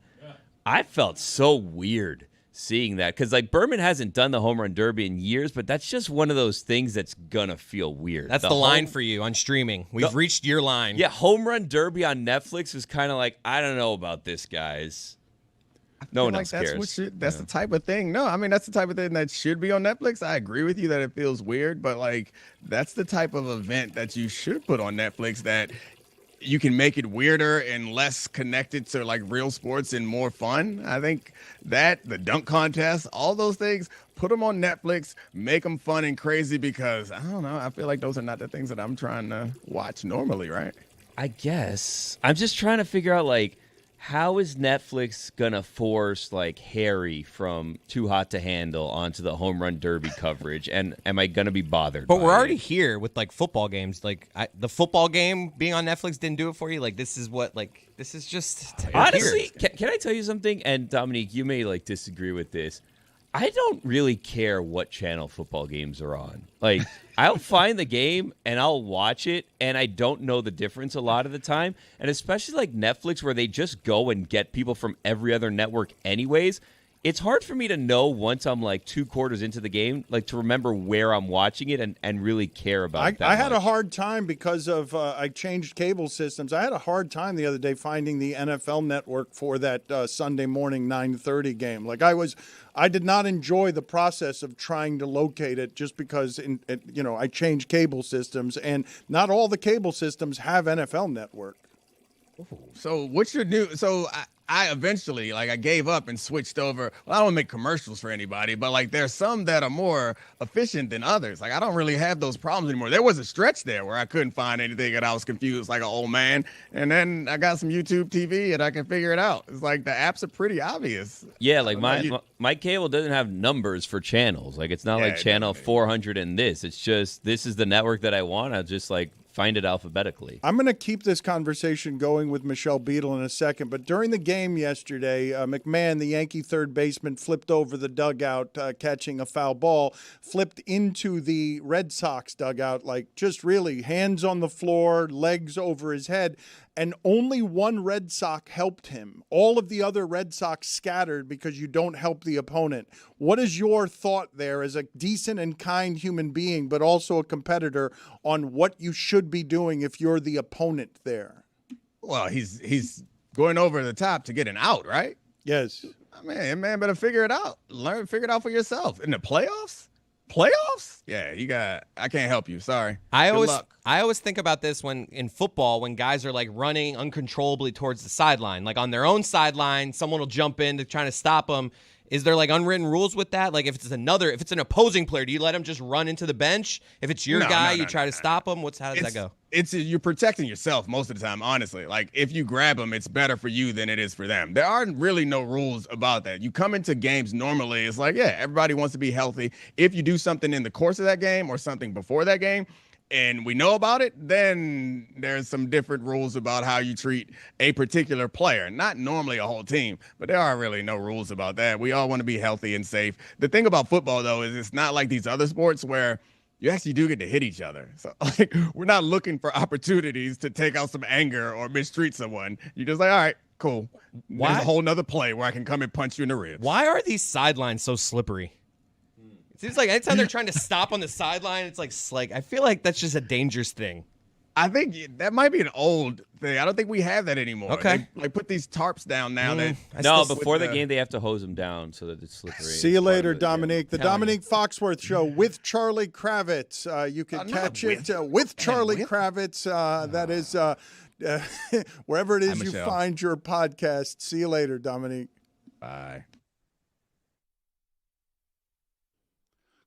I felt so weird seeing that, because Berman hasn't done the Home Run Derby in years, but that's just one of those things that's gonna feel weird. That's the line for you on streaming. We've reached your line. Yeah, Home Run Derby on Netflix was kind of like, I don't know about this, guys. No one else cares. That's the type of thing. No, I mean, that's the type of thing that should be on Netflix. I agree with you that it feels weird, but that's the type of event that you should put on Netflix, that you can make it weirder and less connected to real sports and more fun. I think that the dunk contest, all those things, put them on Netflix, make them fun and crazy, because I don't know, I feel like those are not the things that I'm trying to watch normally, right? I guess I'm just trying to figure out how is Netflix gonna force Harry from Too Hot to Handle onto the Home Run Derby coverage, and am I gonna be bothered? But we're already here with football games. The football game being on Netflix didn't do it for you. This is what this is just honestly. Can I tell you something? And Dominique, you may disagree with this. I don't really care what channel football games are on. Like, I'll find the game and I'll watch it, and I don't know the difference a lot of the time. And especially like Netflix, where they just go and get people from every other network anyways. It's hard for me to know once I'm like 2 quarters into the game, like to remember where I'm watching it and really care about it. I had a hard time because of I changed cable systems. I had a hard time the other day finding the NFL network for that Sunday morning 9:30 game. Like I did not enjoy the process of trying to locate it just because I changed cable systems, and not all the cable systems have NFL network. So what's your new? So I eventually I gave up and switched over. Well, I don't make commercials for anybody, but like there's some that are more efficient than others. Like I don't really have those problems anymore. There was a stretch there where I couldn't find anything and I was confused like an old man. And then I got some YouTube TV and I can figure it out. It's like the apps are pretty obvious. Yeah, like my cable doesn't have numbers for channels. Like it's not like channel 400 and this. It's just this is the network that I want. I'll just like find it alphabetically. I'm going to keep this conversation going with Michelle Beadle in a second, but during the game yesterday, McMahon, the Yankee third baseman, flipped over the dugout catching a foul ball, flipped into the Red Sox dugout, like just really hands on the floor, legs over his head, and only one Red Sox helped him. All of the other Red Sox scattered because you don't help the opponent. What is your thought there as a decent and kind human being, but also a competitor, on what you should be doing if you're the opponent there? Well, he's going over the top to get an out, right? Yes. Man, better figure it out. Figure it out for yourself. In the playoffs? Yeah, I can't help you. Sorry. I always think about this when in football, when guys are like running uncontrollably towards the sideline, like on their own sideline, someone will jump in to try to stop them. Is there like unwritten rules with that? Like if it's an opposing player, do you let him just run into the bench? If it's your guy, you try to stop him. How does that go? You're protecting yourself most of the time, honestly. Like if you grab them, it's better for you than it is for them. There aren't really no rules about that. You come into games normally, it's like, yeah, everybody wants to be healthy. If you do something in the course of that game or something before that game, and we know about it, then there's some different rules about how you treat a particular player. Not normally a whole team, but there are really no rules about that. We all want to be healthy and safe. The thing about football, though, is it's not like these other sports where you actually do get to hit each other. So like, we're not looking for opportunities to take out some anger or mistreat someone. You're just like, all right, cool. There's a whole nother play where I can come and punch you in the ribs. Why are these sidelines so slippery? It seems like anytime they're trying to stop on the sideline, it's like I feel like that's just a dangerous thing. I think that might be an old thing. I don't think we have that anymore. Okay. They put these tarps down now. Before the game, they have to hose them down so that it's slippery. See you later, Dominique. The Dominique Foxworth Show with Charlie Kravitz. You can catch it with Charlie Kravitz. That is wherever it is you find your podcast. See you later, Dominique. Bye.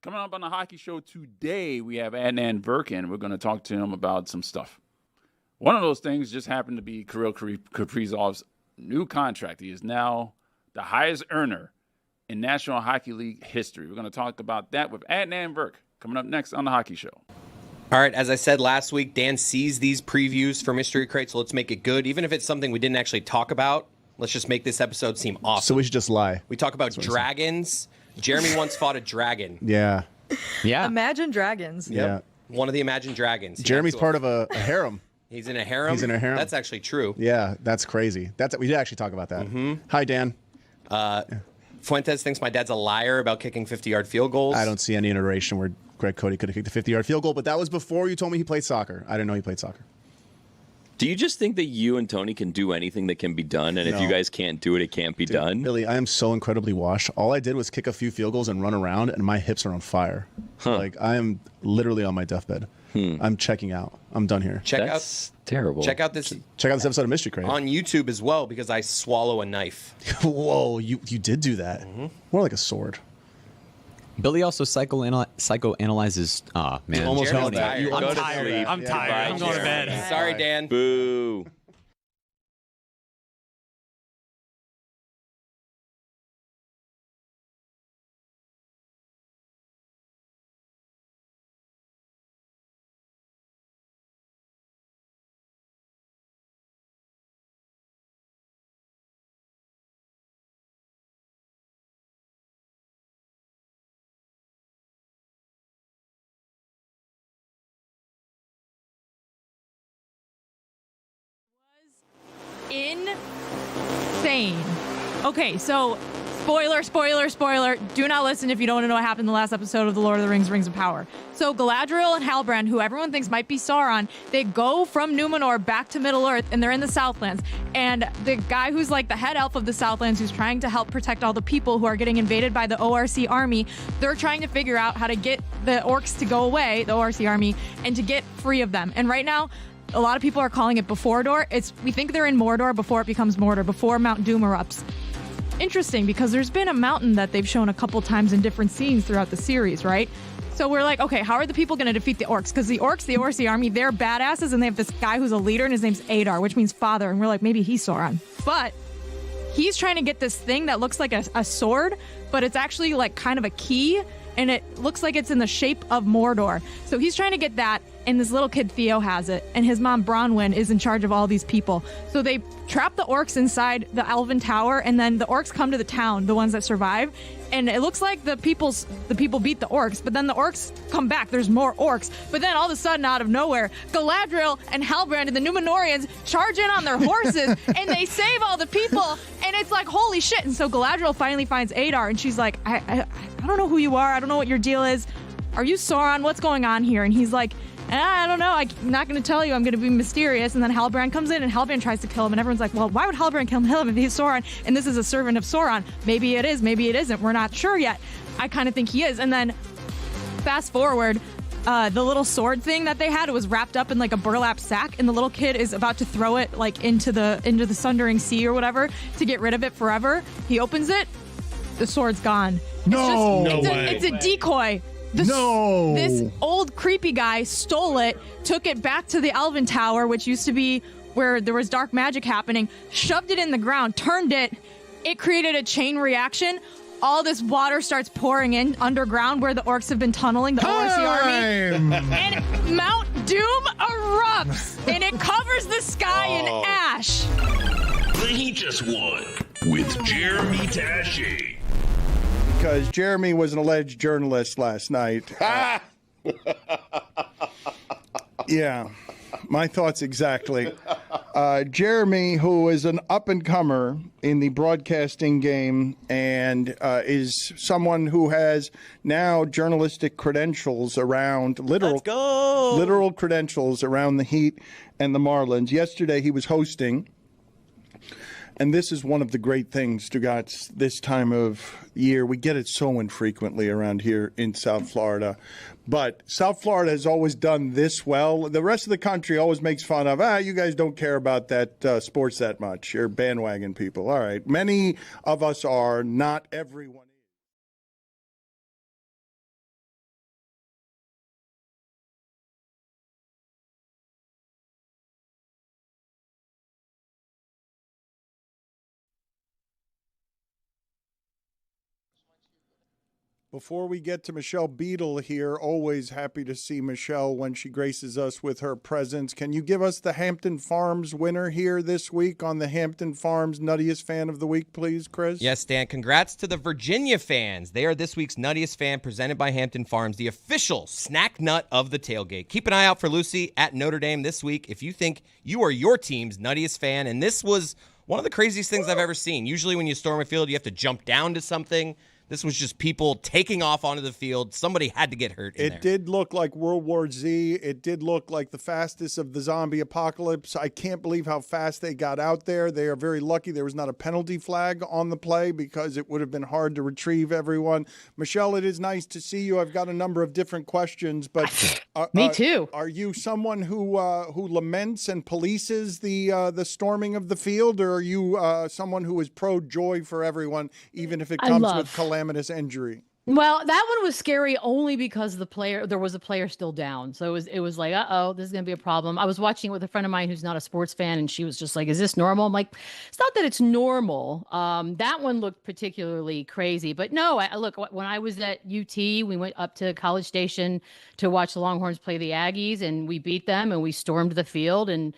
Coming up on the Hockey Show today, we have Adnan Verkin. We're going to talk to him about some stuff. One of those things just happened to be Kirill Kaprizov's new contract. He is now the highest earner in National Hockey League history. We're going to talk about that with Adnan Verk coming up next on the Hockey Show. All right, as I said last week, Dan sees these previews for Mystery Crate, so let's make it good. Even if it's something we didn't actually talk about, let's just make this episode seem awesome. So we should just lie. We talk about dragons. Jeremy once fought a dragon. Yeah. Imagine Dragons. Yeah. One of the Imagine Dragons. Jeremy's part of a harem. He's in a harem? He's in a harem. That's actually true. Yeah, that's crazy. We did actually talk about that. Mm-hmm. Hi, Dan. Fuentes thinks my dad's a liar about kicking 50-yard field goals. I don't see any iteration where Greg Cody could have kicked a 50-yard field goal, but that was before you told me he played soccer. I didn't know he played soccer. Do you just think that you and Tony can do anything that can be done, and if you guys can't do it, it can't be done? Billy, I am so incredibly washed. All I did was kick a few field goals and run around, and my hips are on fire. Like, I am literally on my deathbed. I'm checking out. I'm done here. That's terrible. Check out this episode of Mystery Crate. on YouTube as well, because I swallow a knife. Whoa, you did do that. Mm-hmm. More like a sword. Billy also psychoanalyzes. Man. Almost I'm tired. tired. I'm tired. I'm going to bed. Sorry, Dan. Boo. insane. Okay, so spoiler. Do not listen if you don't want to know what happened in the last episode of The Lord of the Rings, Rings of Power. So Galadriel and Halbrand, who everyone thinks might be Sauron, they go from Numenor back to Middle-earth, and they're in the Southlands. And the guy who's like the head elf of the Southlands, who's trying to help protect all the people who are getting invaded by the ORC army, they're trying to figure out how to get the orcs to go away, the ORC army, and to get free of them. And right now, a lot of people are calling it Before-Dor. We think they're in Mordor before it becomes Mordor, before Mount Doom erupts. Interesting, because there's been a mountain that they've shown a couple times in different scenes throughout the series, right? So we're like, okay, how are the people going to defeat the orcs? Because the orcs, the ORC army, they're badasses, and they have this guy who's a leader, and his name's Adar, which means father, and we're like, maybe he's Sauron. But he's trying to get this thing that looks like a sword, but it's actually like kind of a key, and it looks like it's in the shape of Mordor. So he's trying to get that, and this little kid Theo has it, and his mom Bronwyn is in charge of all these people. So they trap the orcs inside the Elven Tower, and then the orcs come to the town, the ones that survive, and it looks like the people beat the orcs, but then the orcs come back. There's more orcs, but then all of a sudden, out of nowhere, Galadriel and Halbrand and the Numenorians charge in on their horses, and they save all the people, and it's like, holy shit. And so Galadriel finally finds Adar, and she's like, I don't know who you are. I don't know what your deal is. Are you Sauron? What's going on here? And he's like, I don't know. I'm not going to tell you. I'm going to be mysterious. And then Halbrand comes in, and Halbrand tries to kill him. And everyone's like, well, why would Halbrand kill him if he's Sauron? And this is a servant of Sauron. Maybe it is. Maybe it isn't. We're not sure yet. I kind of think he is. And then fast forward, the little sword thing that they had, it was wrapped up in like a burlap sack. And the little kid is about to throw it like into the Sundering Sea or whatever to get rid of it forever. He opens it. The sword's gone. It's a decoy. This old creepy guy stole it, took it back to the Elven Tower, which used to be where there was dark magic happening, shoved it in the ground, turned it. It created a chain reaction. All this water starts pouring in underground where the orcs have been tunneling, the ORC army. And Mount Doom erupts, and it covers the sky in ash. The He Just Won with Jeremy Taché. Because Jeremy was an alleged journalist last night. Yeah, my thoughts exactly. Jeremy, who is an up-and-comer in the broadcasting game and is someone who has now journalistic credentials around, literal credentials around the Heat and the Marlins. Yesterday he was hosting. And this is one of the great things, Stugotz, this time of year. We get it so infrequently around here in South Florida. But South Florida has always done this well. The rest of the country always makes fun of, you guys don't care about that sports that much. You're bandwagon people. All right. Many of us are, not everyone. Before we get to Michelle Beadle here, always happy to see Michelle when she graces us with her presence. Can you give us the Hampton Farms winner here this week on the Hampton Farms Nuttiest Fan of the Week, please, Chris? Yes, Dan. Congrats to the Virginia fans. They are this week's Nuttiest Fan, presented by Hampton Farms, the official snack nut of the tailgate. Keep an eye out for Lucy at Notre Dame this week if you think you are your team's Nuttiest Fan. And this was one of the craziest things I've ever seen. Usually when you storm a field, you have to jump down to something. This was just people taking off onto the field. Somebody had to get hurt in there. It did look like World War Z. It did look like the fastest of the zombie apocalypse. I can't believe how fast they got out there. They are very lucky there was not a penalty flag on the play because it would have been hard to retrieve everyone. Michelle, it is nice to see you. I've got a number of different questions, but me too. Are you someone who laments and polices the storming of the field, or are you someone who is pro joy for everyone, even if it comes with calamitous injury? Well, that one was scary only because there was a player still down. So it was like, this is going to be a problem. I was watching it with a friend of mine who's not a sports fan, and she was just like, is this normal? I'm like, it's not that it's normal. That one looked particularly crazy. But no, look, when I was at UT, we went up to College Station to watch the Longhorns play the Aggies, and we beat them, and we stormed the field, and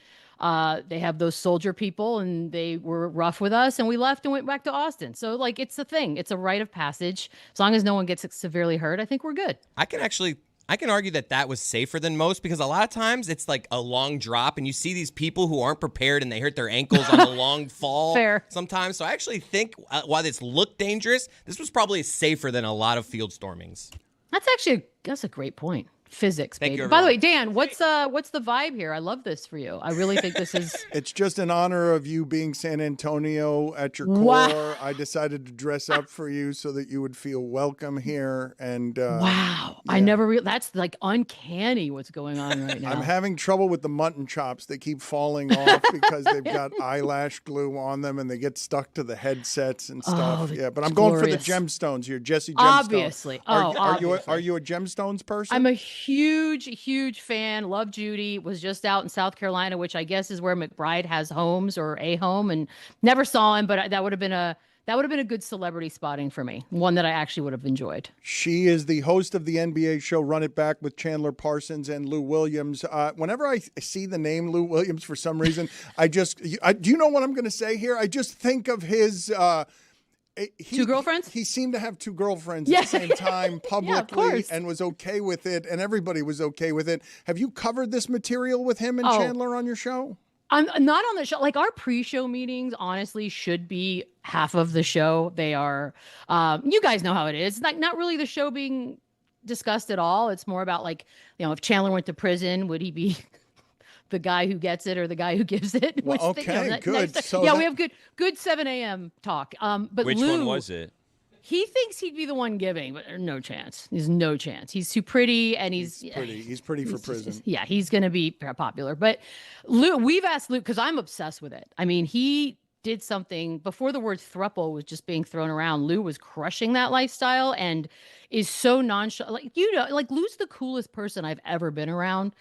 they have those soldier people, and they were rough with us, and we left and went back to Austin. So, like, it's a thing. It's a rite of passage. As long as no one gets severely hurt, I think we're good. I can actually I can argue that was safer than most because a lot of times it's like a long drop and you see these people who aren't prepared and they hurt their ankles on a long fall Fair. sometimes. So I actually think while this looked dangerous, this was probably safer than a lot of field stormings. That's a great point. Physics, Thank baby. you, By the way, everyone. Dan, what's the vibe here? I love this for you. I really think this is. It's just in honor of you being San Antonio at your core. Wow. I decided to dress up for you so that you would feel welcome here. And Wow. I never that's like uncanny what's going on right now. I'm having trouble with the mutton chops. They keep falling off because they've got eyelash glue on them and they get stuck to the headsets and stuff. Oh, But I'm going for the glorious. gemstones here, Jesse Gemstone. Obviously. Are you a gemstones person? I'm a huge fan. Love Judy. Was just out in South Carolina, which I guess is where McBride has homes or a home, and never saw him. But that would have been a good celebrity spotting for me. One that I actually would have enjoyed. She is the host of the NBA show Run It Back with Chandler Parsons and Lou Williams. Whenever I see the name Lou Williams, for some reason, do you know what I'm going to say here? I just think of his. Two girlfriends? He seemed to have two girlfriends at the same time publicly and was okay with it, and everybody was okay with it. Have you covered this material with him and Chandler on your show? I'm not on the show. Like our pre-show meetings, honestly, should be half of the show. They are, you guys know how it is. It's like not really the show being discussed at all. It's more about like, if Chandler went to prison, would he be the guy who gets it or the guy who gives it? Well, okay, good. So we have good 7 a.m. talk. But Which Lou, one was it? He thinks he'd be the one giving, but no chance. There's no chance. He's too pretty, and he's pretty for prison. He's going to be popular. But Lou, we've asked Lou because I'm obsessed with it. I mean, he did something before the word throuple was just being thrown around. Lou was crushing that lifestyle and is so nonchalant. Like Lou's the coolest person I've ever been around,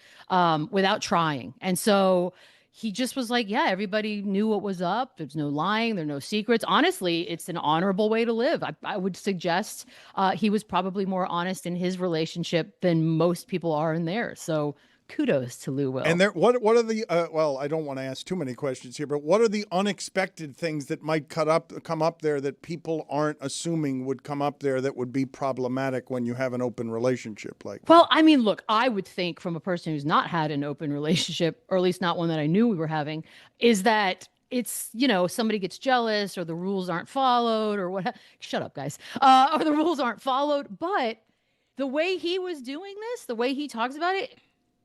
without trying. And so he just was like, yeah, everybody knew what was up. There's no lying. There are no secrets. Honestly, it's an honorable way to live. I would suggest he was probably more honest in his relationship than most people are in theirs. So kudos to Lou Will. And what are the well, I don't want to ask too many questions here, but what are the unexpected things that might come up there that people aren't assuming would come up there that would be problematic when you have an open relationship like that? Well, I mean, look, I would think from a person who's not had an open relationship, or at least not one that I knew we were having, is that it's, somebody gets jealous or the rules aren't followed or what. Shut up, guys. Or the rules aren't followed. But the way he was doing this, the way he talks about it,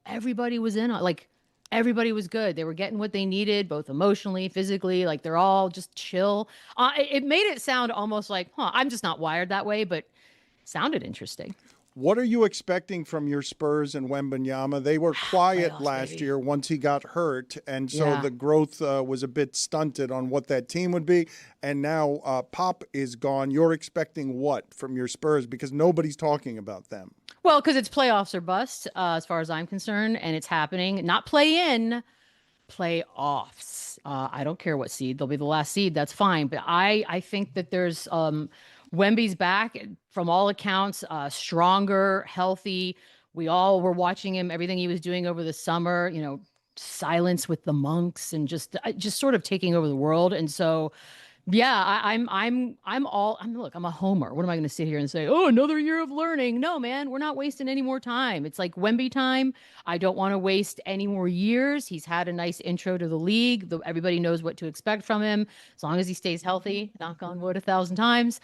everybody was in on, like, everybody was good. They were getting what they needed, both emotionally, physically. Like, they're all just chill. It made it sound almost like, I'm just not wired that way, but sounded interesting. What are you expecting from your Spurs and Wembanyama? They were quiet last year once he got hurt, and so the growth was a bit stunted on what that team would be. And now Pop is gone. You're expecting what from your Spurs? Because nobody's talking about them. Well, because it's playoffs or bust, as far as I'm concerned, and it's happening. Not play in, playoffs. I don't care what seed. They'll be the last seed. That's fine. But I think that there's Wemby's back, from all accounts, stronger, healthy. We all were watching him, everything he was doing over the summer, silence with the monks and just sort of taking over the world. And so, yeah, I'm a homer. What am I going to sit here and say, another year of learning? No, man, we're not wasting any more time. It's like Wemby time. I don't want to waste any more years. He's had a nice intro to the league. Everybody knows what to expect from him as long as he stays healthy. Knock on wood 1,000 times.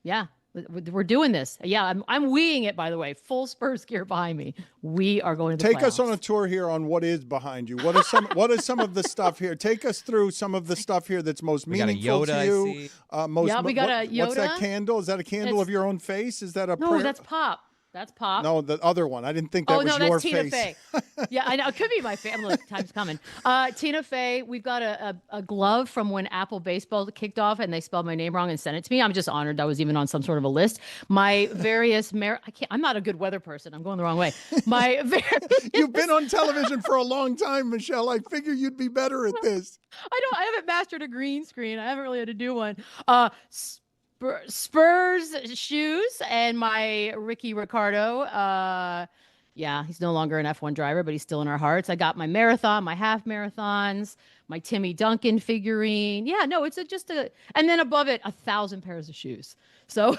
Yeah, we're doing this. Yeah, I'm weeing it, by the way. Full Spurs gear behind me. We are going to the Take playoffs. us on a tour here on what is behind you. What is some of the stuff here? Take us through some of the stuff here that's most meaningful to you. we got a Yoda. What's that candle? Is that a candle of your own face? Is that a prayer? No, that's Pop. That's Pop. No, the other one. I didn't think that was your that's face. Tina Fey. Yeah, I know. It could be my face. Look, time's coming. Tina Fey, we've got a glove from when Apple Baseball kicked off and they spelled my name wrong and sent it to me. I'm just honored that was even on some sort of a list. My various I'm not a good weather person. I'm going the wrong way. You've been on television for a long time, Michelle. I figure you'd be better at this. I haven't mastered a green screen. I haven't really had to do one. Spurs shoes and my Ricky Ricardo. Yeah, he's no longer an F1 driver, but he's still in our hearts. I got my marathon, my half marathons, my Timmy Duncan figurine. Yeah, no, it's and then above it, 1,000 pairs of shoes. So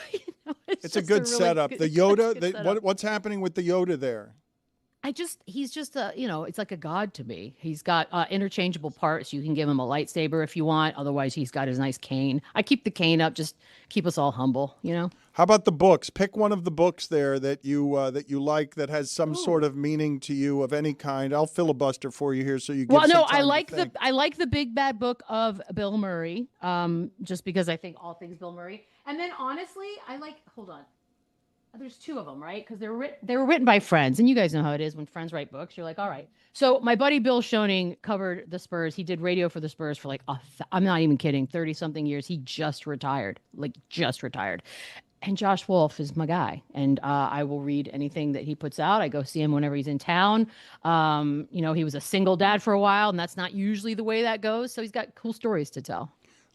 it's a good setup. The Yoda, what's happening with the Yoda there? He's just it's like a god to me. He's got interchangeable parts. You can give him a lightsaber if you want. Otherwise, he's got his nice cane. I keep the cane up, just keep us all humble, How about the books? Pick one of the books there that you like that has some sort of meaning to you of any kind. I'll filibuster for you here so you get some time I like the Big Bad Book of Bill Murray, just because I think all things Bill Murray. And then honestly, hold on. There's two of them, right? Because they were written by friends, and you guys know how it is when friends write books. You're like, all right. So my buddy Bill Schoening covered the Spurs. He did radio for the Spurs for I'm not even kidding, 30-something years. He just retired. And Josh Wolf is my guy, and I will read anything that he puts out. I go see him whenever he's in town. He was a single dad for a while, and that's not usually the way that goes. So he's got cool stories to tell.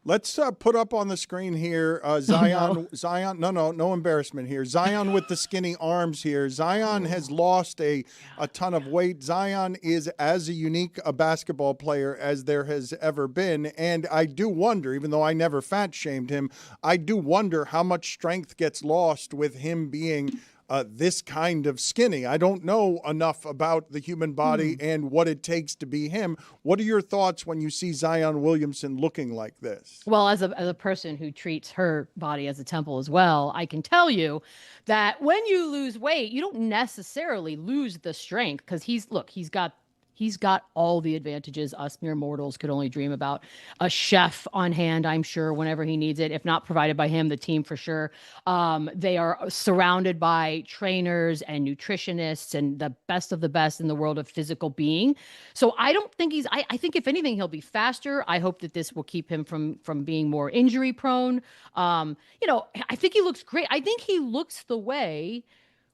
Let's put up on the screen here Zion. Zion, no embarrassment here. Zion with the skinny arms here. Zion has lost a ton of weight. Zion is as unique a basketball player as there has ever been. And I do wonder, even though I never fat shamed him, I do wonder how much strength gets lost with him being this kind of skinny. I don't know enough about the human body and what it takes to be him. What are your thoughts when you see Zion Williamson looking like this? Well, as a person who treats her body as a temple as well, I can tell you that when you lose weight, you don't necessarily lose the strength, because he's got all the advantages us mere mortals could only dream about. A chef on hand, I'm sure, whenever he needs it. If not provided by him, the team for sure. They are surrounded by trainers and nutritionists and the best of the best in the world of physical being. So I don't think I think if anything, he'll be faster. I hope that this will keep him from being more injury prone. I think he looks great. I think he looks the way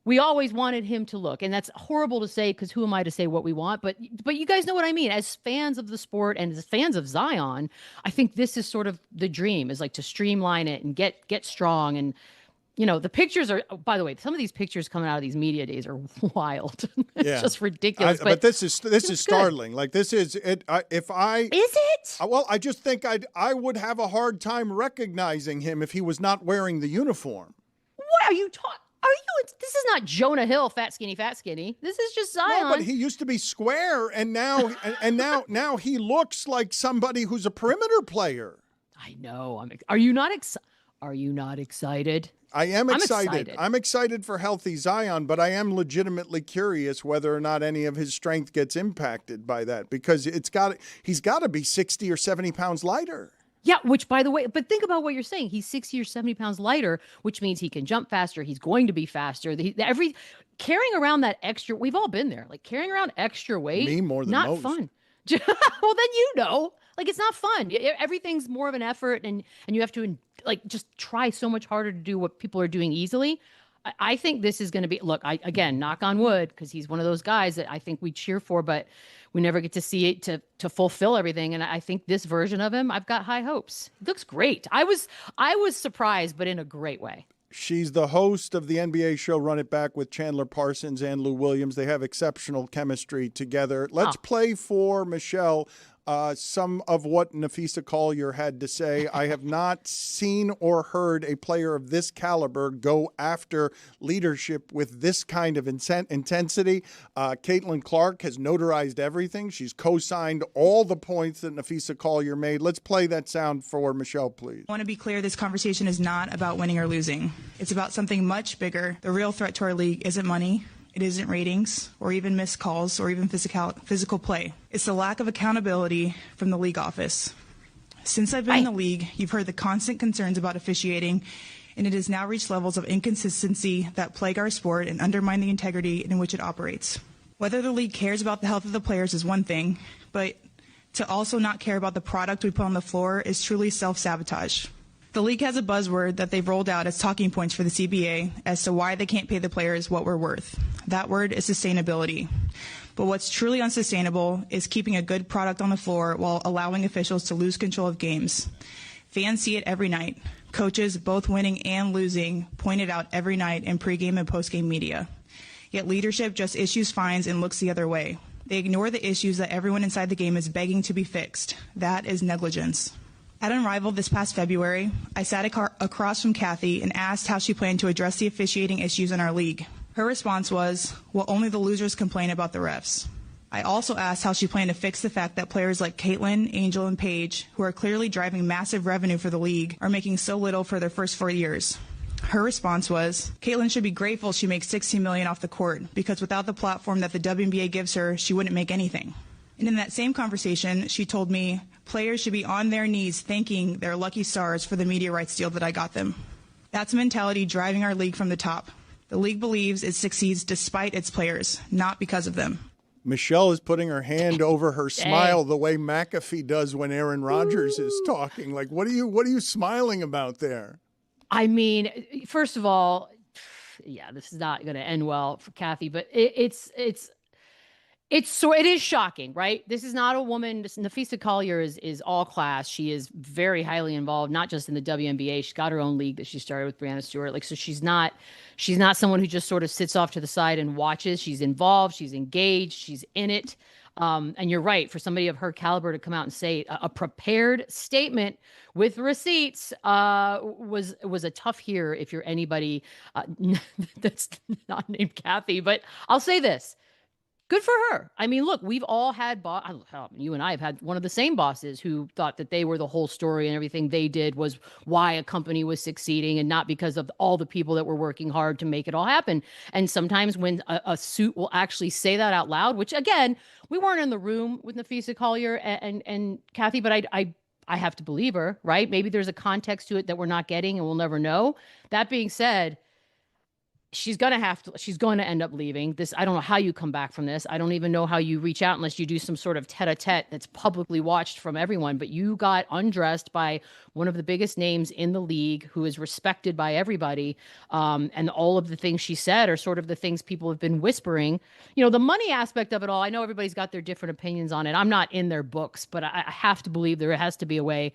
we always wanted him to look. And that's horrible to say, because who am I to say what we want? But you guys know what I mean. As fans of the sport and as fans of Zion, I think this is sort of the dream, is like to streamline it and get strong. And, the pictures are, by the way, some of these pictures coming out of these media days are wild. It's just ridiculous. But this is startling. Good. Like, this is it. Is it? Well, I just think I would have a hard time recognizing him if he was not wearing the uniform. What are you talking? This is not Jonah Hill, fat skinny. This is just Zion. No, but he used to be square, and now he looks like somebody who's a perimeter player. I know. Are you not excited? I am excited. I'm excited for healthy Zion, but I am legitimately curious whether or not any of his strength gets impacted by that, because he's got to be 60 or 70 pounds lighter. Yeah, which, by the way, but think about what you're saying. He's 60 or 70 pounds lighter, which means he can jump faster. He's going to be faster. Carrying around that extra, we've all been there, like carrying around extra weight. Me more than not most. Fun. Well, then it's not fun. Everything's more of an effort, and you have to just try so much harder to do what people are doing easily. I think this is going to be, again, knock on wood, because he's one of those guys that I think we cheer for, but we never get to see it to fulfill everything. And I think this version of him, I've got high hopes. It looks great. I was surprised, but in a great way. She's the host of the NBA show Run It Back with Chandler Parsons and Lou Williams. They have exceptional chemistry together. Let's play for Michelle some of what Nafisa Collier had to say. I have not seen or heard a player of this caliber go after leadership with this kind of intensity. Caitlin Clark has notarized everything. She's co-signed all the points that Nafisa Collier made. Let's play that sound for Michelle, please. I want to be clear, this conversation is not about winning or losing. It's about something much bigger. The real threat to our league isn't money. It isn't ratings or even missed calls or even physical play. It's the lack of accountability from the league office. Since I've been in the league, you've heard the constant concerns about officiating, and it has now reached levels of inconsistency that plague our sport and undermine the integrity in which it operates. Whether the league cares about the health of the players is one thing, but to also not care about the product we put on the floor is truly self-sabotage. The league has a buzzword that they've rolled out as talking points for the CBA as to why they can't pay the players what we're worth. That word is sustainability. But what's truly unsustainable is keeping a good product on the floor while allowing officials to lose control of games. Fans see it every night. Coaches, both winning and losing, point it out every night in pregame and postgame media. Yet leadership just issues fines and looks the other way. They ignore the issues that everyone inside the game is begging to be fixed. That is negligence. At Unrivaled this past February, I sat across from Kathy and asked how she planned to address the officiating issues in our league. Her response was, well, only the losers complain about the refs. I also asked how she planned to fix the fact that players like Caitlin, Angel, and Paige, who are clearly driving massive revenue for the league, are making so little for their first 4 years. Her response was, Caitlin should be grateful she makes $16 million off the court, because without the platform that the WNBA gives her, she wouldn't make anything. And in that same conversation, she told me, players should be on their knees thanking their lucky stars for the media rights deal that I got them. That's a mentality driving our league from the top. The league believes it succeeds despite its players, not because of them. Michelle is putting her hand over her smile the way McAfee does when Aaron Rodgers is talking. Like, what are you smiling about there? I mean, first of all, yeah, this is not going to end well for Kathy, but it is shocking, right? This is not a woman. Nafisa Collier is all class. She is very highly involved, not just in the WNBA. She's got her own league that she started with Brianna Stewart. Like, so she's not someone who just sort of sits off to the side and watches. She's involved. She's engaged. She's in it. And you're right, for somebody of her caliber to come out and say a prepared statement with receipts was a tough hear if you're anybody that's not named Kathy. But I'll say this. Good for her. I mean, look, we've all had you and I have had one of the same bosses who thought that they were the whole story and everything they did was why a company was succeeding and not because of all the people that were working hard to make it all happen. And sometimes when a suit will actually say that out loud, which again, we weren't in the room with Nafisa Collier and Kathy, but I have to believe her, right? Maybe there's a context to it that we're not getting and we'll never know. That being said, she's going to end up leaving this. I don't know how you come back from this. I don't even know how you reach out unless you do some sort of tete-a-tete that's publicly watched from everyone. But you got undressed by one of the biggest names in the league who is respected by everybody. And all of the things she said are sort of the things people have been whispering. You know, the money aspect of it all, I know everybody's got their different opinions on it. I'm not in their books, but I have to believe there has to be a way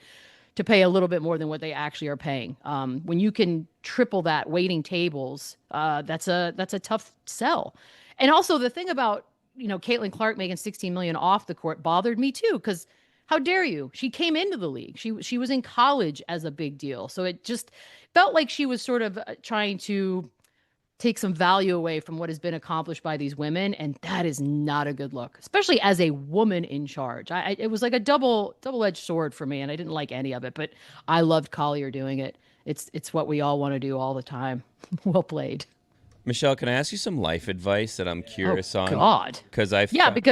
to pay a little bit more than what they actually are paying. When you can triple that waiting tables, that's a tough sell. And also the thing about, Caitlin Clark making $16 million off the court bothered me too, because how dare you? She came into the league. She was in college as a big deal. So it just felt like she was sort of trying to take some value away from what has been accomplished by these women. And that is not a good look, especially as a woman in charge. It was like a double-edged sword for me, and I didn't like any of it, but I loved Collier doing it. It's what we all want to do all the time. Well played. Michelle, can I ask you some life advice that I'm curious on? God. Because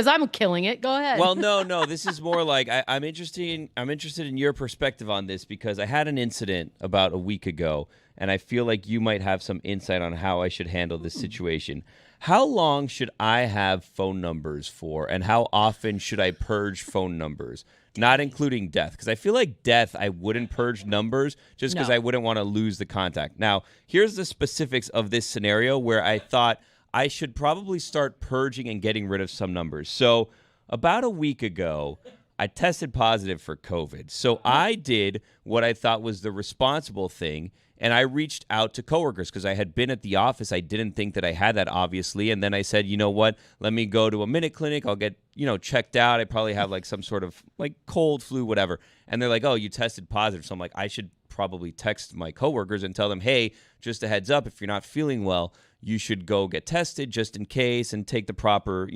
I'm killing it. Go ahead. Well, no. This is more like I'm interested in your perspective on this because I had an incident about a week ago, and I feel like you might have some insight on how I should handle this situation. How long should I have phone numbers for, and how often should I purge phone numbers? Not including death, because I feel like death, I wouldn't purge numbers just because I wouldn't want to lose the contact. Now, here's the specifics of this scenario where I thought I should probably start purging and getting rid of some numbers. So about a week ago, I tested positive for COVID. So I did what I thought was the responsible thing, and I reached out to coworkers because I had been at the office. I didn't think that I had that, obviously. And then I said, you know what? Let me go to a minute clinic. I'll get, checked out. I probably have like some sort of like cold, flu, whatever. And they're like, oh, you tested positive. So I'm like, I should probably text my coworkers and tell them, hey, just a heads up, if you're not feeling well, you should go get tested just in case and take the proper,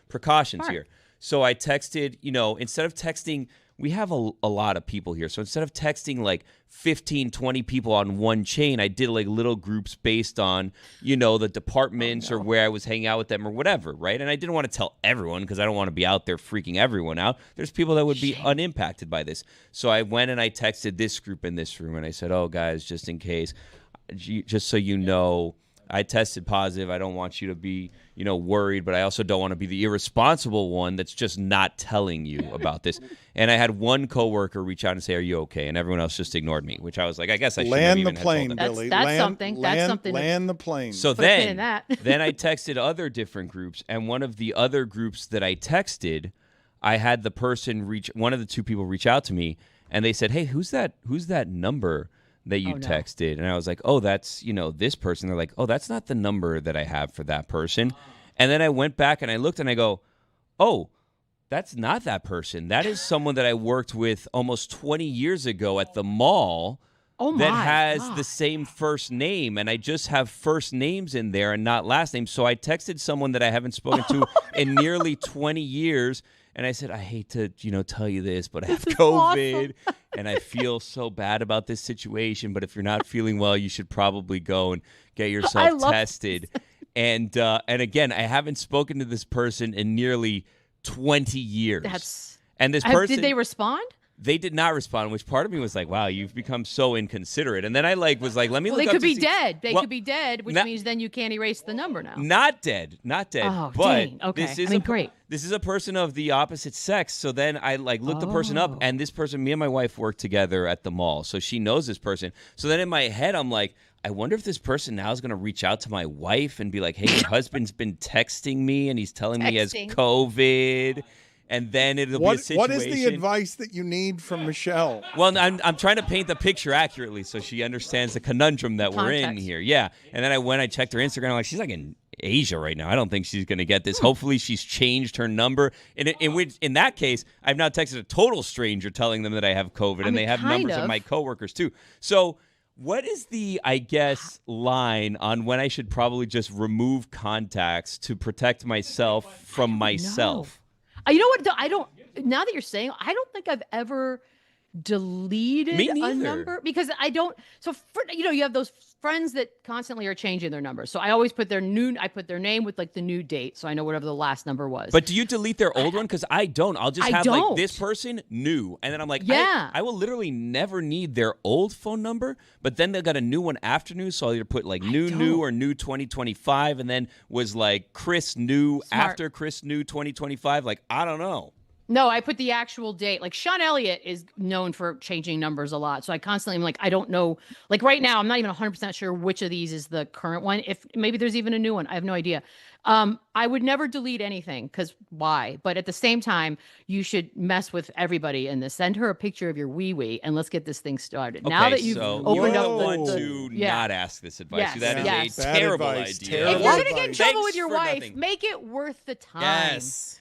precautions here. So I texted, instead of texting, we have a lot of people here. So instead of texting like 15, 20 people on one chain, I did like little groups based on, the departments or where I was hanging out with them or whatever, right? And I didn't want to tell everyone because I don't want to be out there freaking everyone out. There's people that would be unimpacted by this. So I went and I texted this group in this room and I said, oh, guys, just in case, just so you know, I tested positive. I don't want you to be, worried, but I also don't want to be the irresponsible one that's just not telling you about this. And I had one coworker reach out and say, are you okay? And everyone else just ignored me, which I was like, I guess I should have even plane, told them. Billy. That's something. Land the plane. So then I texted other different groups, and one of the other groups that I texted, I had the person one of the two people reach out to me, and they said, hey, who's that number that you texted. And I was like, oh, that's, this person. They're like, oh, that's not the number that I have for that person. And then I went back and I looked and I go, oh, that's not that person. That is someone that I worked with almost 20 years ago at the mall that has the same first name. And I just have first names in there and not last names. So I texted someone that I haven't spoken to in nearly 20 years. And I said, I hate to, tell you this, but I have COVID and I feel so bad about this situation. But if you're not feeling well, you should probably go and get yourself tested. And again, I haven't spoken to this person in nearly 20 years. And this person, did they respond? They did not respond, which part of me was like, wow, you've become so inconsiderate. And then I was like, let me look They up could to be see- dead. They Well, could be dead, which means then you can't erase the number now. Not dead. Oh, but dang. Okay. this is great. This is a person of the opposite sex. So then I looked the person up, and this person, me and my wife worked together at the mall. So she knows this person. So then in my head, I'm like, I wonder if this person now is going to reach out to my wife and be like, hey, your husband's been texting me and he's telling me he has COVID. And then it'll be a situation. What is the advice that you need from Michelle? Well, I'm trying to paint the picture accurately so she understands the conundrum that we're in here. Yeah. And then I checked her Instagram. I'm like, she's like in Asia right now. I don't think she's going to get this. Hopefully she's changed her number. In that case, I've now texted a total stranger telling them that I have COVID, and they have numbers of my coworkers too. So what is the, I guess, line on when I should probably just remove contacts to protect myself from myself? You know what? I don't. Now that you're saying, I don't think I've ever deleted a number because I don't. So you have those friends that constantly are changing their numbers. So I always put their name with like the new date, so I know whatever the last number was. But do you delete their old one? Because I don't. I'll just have like this person new, and then I'm like, I will literally never need their old phone number. But then they got a new one after new, so I'll either put like new or new 2025, and then was like Chris new after Chris new 2025. Like I don't know. No, I put the actual date. Like Sean Elliott is known for changing numbers a lot. So I constantly am like, I don't know. Like right now, I'm not even 100% sure which of these is the current one. If maybe there's even a new one. I have no idea. I would never delete anything because why? But at the same time, you should mess with everybody in this. Send her a picture of your wee-wee and let's get this thing started. Okay, now that you've opened up not ask this advice. That is a Bad terrible advice, idea. If you're going to get in trouble Thanks with your for wife, nothing. make it worth the time. Yes.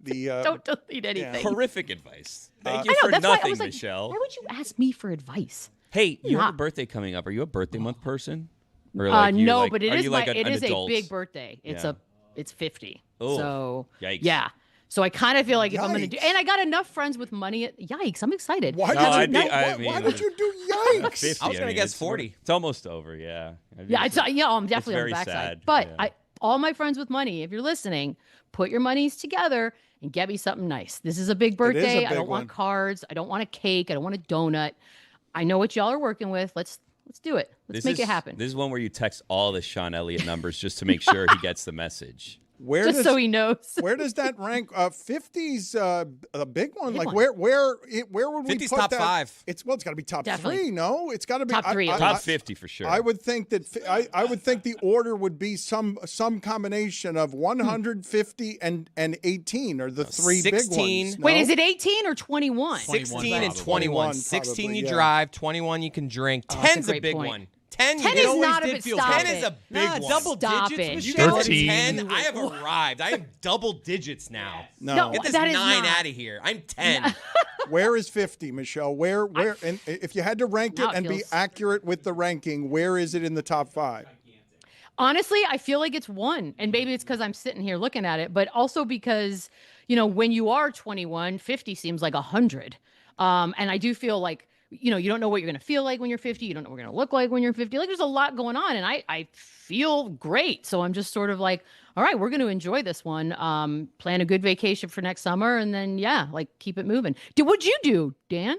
Don't delete anything. Horrific advice. Thank you I know, for that's why I nothing, was like, Michelle. Why would you ask me for advice? Hey, you have a Not. birthday coming up. Are you a birthday month person? Or No, but it are is you like it an is adult? a big birthday. It's 50. Oh, so yikes. yeah. So I kind of feel like if I'm gonna do, and I got enough friends with money. Yikes! I'm excited. Why did you do yikes? 50, I was gonna guess 40. It's almost over. Yeah. Yeah, I'm definitely on the very backside. sad, But yeah. all my friends with money, if you're listening, put your monies together and get me something nice. This is a big birthday. I don't want cards. I don't want a cake. I don't want a donut. I know what y'all are working with. Let's do it. Let's make it happen. This is one where you text all the Sean Elliott numbers just to make sure he gets the message. So he knows. Where does that rank? 50's a big one. Like where would we 50's put top that? 5. It's got to be top Definitely. 3. No, it's got to be Top 3. Top 50 for sure. I would think that I would think the order would be some combination of 150 and 18 are the three 16. big ones. No? Wait, is it 18 or 21? 16 and 21. 21 16 probably, you yeah. drive, 21 you can drink. Oh, that's a 10's a great big point. one. 10 10 you is always not a did bit. feel Stop 10 it. is a big one. Double digits, You Michelle. guys are 13. 10. I have arrived. I am double digits now. No. Get this that is 9 not. out of here. I'm 10. Where is 50, Michelle? Where? And if you had to rank Now it it and be feels- accurate with the ranking, where is it in the top 5? Honestly, I feel like it's 1. And maybe it's because I'm sitting here looking at it, but also because, when you are 21, 50 seems like 100. And I do feel like, you don't know what you're going to feel like when you're 50. You don't know what you're going to look like when you're 50. Like there's a lot going on. And I feel great. So I'm just sort of like, all right, we're going to enjoy this one. Plan a good vacation for next summer. And then, keep it moving. What'd you do, Dan?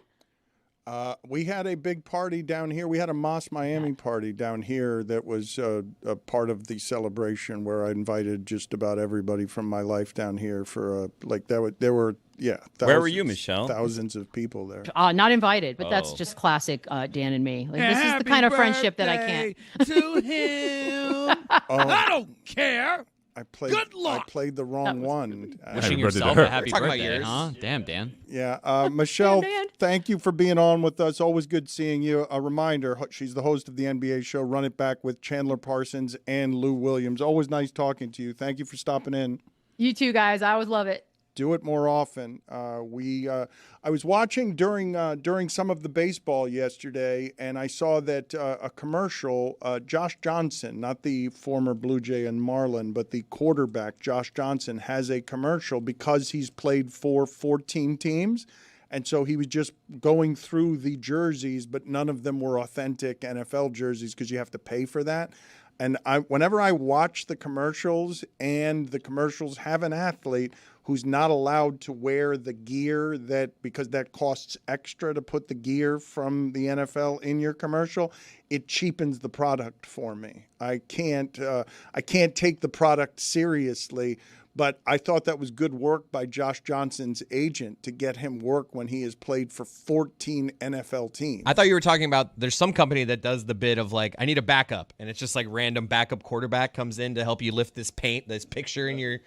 We had a big party down here. We had a Moss Miami party down here that was a part of the celebration where I invited just about everybody from my life down here for there were Where were you, Michelle? Thousands of people there. Not invited, but that's Oh. just classic Dan and me. Like this is the kind of friendship that I can't. To him. I don't care. I played. Good luck. I played the wrong one. Wishing yourself a happy birthday, huh? Damn, Dan. Yeah, Michelle, thank you for being on with us. Always good seeing you. A reminder, she's the host of the NBA show, Run It Back with Chandler Parsons and Lou Williams. Always nice talking to you. Thank you for stopping in. You too, guys. I always love it. Do it more often. I was watching during some of the baseball yesterday, and I saw that a commercial. Josh Johnson, not the former Blue Jay and Marlin, but the quarterback, Josh Johnson, has a commercial because he's played for 14 teams, and so he was just going through the jerseys, but none of them were authentic NFL jerseys because you have to pay for that. And whenever I watch the commercials, and the commercials have an athlete who's not allowed to wear the gear because that costs extra to put the gear from the NFL in your commercial, it cheapens the product for me. I can't take the product seriously, but I thought that was good work by Josh Johnson's agent to get him work when he has played for 14 NFL teams. I thought you were talking about there's some company that does the bit of like, I need a backup, and it's just like random backup quarterback comes in to help you lift this picture in your.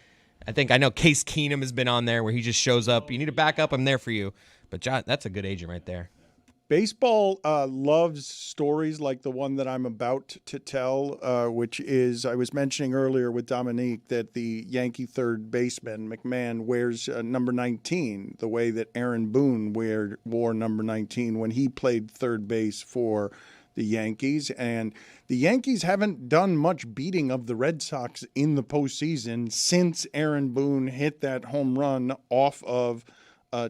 I know Case Keenum has been on there where he just shows up. You need a backup, I'm there for you. But John, that's a good agent right there. Baseball loves stories like the one that I'm about to tell, which is I was mentioning earlier with Dominique that the Yankee third baseman, McMahon, wears number 19 the way that Aaron Boone wore number 19 when he played third base for the Yankees. And the Yankees haven't done much beating of the Red Sox in the postseason since Aaron Boone hit that home run off of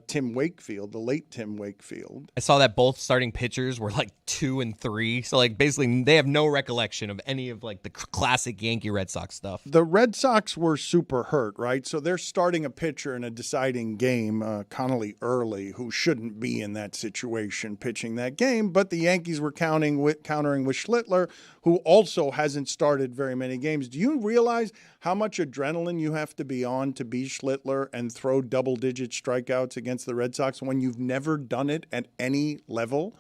Tim Wakefield, the late Tim Wakefield. I saw that both starting pitchers were like 2 and 3. So like basically they have no recollection of any of like the classic Yankee Red Sox stuff. The Red Sox were super hurt, right? So they're starting a pitcher in a deciding game, Connolly Early, who shouldn't be in that situation pitching that game. But the Yankees were countering with Schlittler, who also hasn't started very many games. Do you realize how much adrenaline you have to be on to be Schlittler and throw double-digit strikeouts against the Red Sox when you've never done it at any level?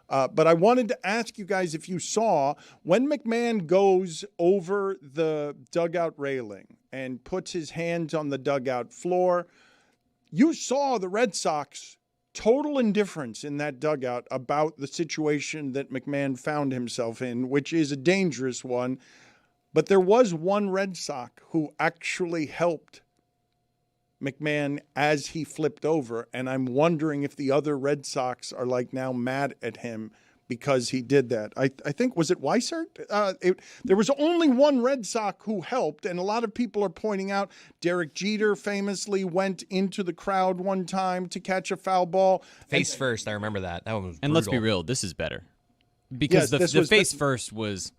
But I wanted to ask you guys if you saw when McMahon goes over the dugout railing and puts his hands on the dugout floor, you saw the Red Sox total indifference in that dugout about the situation that McMahon found himself in, which is a dangerous one. But there was one Red Sox who actually helped McMahon as he flipped over, and I'm wondering if the other Red Sox are like now mad at him because he did that. I think, was it Weissert? There was only one Red Sox who helped, and a lot of people are pointing out Derek Jeter famously went into the crowd one time to catch a foul ball. Face first, I remember that. That one was brutal. And let's be real, this is better. Because the face first was...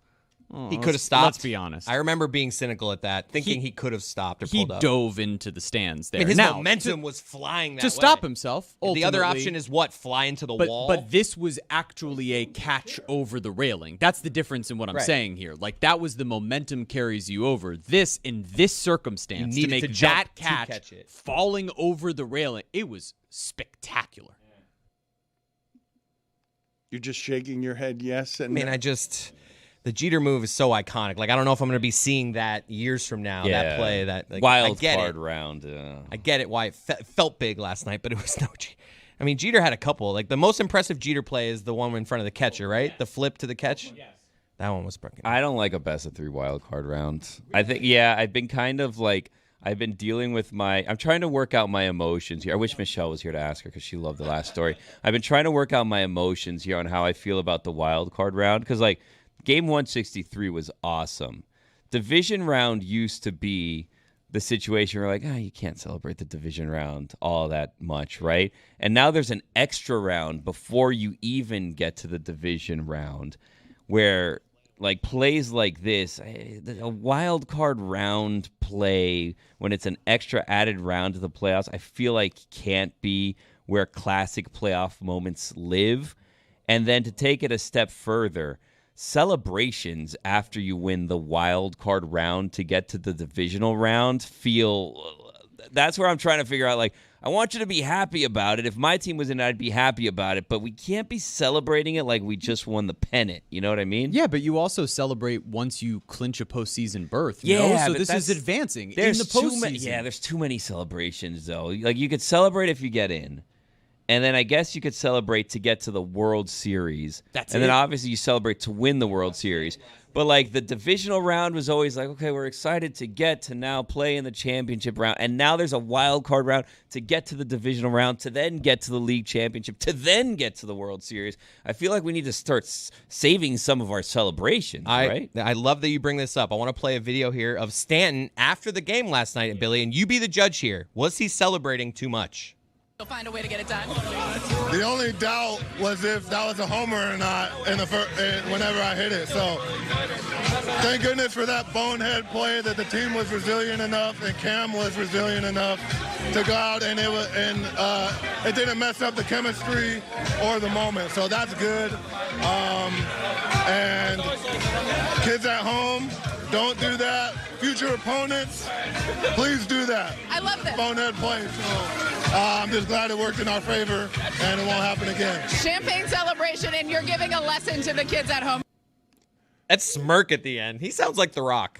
He could have stopped. Let's be honest. I remember being cynical at that, thinking he could have stopped or pulled up. He dove into the stands there. I mean, his momentum was flying that way. To stop himself, ultimately. The other option is what? Fly into the wall? But this was actually a catch over the railing. That's the difference in what I'm saying here. Like, that was the momentum carries you over. This, in this circumstance, to make that catch falling over the railing, it was spectacular. You're just shaking your head yes. And the Jeter move is so iconic. Like, I don't know if I'm going to be seeing that years from now, that play. That like, wild card round. I get it why it felt big last night, but it was no Jeter. I mean, Jeter had a couple. Like, the most impressive Jeter play is the one in front of the catcher, right? Yes. The flip to the catch? Yes. That one was broken. I don't like a best-of-3 wild card round. I think, I've been kind of like, I've been dealing with I'm trying to work out my emotions here. I wish Michelle was here to ask her because she loved the last story. I've been trying to work out my emotions here on how I feel about the wild card round because, like, Game 163 was awesome. Division round used to be the situation where, like, you can't celebrate the division round all that much, right? And now there's an extra round before you even get to the division round where, like, plays like this, a wild card round play when it's an extra added round to the playoffs, I feel like can't be where classic playoff moments live. And then to take it a step further, celebrations after you win the wild card round to get to the divisional round feel that's where I'm trying to figure out, like, I want you to be happy about it. If my team was in it, I'd be happy about it. But we can't be celebrating it like we just won the pennant. You know what I mean? Yeah, but you also celebrate once you clinch a postseason berth. Yeah, so but this is advancing in There's the postseason. there's too many celebrations, though. Like, you could celebrate if you get in. And then I guess you could celebrate to get to the World Series. And then obviously you celebrate to win the World Series. But, like, the divisional round was always like, okay, we're excited to get to now play in the championship round. And now there's a wild card round to get to the divisional round, to then get to the league championship, to then get to the World Series. I feel like we need to start saving some of our celebrations, right? I love that you bring this up. I want to play a video here of Stanton after the game last night, Billy, and you be the judge here. Was he celebrating too much? You'll find a way to get it done. The only doubt was if that was a homer or not whenever I hit it. So thank goodness for that bonehead play that the team was resilient enough and Cam was resilient enough to go out and it didn't mess up the chemistry or the moment. So that's good. And kids at home, don't do that. Future opponents, please do that. I love this. Bonehead play. So I'm just glad it worked in our favor and it won't happen again. Champagne celebration, and you're giving a lesson to the kids at home. That smirk at the end. He sounds like The Rock.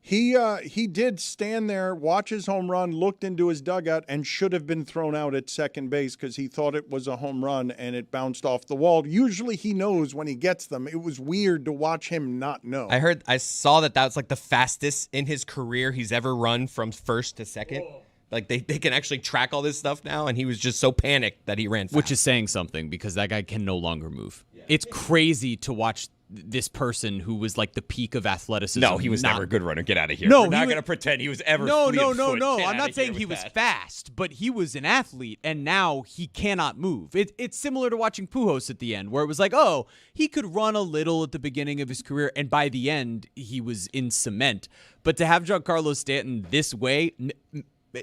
He did stand there, watch his home run, looked into his dugout, and should have been thrown out at second base because he thought it was a home run and it bounced off the wall. Usually he knows when he gets them. It was weird to watch him not know. I saw that was like the fastest in his career he's ever run from first to second. Like they can actually track all this stuff now, and he was just so panicked that he ran fast. Which is saying something because that guy can no longer move. Yeah. It's crazy to watch this person who was like the peak of athleticism. No, he was never a good runner. Get out of here. No, we're not going to pretend he was ever No. fleet of foot. I'm not saying he was fast, but he was an athlete, and now he cannot move. It's similar to watching Pujols at the end, where it was like, oh, he could run a little at the beginning of his career, and by the end, he was in cement. But to have Giancarlo Stanton this way,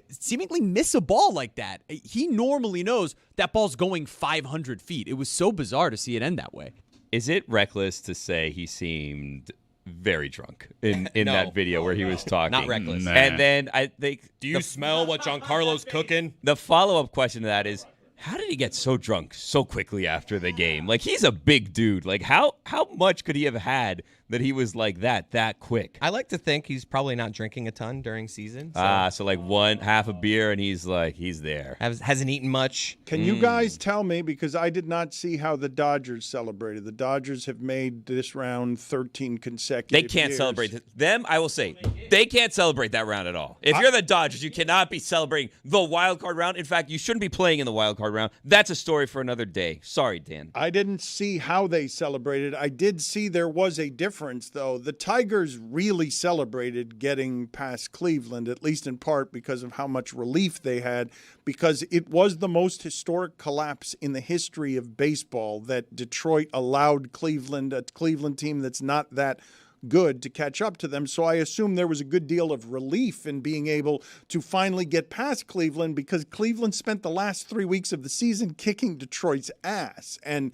seemingly miss a ball like that, he normally knows that ball's going 500 feet. It was so bizarre to see it end that way. Is it reckless to say he seemed very drunk in No. that video where he was talking? Not reckless. Nah. And then I think... Do you smell what Giancarlo's cooking? The follow-up question to that is, how did he get so drunk so quickly after the game? Like, he's a big dude. Like, how much could he have had that he was like that quick? I like to think he's probably not drinking a ton during season. So like half a beer, and he's there. Hasn't eaten much. Can you guys tell me, because I did not see how the Dodgers celebrated. The Dodgers have made this round 13 consecutive They can't years. celebrate them. I will say, they can't celebrate that round at all. If you're the Dodgers, you cannot be celebrating the wild card round. In fact, you shouldn't be playing in the wild card round. That's a story for another day. Sorry, Dan. I didn't see how they celebrated. I did see there was a difference, though. The Tigers really celebrated getting past Cleveland, at least in part because of how much relief they had, because it was the most historic collapse in the history of baseball that Detroit allowed Cleveland, a Cleveland team that's not that good, to catch up to them. So I assume there was a good deal of relief in being able to finally get past Cleveland, because Cleveland spent the last 3 weeks of the season kicking Detroit's ass and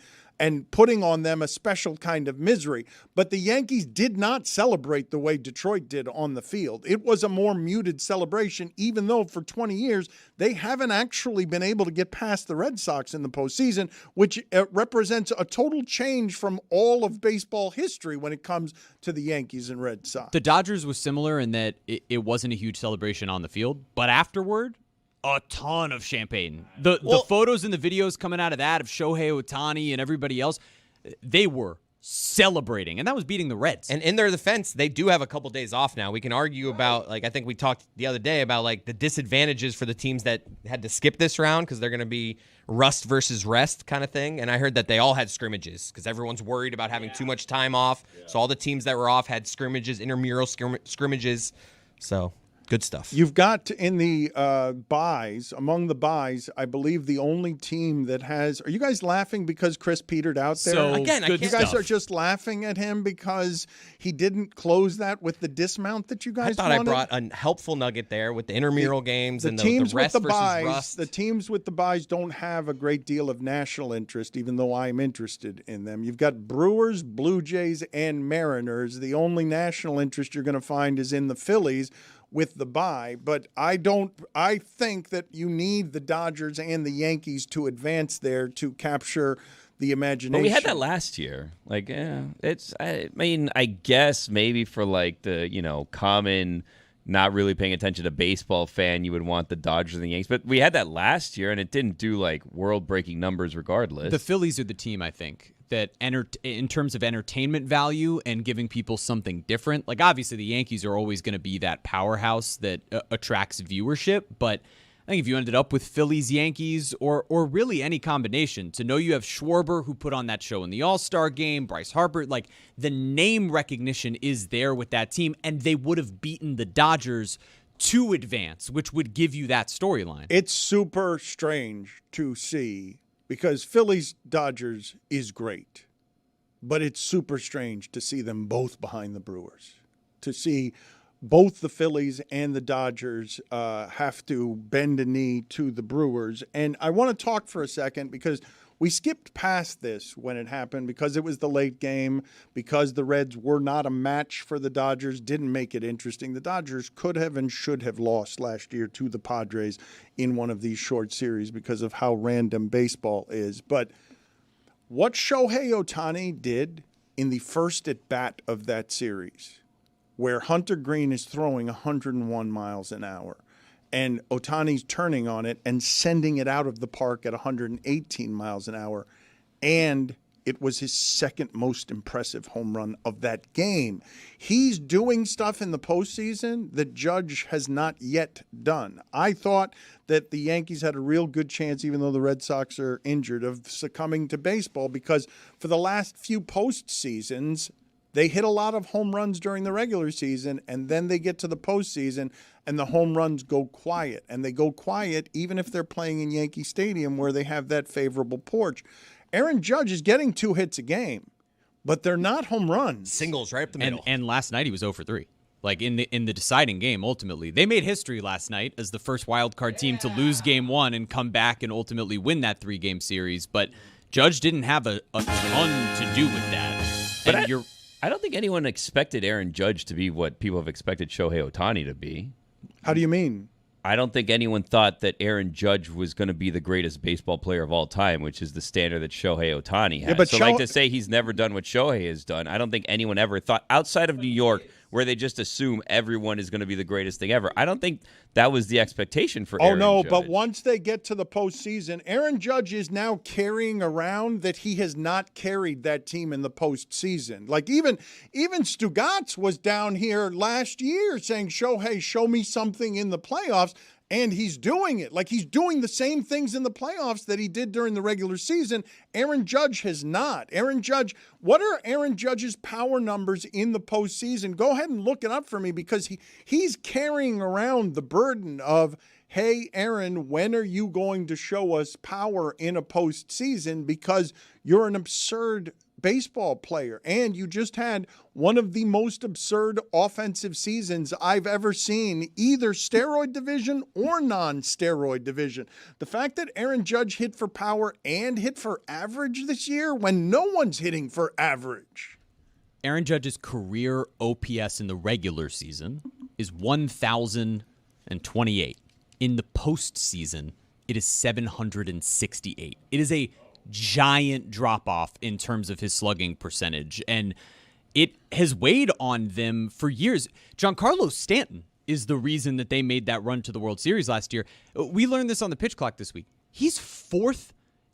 putting on them a special kind of misery. But the Yankees did not celebrate the way Detroit did on the field. It was a more muted celebration, even though for 20 years they haven't actually been able to get past the Red Sox in the postseason, which represents a total change from all of baseball history when it comes to the Yankees and Red Sox. The Dodgers was similar in that it wasn't a huge celebration on the field, but afterward, a ton of champagne. The photos and the videos coming out of that of Shohei Ohtani and everybody else, they were celebrating, and that was beating the Reds. And in their defense, they do have a couple days off now. We can argue about, like, I think we talked the other day about, like, the disadvantages for the teams that had to skip this round because they're going to be rust versus rest kind of thing. And I heard that they all had scrimmages because everyone's worried about having too much time off. So all the teams that were off had scrimmages, intramural scrimmages. So good stuff. You've got in the buys, among the buys, I believe the only team that has. Are you guys laughing because Chris petered out there? So again, you guys are just laughing at him because he didn't close that with the dismount that you guys I thought wanted? I brought a helpful nugget there with the intramural games and the teams rest with the versus buys. rust. The teams with the buys don't have a great deal of national interest, even though I'm interested in them. You've got Brewers, Blue Jays, and Mariners. The only national interest you're going to find is in the Phillies, with the bye, but I think that you need the Dodgers and the Yankees to advance there to capture the imagination. But we had that last year. Like, I guess maybe for like the, common not really paying attention to baseball fan, you would want the Dodgers and the Yankees. But we had that last year, and it didn't do like world-breaking numbers regardless. The Phillies are the team, I think, that in terms of entertainment value and giving people something different. Like, obviously, the Yankees are always going to be that powerhouse that attracts viewership, but I think if you ended up with Phillies, Yankees, or really any combination, to know you have Schwarber, who put on that show in the All-Star game, Bryce Harper, like the name recognition is there with that team, and they would have beaten the Dodgers to advance, which would give you that storyline. It's super strange to see because Phillies Dodgers is great, but it's super strange to see them both behind the Brewers, to see both the Phillies and the Dodgers have to bend a knee to the Brewers. And I want to talk for a second because we skipped past this when it happened because it was the late game, because the Reds were not a match for the Dodgers, didn't make it interesting. The Dodgers could have and should have lost last year to the Padres in one of these short series because of how random baseball is. But what Shohei Ohtani did in the first at-bat of that series, where Hunter Green is throwing 101 miles an hour, and Ohtani's turning on it and sending it out of the park at 118 miles an hour, and it was his second most impressive home run of that game. He's doing stuff in the postseason that Judge has not yet done. I thought that the Yankees had a real good chance, even though the Red Sox are injured, of succumbing to baseball because for the last few postseasons, they hit a lot of home runs during the regular season, and then they get to the postseason, and the home runs go quiet. And they go quiet even if they're playing in Yankee Stadium where they have that favorable porch. Aaron Judge is getting 2 hits a game, but they're not home runs. Singles right up the middle. And last night he was 0 for 3. Like in the deciding game, ultimately. They made history last night as the first wild card team to lose game 1 and come back and ultimately win that 3-game series. But Judge didn't have a ton to do with that. But I don't think anyone expected Aaron Judge to be what people have expected Shohei Ohtani to be. How do you mean? I don't think anyone thought that Aaron Judge was going to be the greatest baseball player of all time, which is the standard that Shohei Ohtani has. Yeah, but like to say he's never done what Shohei has done, I don't think anyone ever thought, outside of New York, where they just assume everyone is going to be the greatest thing ever. I don't think that was the expectation for Aaron Judge. But once they get to the postseason, Aaron Judge is now carrying around that he has not carried that team in the postseason. Like even Stugotz was down here last year saying, Shohei, show me something in the playoffs. And he's doing it. Like he's doing the same things in the playoffs that he did during the regular season. Aaron Judge has not. Aaron Judge, what are Aaron Judge's power numbers in the postseason? Go ahead and look it up for me because he's carrying around the burden of, hey, Aaron, when are you going to show us power in a postseason? Because you're an absurd baseball player, and you just had one of the most absurd offensive seasons I've ever seen, either steroid division or non-steroid division. The fact that Aaron Judge hit for power and hit for average this year when no one's hitting for average. Aaron Judge's career OPS in the regular season is 1,028. In the postseason, it is 768. It is a giant drop-off in terms of his slugging percentage, and it has weighed on them for years. Giancarlo Stanton is the reason that they made that run to the World Series last year. We learned this on the pitch clock this week. He's 4th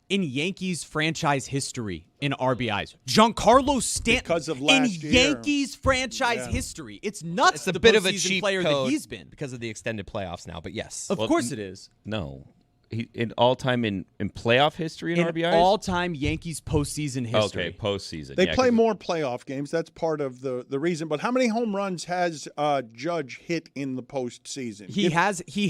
in Yankees franchise history in RBIs. Giancarlo Stanton because of last in year. Yankees franchise history. It's nuts. It's a the bit of a postseason cheap player code that he's been because of the extended playoffs now, but yes. Of course it is. No. He, in all-time in playoff history in RBIs? All-time Yankees postseason history. Okay, postseason. They play more playoff games. That's part of the reason. But how many home runs has Judge hit in the postseason? He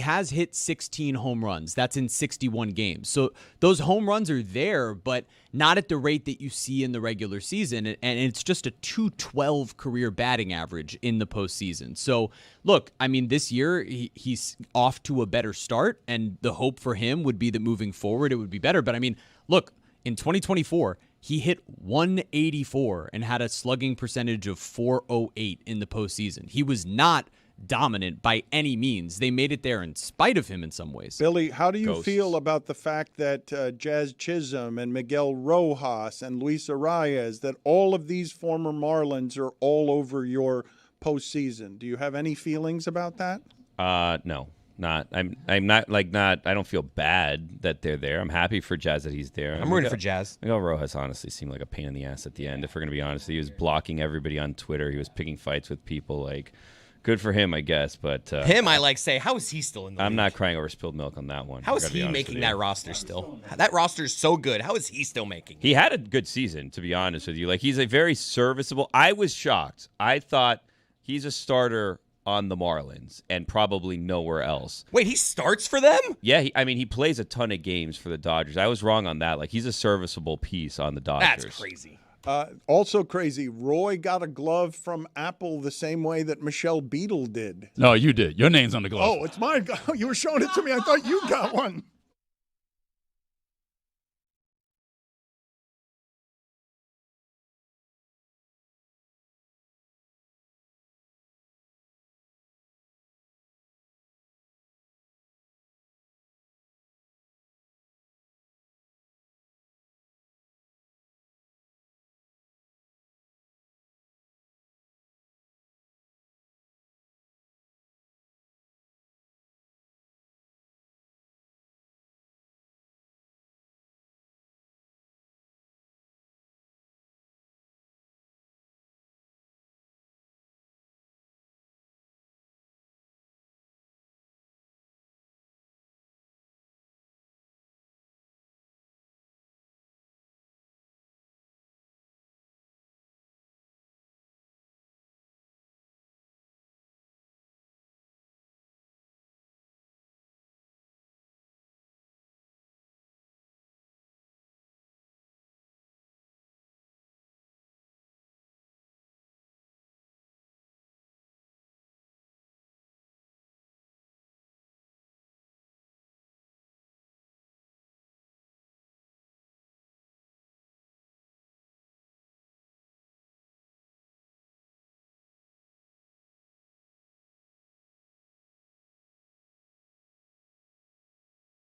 has hit 16 home runs. That's in 61 games. So those home runs are there, but not at the rate that you see in the regular season. And it's just a .212 career batting average in the postseason. So, look, I mean, this year he's off to a better start, and the hope for him would be that moving forward it would be better. But, I mean, look, in 2024, he hit 184 and had a slugging percentage of .408 in the postseason. He was not dominant by any means. They made it there in spite of him in some ways. Billy, how do you Ghosts. feel about the fact that Jazz Chisholm and Miguel Rojas and Luis Arias, that all of these former Marlins are all over your postseason? Do you have any feelings about that? No. I'm not I don't feel bad that they're there. I'm happy for Jazz that he's there. I'm rooting for Jazz. Miguel Rojas honestly seemed like a pain in the ass at the end, if we're going to be honest. He was blocking everybody on Twitter. He was picking fights with people. Like, good for him, I guess. But I say, how is he still in the league? I'm not crying over spilled milk on that one. How is he making that roster still? That roster is so good. How is he still making it? He had a good season, to be honest with you. Like, he's a very serviceable. I was shocked. I thought he's a starter on the Marlins and probably nowhere else. Wait, he starts for them? Yeah, he plays a ton of games for the Dodgers. I was wrong on that. Like, he's a serviceable piece on the Dodgers. That's crazy. Also crazy, Roy got a glove from Apple the same way that Michelle Beadle did. No, you did. Your name's on the glove. Oh, it's mine. You were showing it to me. I thought you got one.